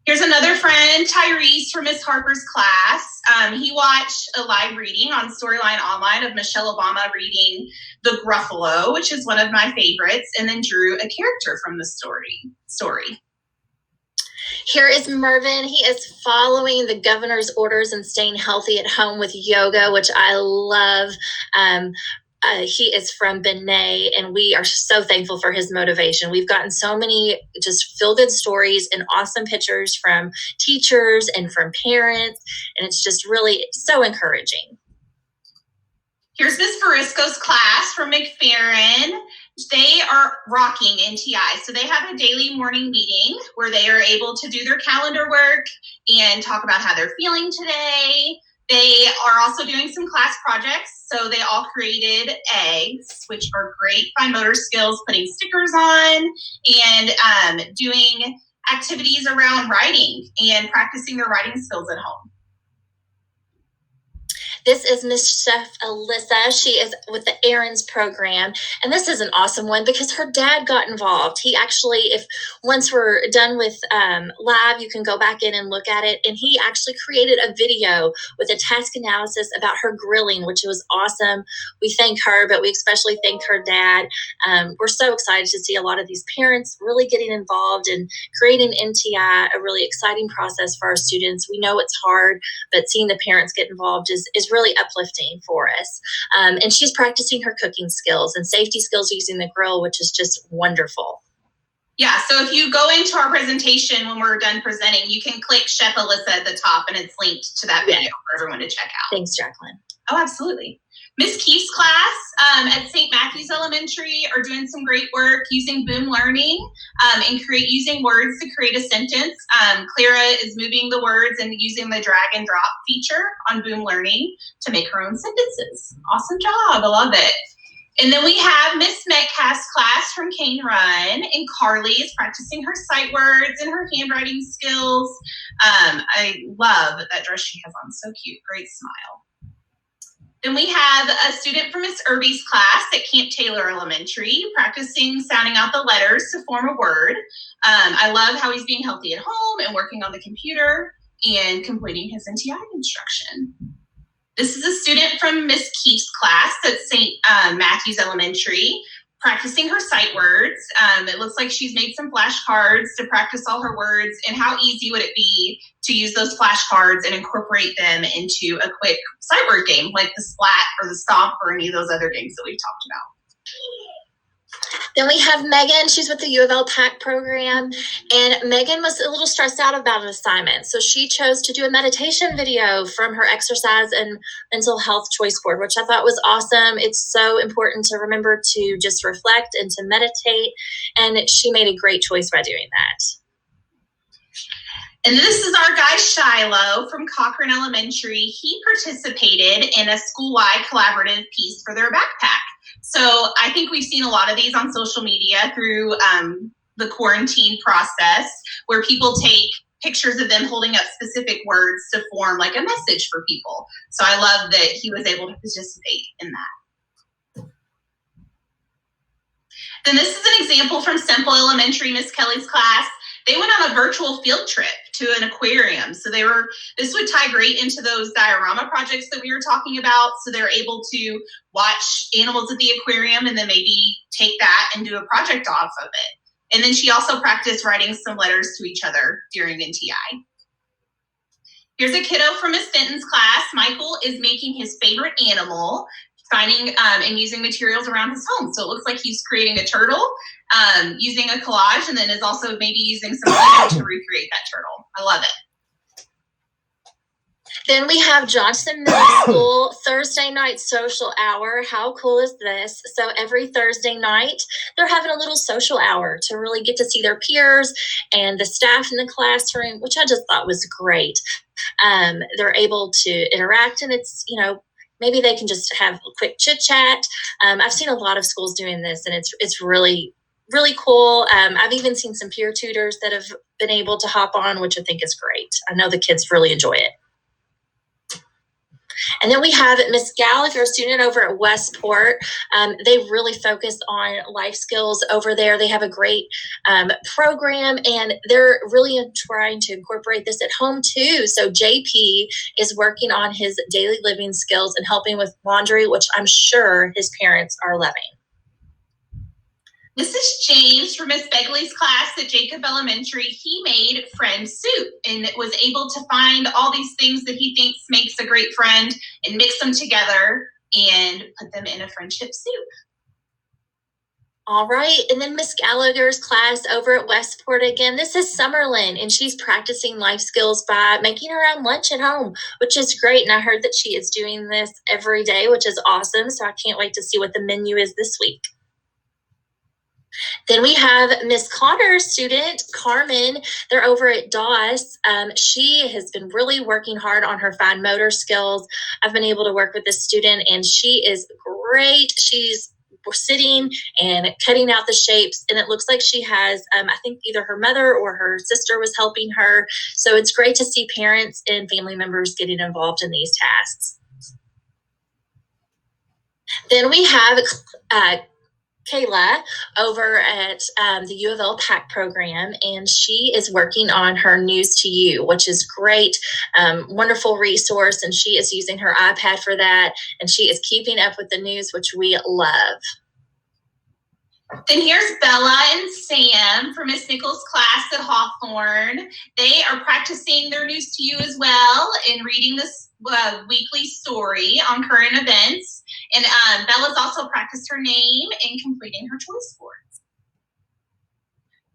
Here's another friend, Tyrese from Miss Harper's class. He watched a live reading on Storyline Online of Michelle Obama reading The Gruffalo, which is one of my favorites, and then drew a character from the story. Here is Mervin. He is following the governor's orders and staying healthy at home with yoga, which I love. He is from Benet, and we are so thankful for his motivation. We've gotten so many just feel-good stories and awesome pictures from teachers and from parents, and it's just really so encouraging. Here's Miss Farisco's class from McFerrin. They are rocking NTI. So they have a daily morning meeting where they are able to do their calendar work and talk about how they're feeling today. They are also doing some class projects. So they all created eggs, which are great fine motor skills, putting stickers on and doing activities around writing and practicing their writing skills at home. This is Miss Chef Alyssa. She is with the Errands program. And this is an awesome one because her dad got involved. He actually, once we're done with live, you can go back in and look at it. And he actually created a video with a task analysis about her grilling, which was awesome. We thank her, but we especially thank her dad. We're so excited to see a lot of these parents really getting involved and creating NTI, a really exciting process for our students. We know it's hard, but seeing the parents get involved is really really uplifting for us. And she's practicing her cooking skills and safety skills using the grill, which is just wonderful. Yeah, so if you go into our presentation when we're done presenting, you can click Chef Alyssa at the top and it's linked to that video for everyone to check out. Thanks, Jacqueline. Oh, absolutely. Miss Keefe's class at St. Matthew's Elementary are doing some great work using Boom Learning and using words to create a sentence. Clara is moving the words and using the drag and drop feature on Boom Learning to make her own sentences. Awesome job. I love it. And then we have Miss Metcalf's class from Cane Run, and Carly is practicing her sight words and her handwriting skills. I love that dress she has on. So cute. Great smile. Then we have a student from Miss Irby's class at Camp Taylor Elementary practicing sounding out the letters to form a word. I love how he's being healthy at home and working on the computer and completing his NTI instruction. This is a student from Miss Keefe's class at St. Matthew's Elementary practicing her sight words. It looks like she's made some flashcards to practice all her words, and how easy would it be to use those flashcards and incorporate them into a quick sight word game like the Splat or the Stomp or any of those other games that we've talked about. Then we have Megan. She's with the U of L PAC program, and Megan was a little stressed out about an assignment. So she chose to do a meditation video from her exercise and mental health choice board, which I thought was awesome. It's so important to remember to just reflect and to meditate. And she made a great choice by doing that. And this is our guy Shiloh from Cochran Elementary. He participated in a school-wide collaborative piece for their backpack. So I think we've seen a lot of these on social media through the quarantine process where people take pictures of them holding up specific words to form like a message for people. So I love that he was able to participate in that. Then this is an example from Semple Elementary, Miss Kelly's class. They went on a virtual field trip to an aquarium. So this would tie great into those diorama projects that we were talking about. So they're able to watch animals at the aquarium and then maybe take that and do a project off of it. And then she also practiced writing some letters to each other during NTI. Here's a kiddo from Miss Fenton's class. Michael is making his favorite animal, finding and using materials around his home. So it looks like he's creating a turtle, using a collage, and then is also maybe using some Lego to recreate that turtle. I love it. Then we have Johnson Middle School Thursday night social hour. How cool is this? So every Thursday night, they're having a little social hour to really get to see their peers and the staff in the classroom, which I just thought was great. They're able to interact, and it's, maybe they can just have a quick chit chat. I've seen a lot of schools doing this, and it's really, really cool. I've even seen some peer tutors that have been able to hop on, which I think is great. I know the kids really enjoy it. And then we have Miss Gallagher, a student over at Westport. They really focus on life skills over there. They have a great program, and they're really trying to incorporate this at home too. So JP is working on his daily living skills and helping with laundry, which I'm sure his parents are loving. This is James from Miss Begley's class at Jacob Elementary. He made friend soup and was able to find all these things that he thinks makes a great friend and mix them together and put them in a friendship soup. All right, and then Miss Gallagher's class over at Westport again. This is Summerlin, and she's practicing life skills by making her own lunch at home, which is great. And I heard that she is doing this every day, which is awesome. So I can't wait to see what the menu is this week. Then we have Miss Connor's student, Carmen. They're over at Doss. She has been really working hard on her fine motor skills. I've been able to work with this student, and she is great. She's sitting and cutting out the shapes, and it looks like she has, I think either her mother or her sister was helping her. So it's great to see parents and family members getting involved in these tasks. Then we have Kayla over at the U of L PAC program, and she is working on her News to You, which is great, wonderful resource, and she is using her iPad for that, and she is keeping up with the news, which we love. Then here's Bella and Sam from Miss Nichols' class at Hawthorne. They are practicing their news to you as well and reading this weekly story on current events. And Bella's also practiced her name and completing her choice boards.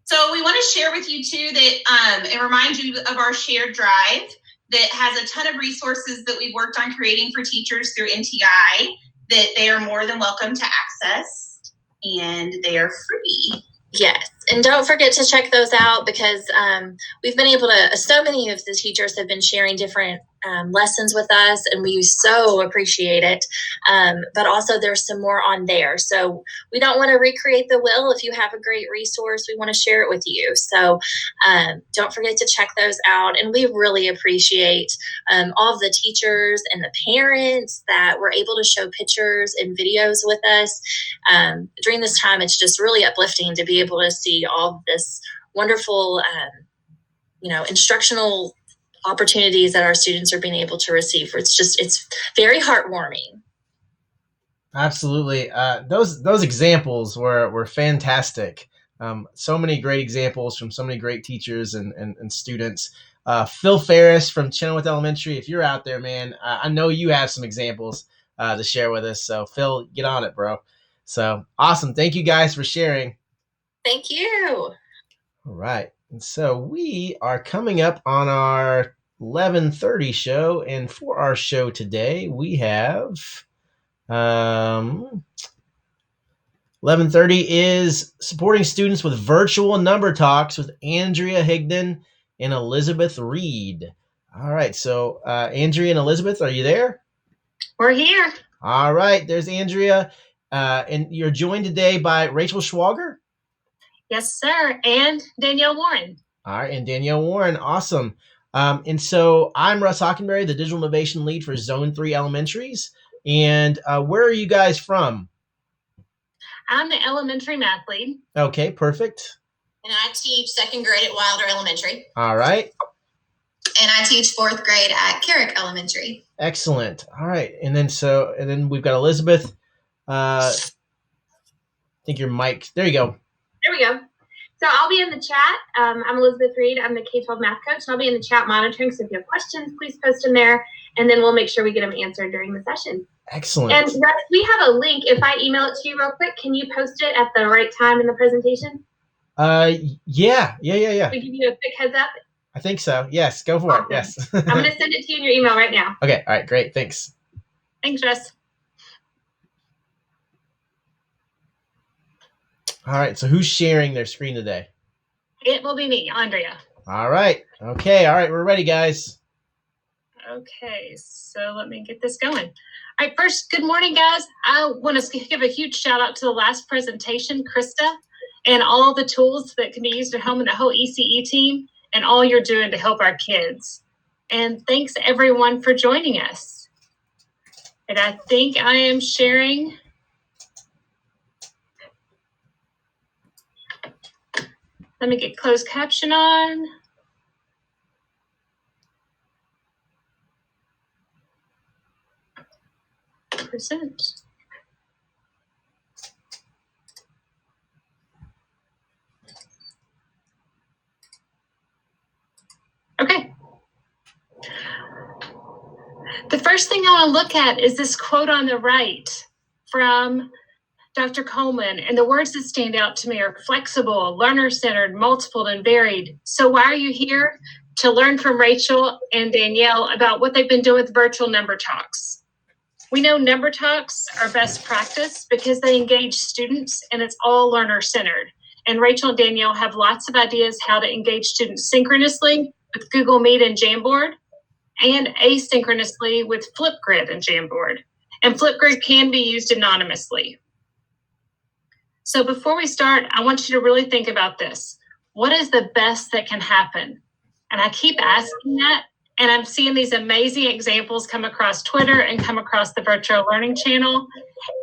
So we want to share with you too that and remind you of our shared drive that has a ton of resources that we've worked on creating for teachers through NTI that they are more than welcome to access. And they are free. Yes, and don't forget to check those out because we've been able to, so many of the teachers have been sharing different lessons with us, and we so appreciate it. But also there's some more on there. So we don't want to recreate the wheel. If you have a great resource, we want to share it with you. So don't forget to check those out. And we really appreciate all of the teachers and the parents that were able to show pictures and videos with us. During this time, it's just really uplifting to be able to see all of this wonderful, instructional opportunities that our students are being able to receive. It's very heartwarming. Absolutely. Those examples were fantastic. So many great examples from so many great teachers and students. Phil Ferris from Chenoweth Elementary, if you're out there, man, I know you have some examples to share with us. So Phil, get on it, bro. So awesome. Thank you guys for sharing. Thank you. All right. And so we are coming up on our 11:30 show. And for our show today, we have 11:30 is supporting students with virtual number talks with Andrea Higdon and Elizabeth Reed. All right. So Andrea and Elizabeth, are you there? We're here. All right. There's Andrea. And you're joined today by Rachel Schwager. Yes, sir. And Danielle Warren. All right. And Danielle Warren. Awesome. And so I'm Russ Hockenberry, the Digital Innovation Lead for Zone 3 Elementaries. And where are you guys from? I'm the elementary math lead. Okay, perfect. And I teach second grade at Wilder Elementary. All right. And I teach fourth grade at Carrick Elementary. Excellent. All right. And then we've got Elizabeth. I think your mic. There you go. There we go. So I'll be in the chat. I'm Elizabeth Reed. I'm the K-12 math coach. I'll be in the chat monitoring. So if you have questions, please post them there. And then we'll make sure we get them answered during the session. Excellent. And Russ, we have a link. If I email it to you real quick, can you post it at the right time in the presentation? Yeah. We give you a quick heads up? I think so. Yes, go for it. Yes. I'm going to send it to you in your email right now. Okay. All right. Great. Thanks. Thanks, Russ. All right. So who's sharing their screen today? It will be me, Andrea. All right. Okay. All right. We're ready, guys. Okay, so let me get this going. All right, first, good morning, guys. I want to give a huge shout out to the last presentation, Krista, and all the tools that can be used at home and the whole ECE team and all you're doing to help our kids. And thanks, everyone, for joining us. And I think I am sharing. Let me get closed caption on. Percent. Okay. The first thing I want to look at is this quote on the right from Dr. Coleman, and the words that stand out to me are flexible, learner-centered, multiple, and varied. So why are you here? To learn from Rachel and Danielle about what they've been doing with virtual number talks. We know number talks are best practice because they engage students and it's all learner-centered. And Rachel and Danielle have lots of ideas how to engage students synchronously with Google Meet and Jamboard and asynchronously with Flipgrid and Jamboard. And Flipgrid can be used anonymously. So before we start, I want you to really think about this. What is the best that can happen? And I keep asking that. And I'm seeing these amazing examples come across Twitter and come across the virtual learning channel.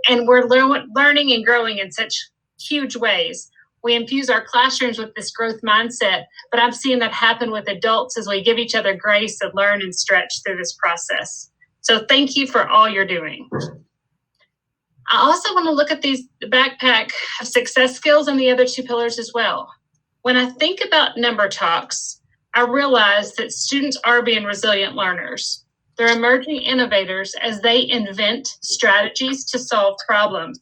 And we're learning and growing in such huge ways. We infuse our classrooms with this growth mindset, but I'm seeing that happen with adults as we give each other grace and learn and stretch through this process. So thank you for all you're doing. I also want to look at the backpack of success skills and the other two pillars as well. When I think about number talks, I realize that students are being resilient learners. They're emerging innovators as they invent strategies to solve problems.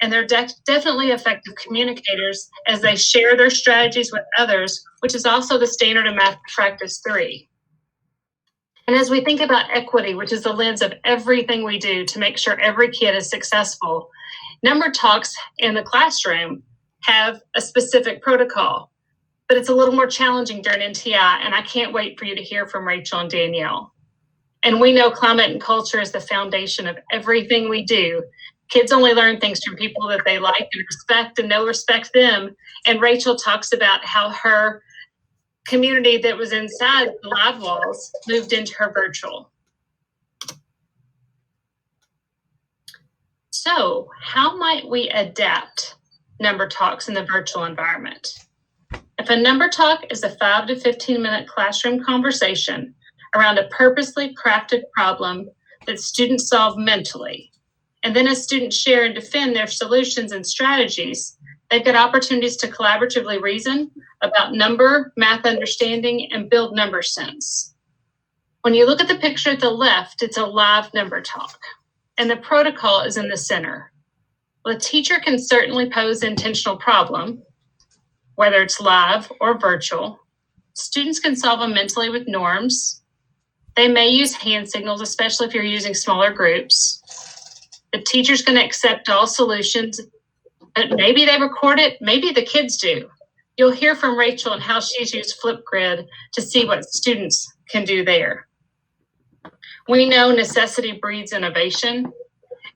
And they're definitely effective communicators as they share their strategies with others, which is also the standard of Math Practice 3. And as we think about equity, which is the lens of everything we do to make sure every kid is successful, number talks in the classroom have a specific protocol, but it's a little more challenging during NTI, and I can't wait for you to hear from Rachel and Danielle. And we know climate and culture is the foundation of everything we do. Kids only learn things from people that they like and respect, and they'll respect them. And Rachel talks about how her community that was inside the live walls moved into her virtual. So how might we adapt number talks in the virtual environment? If a number talk is a 5 to 15 minute classroom conversation around a purposely crafted problem that students solve mentally, and then as students share and defend their solutions and strategies, they've got opportunities to collaboratively reason about number, math understanding, and build number sense. When you look at the picture at the left, it's a live number talk, and the protocol is in the center. Well, a teacher can certainly pose an intentional problem, whether it's live or virtual. Students can solve them mentally with norms. They may use hand signals, especially if you're using smaller groups. The teacher's going to accept all solutions, but maybe they record it, maybe the kids do. You'll hear from Rachel and how she's used Flipgrid to see what students can do there. We know necessity breeds innovation,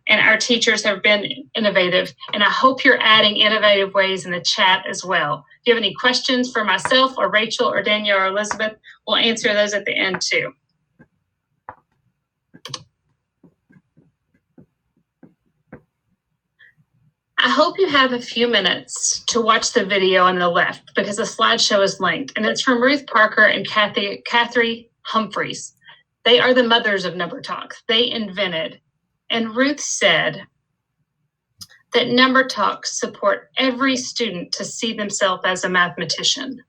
and our teachers have been innovative, and I hope you're adding innovative ways in the chat as well. If you have any questions for myself or Rachel or Danielle or Elizabeth, we'll answer those at the end too. I hope you have a few minutes to watch the video on the left because the slideshow is linked, and it's from Ruth Parker and Cathy Humphreys. They are the mothers of number talks. They invented, and Ruth said that number talks support every student to see themselves as a mathematician.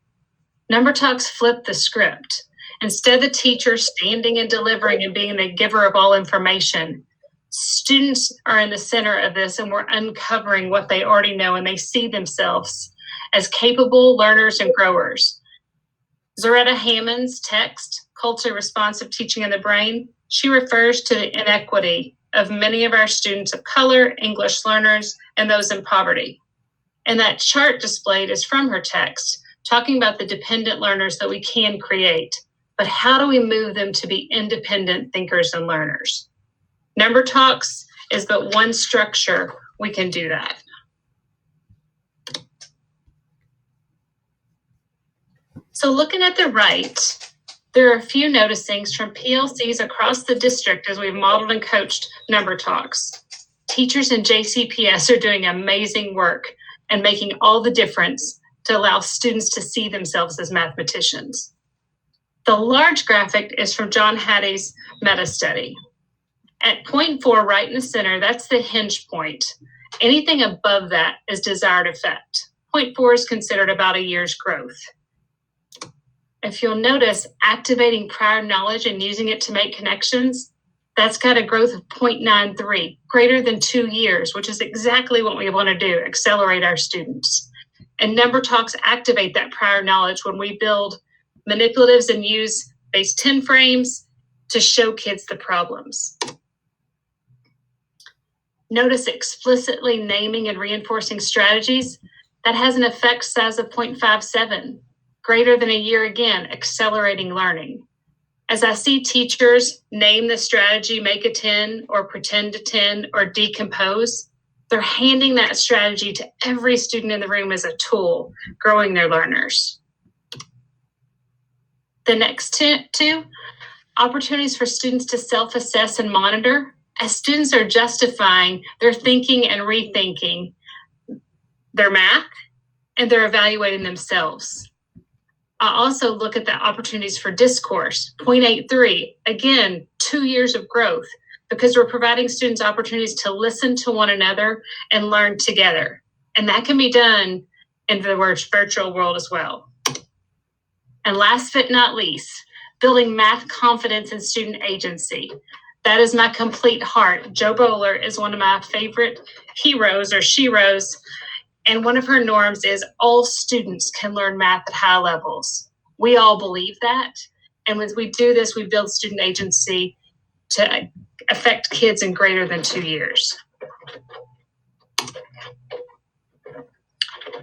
Number talks flip the script. Instead of the teacher standing and delivering and being the giver of all information, students are in the center of this, and we're uncovering what they already know, and they see themselves as capable learners and growers. Zaretta Hammond's text, Culturally Responsive Teaching in the Brain, she refers to the inequity of many of our students of color, English learners, and those in poverty. And that chart displayed is from her text, talking about the dependent learners that we can create, but how do we move them to be independent thinkers and learners? Number talks is but one structure we can do that. So looking at the right, there are a few noticings from PLCs across the district as we've modeled and coached number talks. Teachers in JCPS are doing amazing work and making all the difference to allow students to see themselves as mathematicians. The large graphic is from John Hattie's meta study. At 0.4, right in the center, that's the hinge point. Anything above that is desired effect. 0.4 is considered about a year's growth. If you'll notice, activating prior knowledge and using it to make connections, that's got a growth of 0.93, greater than 2 years, which is exactly what we want to do, accelerate our students. And number talks activate that prior knowledge when we build manipulatives and use base 10 frames to show kids the problems. Notice explicitly naming and reinforcing strategies. That has an effect size of 0.57, greater than a year again, accelerating learning. As I see teachers name the strategy, make a 10 or pretend to 10 or decompose, they're handing that strategy to every student in the room as a tool, growing their learners. The next two, opportunities for students to self-assess and monitor. As students are justifying their thinking and rethinking their math, and they're evaluating themselves. I also look at the opportunities for discourse, 0.83, again, 2 years of growth because we're providing students opportunities to listen to one another and learn together. And that can be done in the virtual world as well. And last but not least, building math confidence and student agency. That is my complete heart. Jo Bowler is one of my favorite heroes or sheroes. And one of her norms is all students can learn math at high levels. We all believe that. And when we do this, we build student agency to affect kids in greater than 2 years.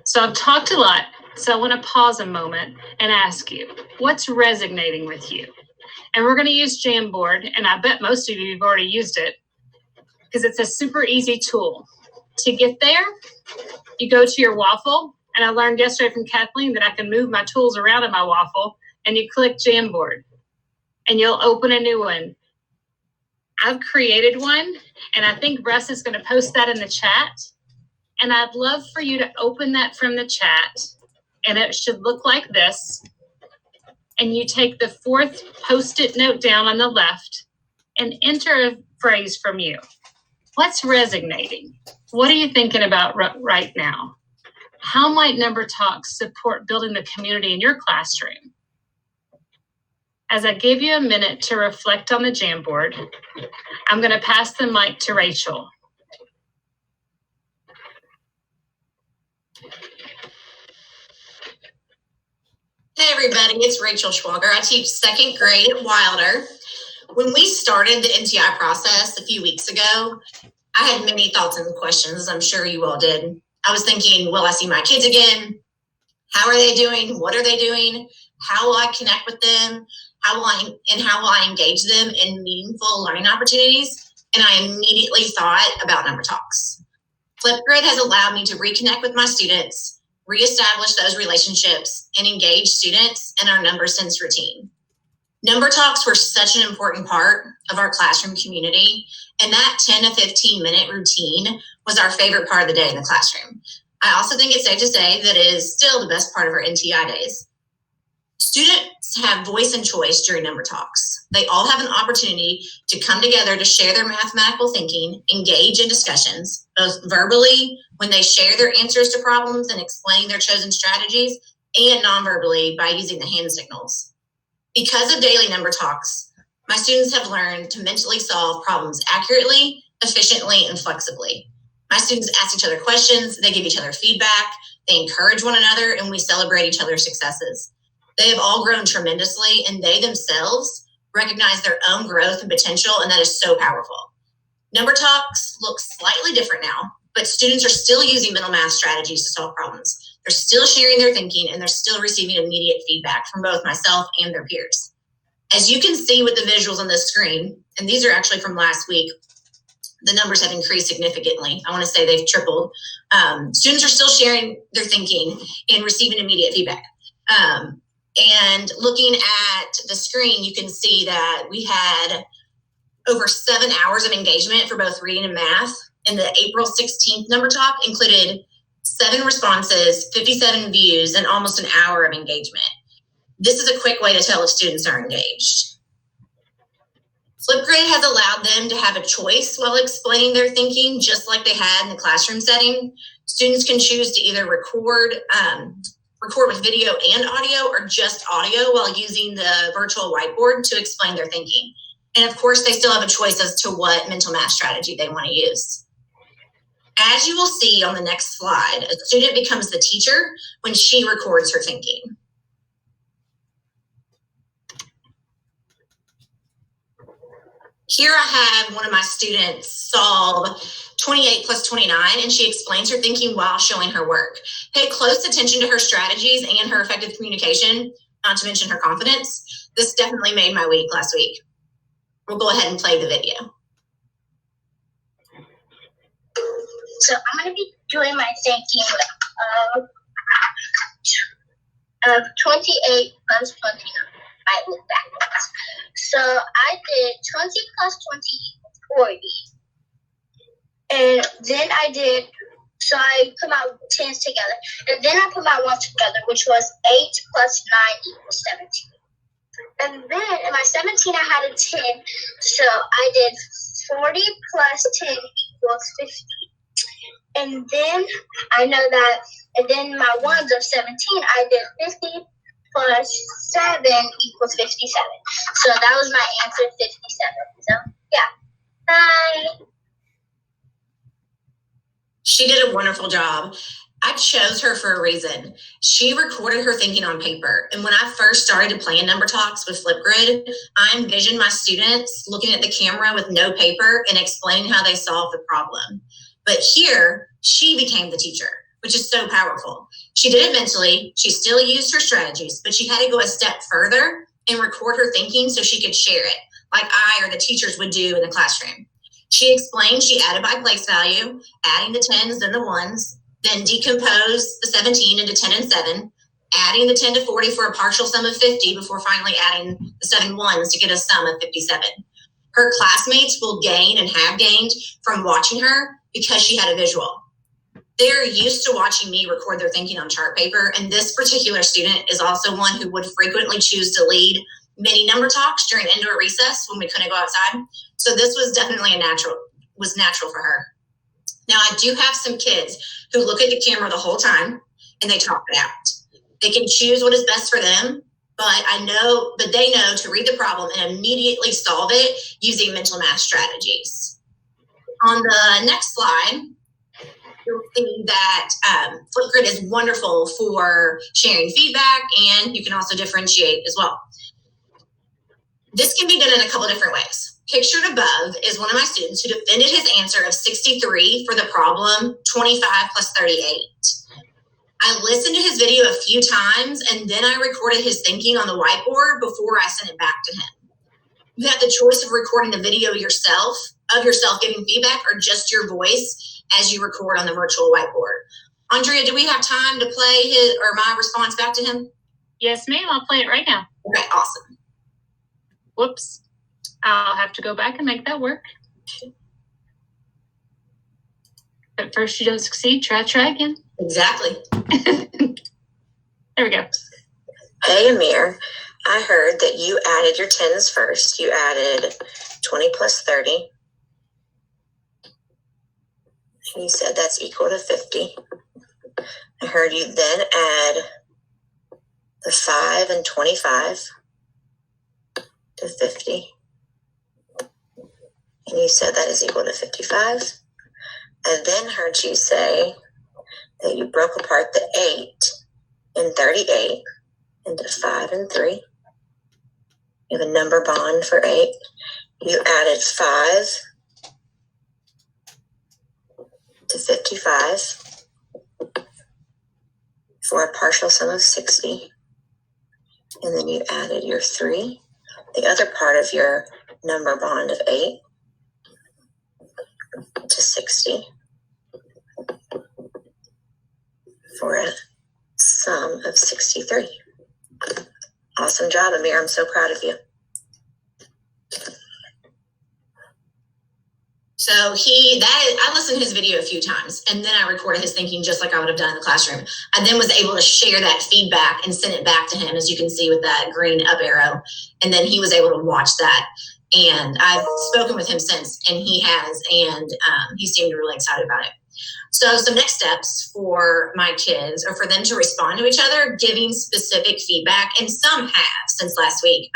So I've talked a lot, so I want to pause a moment and ask you, what's resonating with you? And we're going to use Jamboard, and I bet most of you have already used it because it's a super easy tool. To get there, you go to your waffle, and I learned yesterday from Kathleen that I can move my tools around in my waffle, and you click Jamboard, and you'll open a new one. I've created one, and I think Russ is going to post that in the chat. And I'd love for you to open that from the chat, and it should look like this. And you take the fourth Post-it note down on the left and enter a phrase from you. What's resonating? What are you thinking about right now? How might Number Talks support building the community in your classroom? As I give you a minute to reflect on the Jamboard, I'm going to pass the mic to Rachel. Hey everybody, it's Rachel Schwager. I teach second grade at Wilder. When we started the NTI process a few weeks ago, I had many thoughts and questions, as I'm sure you all did. I was thinking, will I see my kids again? How are they doing? What are they doing? How will I connect with them? How will I engage them in meaningful learning opportunities? And I immediately thought about Number Talks. Flipgrid has allowed me to reconnect with my students, reestablish those relationships, and engage students in our number sense routine. Number Talks were such an important part of our classroom community, and that 10 to 15 minute routine was our favorite part of the day in the classroom. I also think it's safe to say that it is still the best part of our NTI days. Students have voice and choice during Number Talks. They all have an opportunity to come together to share their mathematical thinking, engage in discussions, both verbally when they share their answers to problems and explain their chosen strategies, and non-verbally by using the hand signals. Because of daily Number Talks, my students have learned to mentally solve problems accurately, efficiently, and flexibly. My students ask each other questions, they give each other feedback, they encourage one another, and we celebrate each other's successes. They have all grown tremendously, and they themselves recognize their own growth and potential, and that is so powerful. Number Talks look slightly different now, but students are still using mental math strategies to solve problems. They're still sharing their thinking, and they're still receiving immediate feedback from both myself and their peers. As you can see with the visuals on this screen, and these are actually from last week, the numbers have increased significantly. I want to say they've tripled. Students are still sharing their thinking and receiving immediate feedback. And looking at the screen, you can see that we had over 7 hours of engagement for both reading and math. And the April 16th Number Talk included 7 responses, 57 views, and almost an hour of engagement. This is a quick way to tell if students are engaged. Flipgrid has allowed them to have a choice while explaining their thinking, just like they had in the classroom setting. Students can choose to either record with video and audio, or just audio while using the virtual whiteboard to explain their thinking. And of course, they still have a choice as to what mental math strategy they want to use. As you will see on the next slide, a student becomes the teacher when she records her thinking. Here I have one of my students solve 28 plus 29, and she explains her thinking while showing her work. Pay close attention to her strategies and her effective communication, not to mention her confidence. This definitely made my week last week. We'll go ahead and play the video. So I'm going to be doing my thinking of 28 plus 29. I look backwards. So I did 20 plus 20 equals 40. And then so I put my 10s together. And then I put my 1s together, which was 8 plus 9 equals 17. And then in my 17, I had a 10. So I did 40 plus 10 equals 50. And then I know that, and then my ones of 17, I did 50 plus 7 equals 57. So that was my answer, 57. So, yeah. Bye. She did a wonderful job. I chose her for a reason. She recorded her thinking on paper. And when I first started to plan number talks with Flipgrid, I envisioned my students looking at the camera with no paper and explaining how they solved the problem. But here, she became the teacher, which is so powerful. She did it mentally. She still used her strategies, but she had to go a step further and record her thinking so she could share it, like I or the teachers would do in the classroom. She explained she added by place value, adding the 10s, then the 1s, then decompose the 17 into 10 and 7, adding the 10 to 40 for a partial sum of 50 before finally adding the 7 1s to get a sum of 57. Her classmates will gain and have gained from watching her because she had a visual. They're used to watching me record their thinking on chart paper, and this particular student is also one who would frequently choose to lead many number talks during indoor recess when we couldn't go outside. So this was definitely natural for her. Now, I do have some kids who look at the camera the whole time and they talk it out. They can choose what is best for them, but they know to read the problem and immediately solve it using mental math strategies. On the next slide, you'll see that Flipgrid is wonderful for sharing feedback, and you can also differentiate as well. This can be done in a couple different ways. Pictured above is one of my students who defended his answer of 63 for the problem 25 plus 38. I listened to his video a few times, and then I recorded his thinking on the whiteboard before I sent it back to him. You have the choice of recording the video of yourself giving feedback, or just your voice as you record on the virtual whiteboard. Andrea, do we have time to play my response back to him? Yes, ma'am. I'll play it right now. Okay, awesome. Whoops. I'll have to go back and make that work. But first you don't succeed, try again. Exactly. There we go. Hey, Amir. I heard that you added your 10s first. You added 20 plus 30. And you said that's equal to 50. I heard you then add the 5 and 25 to 50. And you said that is equal to 55. I then heard you say that you broke apart the 8 and 38 into 5 and 3. You have a number bond for 8. You added 5 to 55 for a partial sum of 60. And then you added your 3, the other part of your number bond of 8, to 60 for a sum of 63. Awesome job, Amir. I'm so proud of you. So I listened to his video a few times, and then I recorded his thinking just like I would have done in the classroom. I then was able to share that feedback and send it back to him, as you can see with that green up arrow. And then he was able to watch that. And I've spoken with him since, and he has, and he seemed really excited about it. So some next steps for my kids are for them to respond to each other, giving specific feedback, and some have since last week.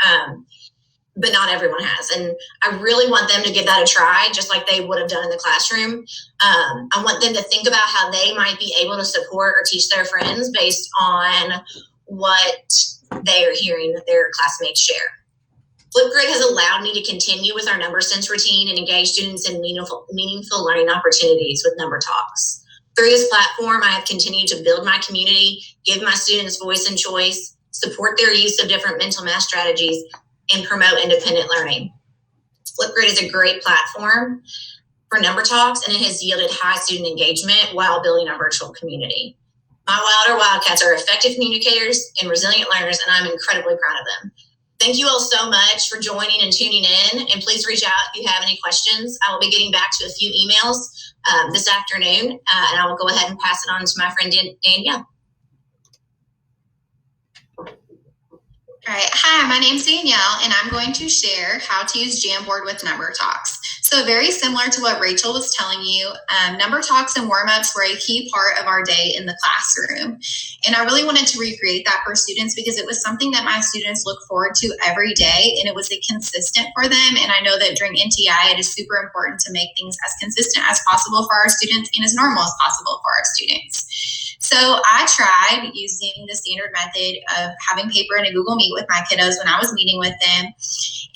But not everyone has. And I really want them to give that a try, just like they would have done in the classroom. I want them to think about how they might be able to support or teach their friends based on what they are hearing their classmates share. Flipgrid has allowed me to continue with our number sense routine and engage students in meaningful learning opportunities with number talks. Through this platform, I have continued to build my community, give my students voice and choice, support their use of different mental math strategies, and promote independent learning. Flipgrid is a great platform for number talks, and it has yielded high student engagement while building our virtual community. My Wilder Wildcats are effective communicators and resilient learners, and I'm incredibly proud of them. Thank you all so much for joining and tuning in, and please reach out if you have any questions. I will be getting back to a few emails this afternoon, and I will go ahead and pass it on to my friend Danielle. All right. Hi, my name's Danielle, and I'm going to share how to use Jamboard with Number Talks. So very similar to what Rachel was telling you, Number Talks and warm-ups were a key part of our day in the classroom. And I really wanted to recreate that for students because it was something that my students look forward to every day, and it was consistent for them. And I know that during NTI, it is super important to make things as consistent as possible for our students and as normal as possible for our students. So I tried using the standard method of having paper in a Google Meet with my kiddos when I was meeting with them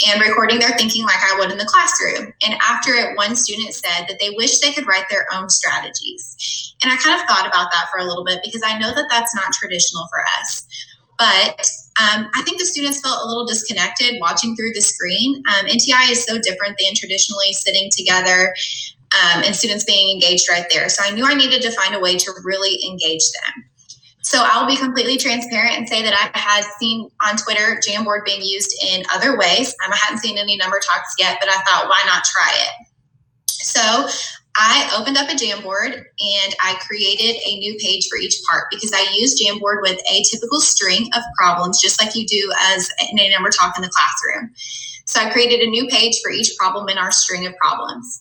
and recording their thinking like I would in the classroom. And after it, one student said that they wish they could write their own strategies. And I kind of thought about that for a little bit because I know that that's not traditional for us. But I think the students felt a little disconnected watching through the screen. NTI is so different than traditionally sitting together and students being engaged right there. So I knew I needed to find a way to really engage them. So I'll be completely transparent and say that I had seen on Twitter Jamboard being used in other ways. I hadn't seen any Number Talks yet, but I thought, why not try it? So I opened up a Jamboard and I created a new page for each part because I use Jamboard with a typical string of problems, just like you do as in a Number Talk in the classroom. So I created a new page for each problem in our string of problems.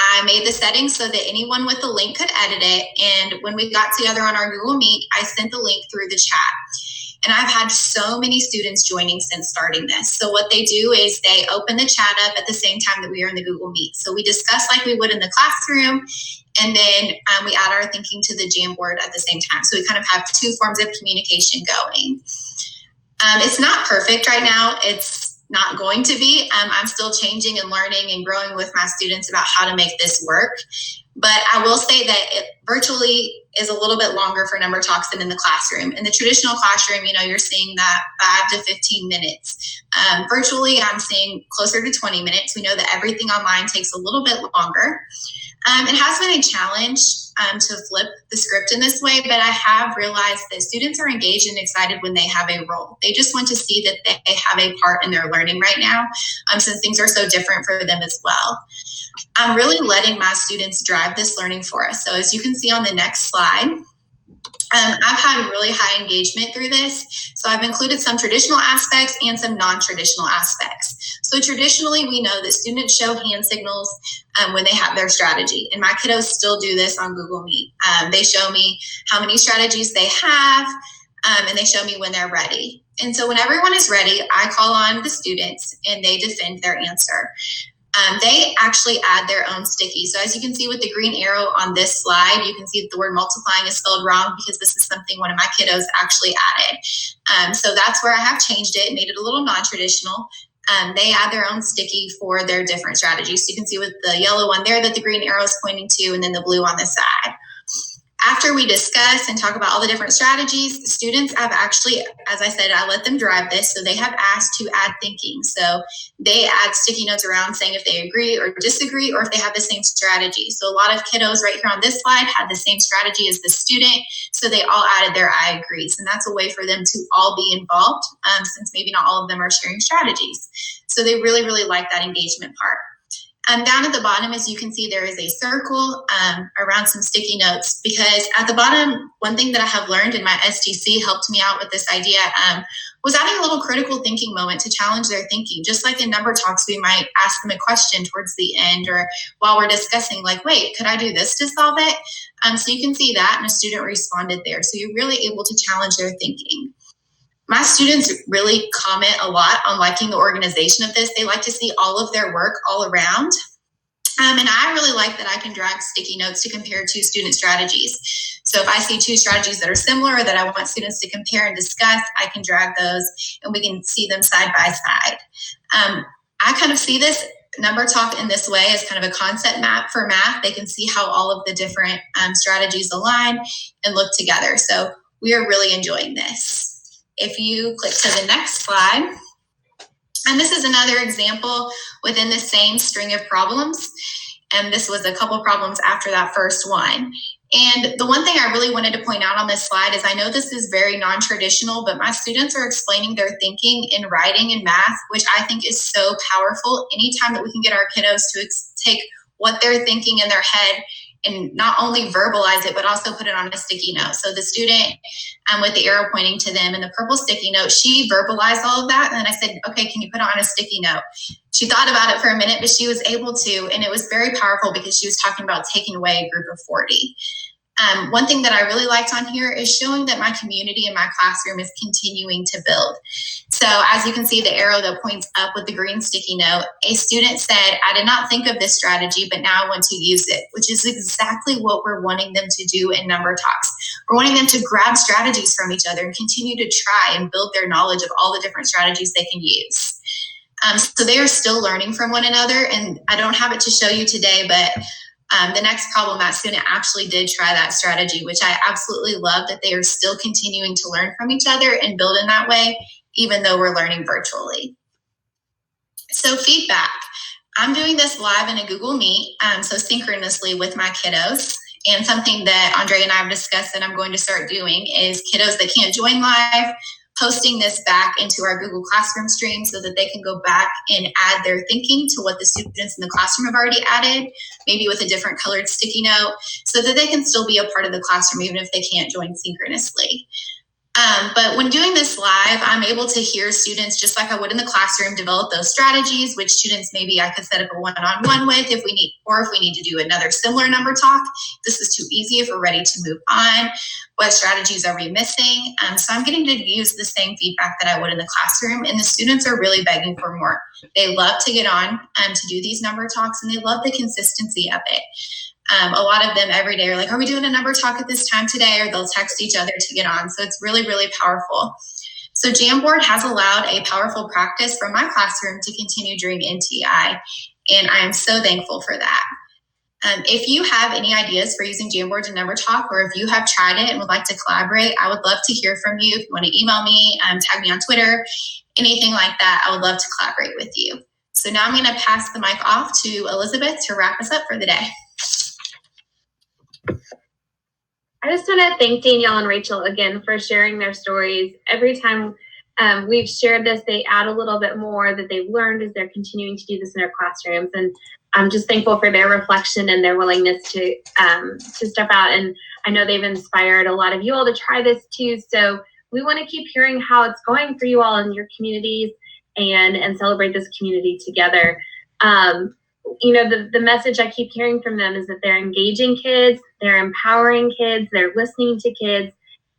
I made the settings so that anyone with the link could edit it. And when we got together on our Google Meet, I sent the link through the chat. And I've had so many students joining since starting this. So what they do is they open the chat up at the same time that we are in the Google Meet. So we discuss like we would in the classroom, and then we add our thinking to the Jamboard at the same time. So we kind of have two forms of communication going. It's not perfect right now. It's not going to be. I'm still changing and learning and growing with my students about how to make this work. But I will say that it virtually is a little bit longer for Number Talks than in the classroom. In the traditional classroom, you're seeing that 5 to 15 minutes. Virtually, I'm seeing closer to 20 minutes. We know that everything online takes a little bit longer. It has been a challenge to flip the script in this way, but I have realized that students are engaged and excited when they have a role. They just want to see that they have a part in their learning right now, since things are so different for them as well. I'm really letting my students drive this learning for us. So as you can see on the next slide, I've had really high engagement through this. So I've included some traditional aspects and some non-traditional aspects. So traditionally, we know that students show hand signals when they have their strategy. And my kiddos still do this on Google Meet. They show me how many strategies they have, and they show me when they're ready. And so when everyone is ready, I call on the students and they defend their answer. They actually add their own sticky. So as you can see with the green arrow on this slide, you can see that the word multiplying is spelled wrong because this is something one of my kiddos actually added. So that's where I have changed it and made it a little non-traditional. They add their own sticky for their different strategies. So you can see with the yellow one there that the green arrow is pointing to, and then the blue on the side. After we discuss and talk about all the different strategies, students have actually, as I said, I let them drive this. So they have asked to add thinking. So they add sticky notes around saying if they agree or disagree or if they have the same strategy. So a lot of kiddos right here on this slide had the same strategy as the student. So they all added their I agrees. And that's a way for them to all be involved since maybe not all of them are sharing strategies. So they really, really like that engagement part. Down at the bottom, as you can see, there is a circle around some sticky notes because at the bottom, one thing that I have learned in my STC helped me out with this idea was adding a little critical thinking moment to challenge their thinking. Just like in Number Talks, we might ask them a question towards the end or while we're discussing, like, wait, could I do this to solve it? So you can see that and a student responded there. So you're really able to challenge their thinking. My students really comment a lot on liking the organization of this. They like to see all of their work all around. And I really like that I can drag sticky notes to compare two student strategies. So if I see two strategies that are similar or that I want students to compare and discuss, I can drag those and we can see them side by side. I kind of see this Number Talk in this way as kind of a concept map for math. They can see how all of the different strategies align and look together. So we are really enjoying this. If you click to the next slide, and this is another example within the same string of problems. And this was a couple problems after that first one. And the one thing I really wanted to point out on this slide is I know this is very non-traditional, but my students are explaining their thinking in writing and math, which I think is so powerful. Anytime that we can get our kiddos to take what they're thinking in their head and not only verbalize it, but also put it on a sticky note. So the student with the arrow pointing to them and the purple sticky note, she verbalized all of that. And then I said, okay, can you put it on a sticky note? She thought about it for a minute, but she was able to, and it was very powerful because she was talking about taking away a group of 40. One thing that I really liked on here is showing that my community in my classroom is continuing to build. So as you can see, the arrow that points up with the green sticky note, a student said, I did not think of this strategy, but now I want to use it, which is exactly what we're wanting them to do in Number Talks. We're wanting them to grab strategies from each other and continue to try and build their knowledge of all the different strategies they can use. So they are still learning from one another, and I don't have it to show you today, but the next problem, that student actually did try that strategy, which I absolutely love, that they are still continuing to learn from each other and build in that way, even though we're learning virtually. So feedback. I'm doing this live in a Google Meet, so synchronously with my kiddos. And something that Andre and I have discussed that I'm going to start doing is kiddos that can't join live, posting this back into our Google Classroom stream so that they can go back and add their thinking to what the students in the classroom have already added, maybe with a different colored sticky note, so that they can still be a part of the classroom even if they can't join synchronously. But when doing this live, I'm able to hear students, just like I would in the classroom, develop those strategies, which students maybe I could set up a one-on-one with if we need, or if we need to do another similar number talk. This is too easy if we're ready to move on. What strategies are we missing? So I'm getting to use the same feedback that I would in the classroom, and the students are really begging for more. They love to get on to do these number talks, and they love the consistency of it. A lot of them every day are like, are we doing a number talk at this time today? Or they'll text each other to get on. So it's really, really powerful. So Jamboard has allowed a powerful practice from my classroom to continue during NTI. And I am so thankful for that. If you have any ideas for using Jamboard to number talk, or if you have tried it and would like to collaborate, I would love to hear from you. If you want to email me, tag me on Twitter, anything like that, I would love to collaborate with you. So now I'm going to pass the mic off to Elizabeth to wrap us up for the day. I just want to thank Danielle and Rachel again for sharing their stories. Every time we've shared this, they add a little bit more that they've learned as they're continuing to do this in their classrooms. And I'm just thankful for their reflection and their willingness to step out. And I know they've inspired a lot of you all to try this too. So we want to keep hearing how it's going for you all in your communities and celebrate this community together. You know, the message I keep hearing from them is that they're engaging kids, they're empowering kids, they're listening to kids,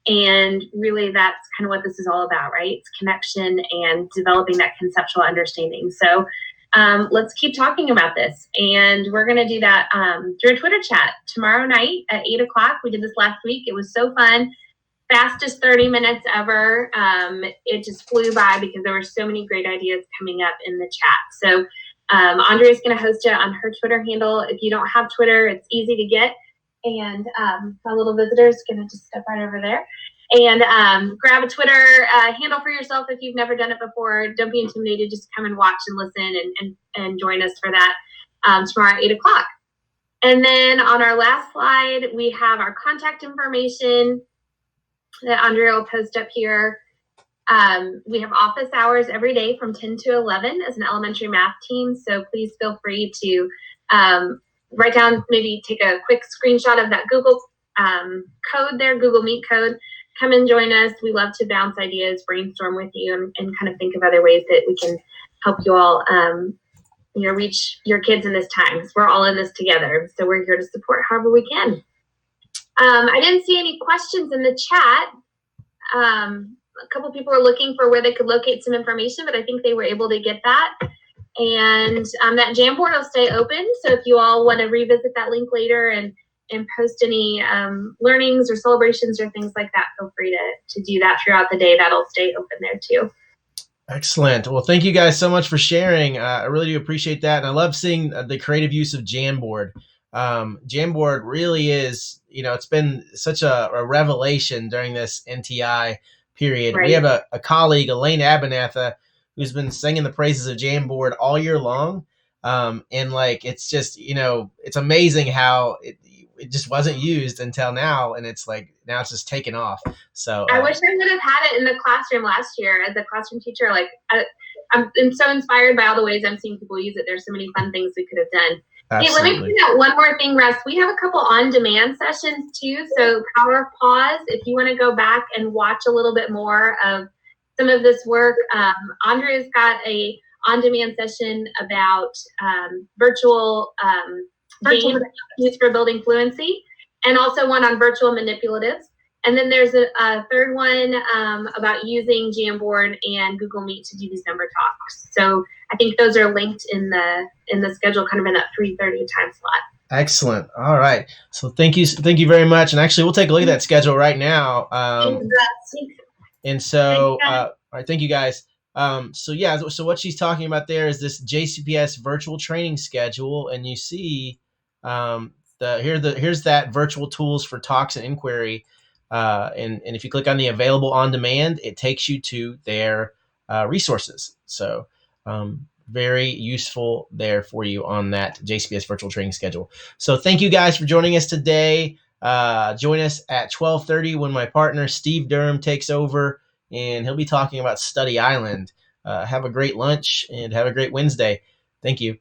and really that's kind of what this is all about, right? It's connection and developing that conceptual understanding. So let's keep talking about this, and we're going to do that through a Twitter chat tomorrow night at 8 o'clock. We did this last week. It was so fun. Fastest 30 minutes ever. It just flew by because there were so many great ideas coming up in the chat. So Andrea is going to host it on her Twitter handle. If you don't have Twitter, it's easy to get. And my little visitor is going to just step right over there. And grab a Twitter handle for yourself if you've never done it before. Don't be intimidated. Just come and watch and listen and join us for that tomorrow at 8 o'clock. And then on our last slide, we have our contact information that Andrea will post up here. We have office hours every day from 10 to 11 as an elementary math team. So please feel free to write down, maybe take a quick screenshot of that Google code there, Google Meet code. Come and join us. We love to bounce ideas, brainstorm with you, and kind of think of other ways that we can help you all reach your kids in this time. We're all in this together. So we're here to support however we can. I didn't see any questions in the chat. A couple people were looking for where they could locate some information, but I think they were able to get that. And that Jamboard will stay open. So if you all want to revisit that link later and post any learnings or celebrations or things like that, feel free to do that throughout the day. That'll stay open there too. Excellent. Well, thank you guys so much for sharing. I really do appreciate that. And I love seeing the creative use of Jamboard. Jamboard really is, it's been such a revelation during this NTI period. Right. We have a colleague, Elaine Abernatha, who's been singing the praises of Jamboard all year long. And it's just, it's amazing how it just wasn't used until now. And it's now it's just taken off. So I wish I would have had it in the classroom last year as a classroom teacher. I'm so inspired by all the ways I'm seeing people use it. There's so many fun things we could have done. Hey, let me point out one more thing, Russ. We have a couple on-demand sessions too. So Power Pause, if you want to go back and watch a little bit more of some of this work. Andrea's got a on-demand session about virtual games used for building fluency, and also one on virtual manipulatives. And then there's a third one about using Jamboard and Google Meet to do these number talks. So I think those are linked in the schedule, kind of in that 3:30 time slot. Excellent. All right. So thank you very much. And actually, we'll take a look at that schedule right now. And so, all right, thank you guys. So what she's talking about there is this JCPS virtual training schedule, and you see here's that virtual tools for talks and inquiry. And if you click on the available on demand, it takes you to their resources. So very useful there for you on that JCPS virtual training schedule. So thank you guys for joining us today. Join us at 12:30 when my partner Steve Durham takes over, and he'll be talking about Study Island. Have a great lunch and have a great Wednesday. Thank you.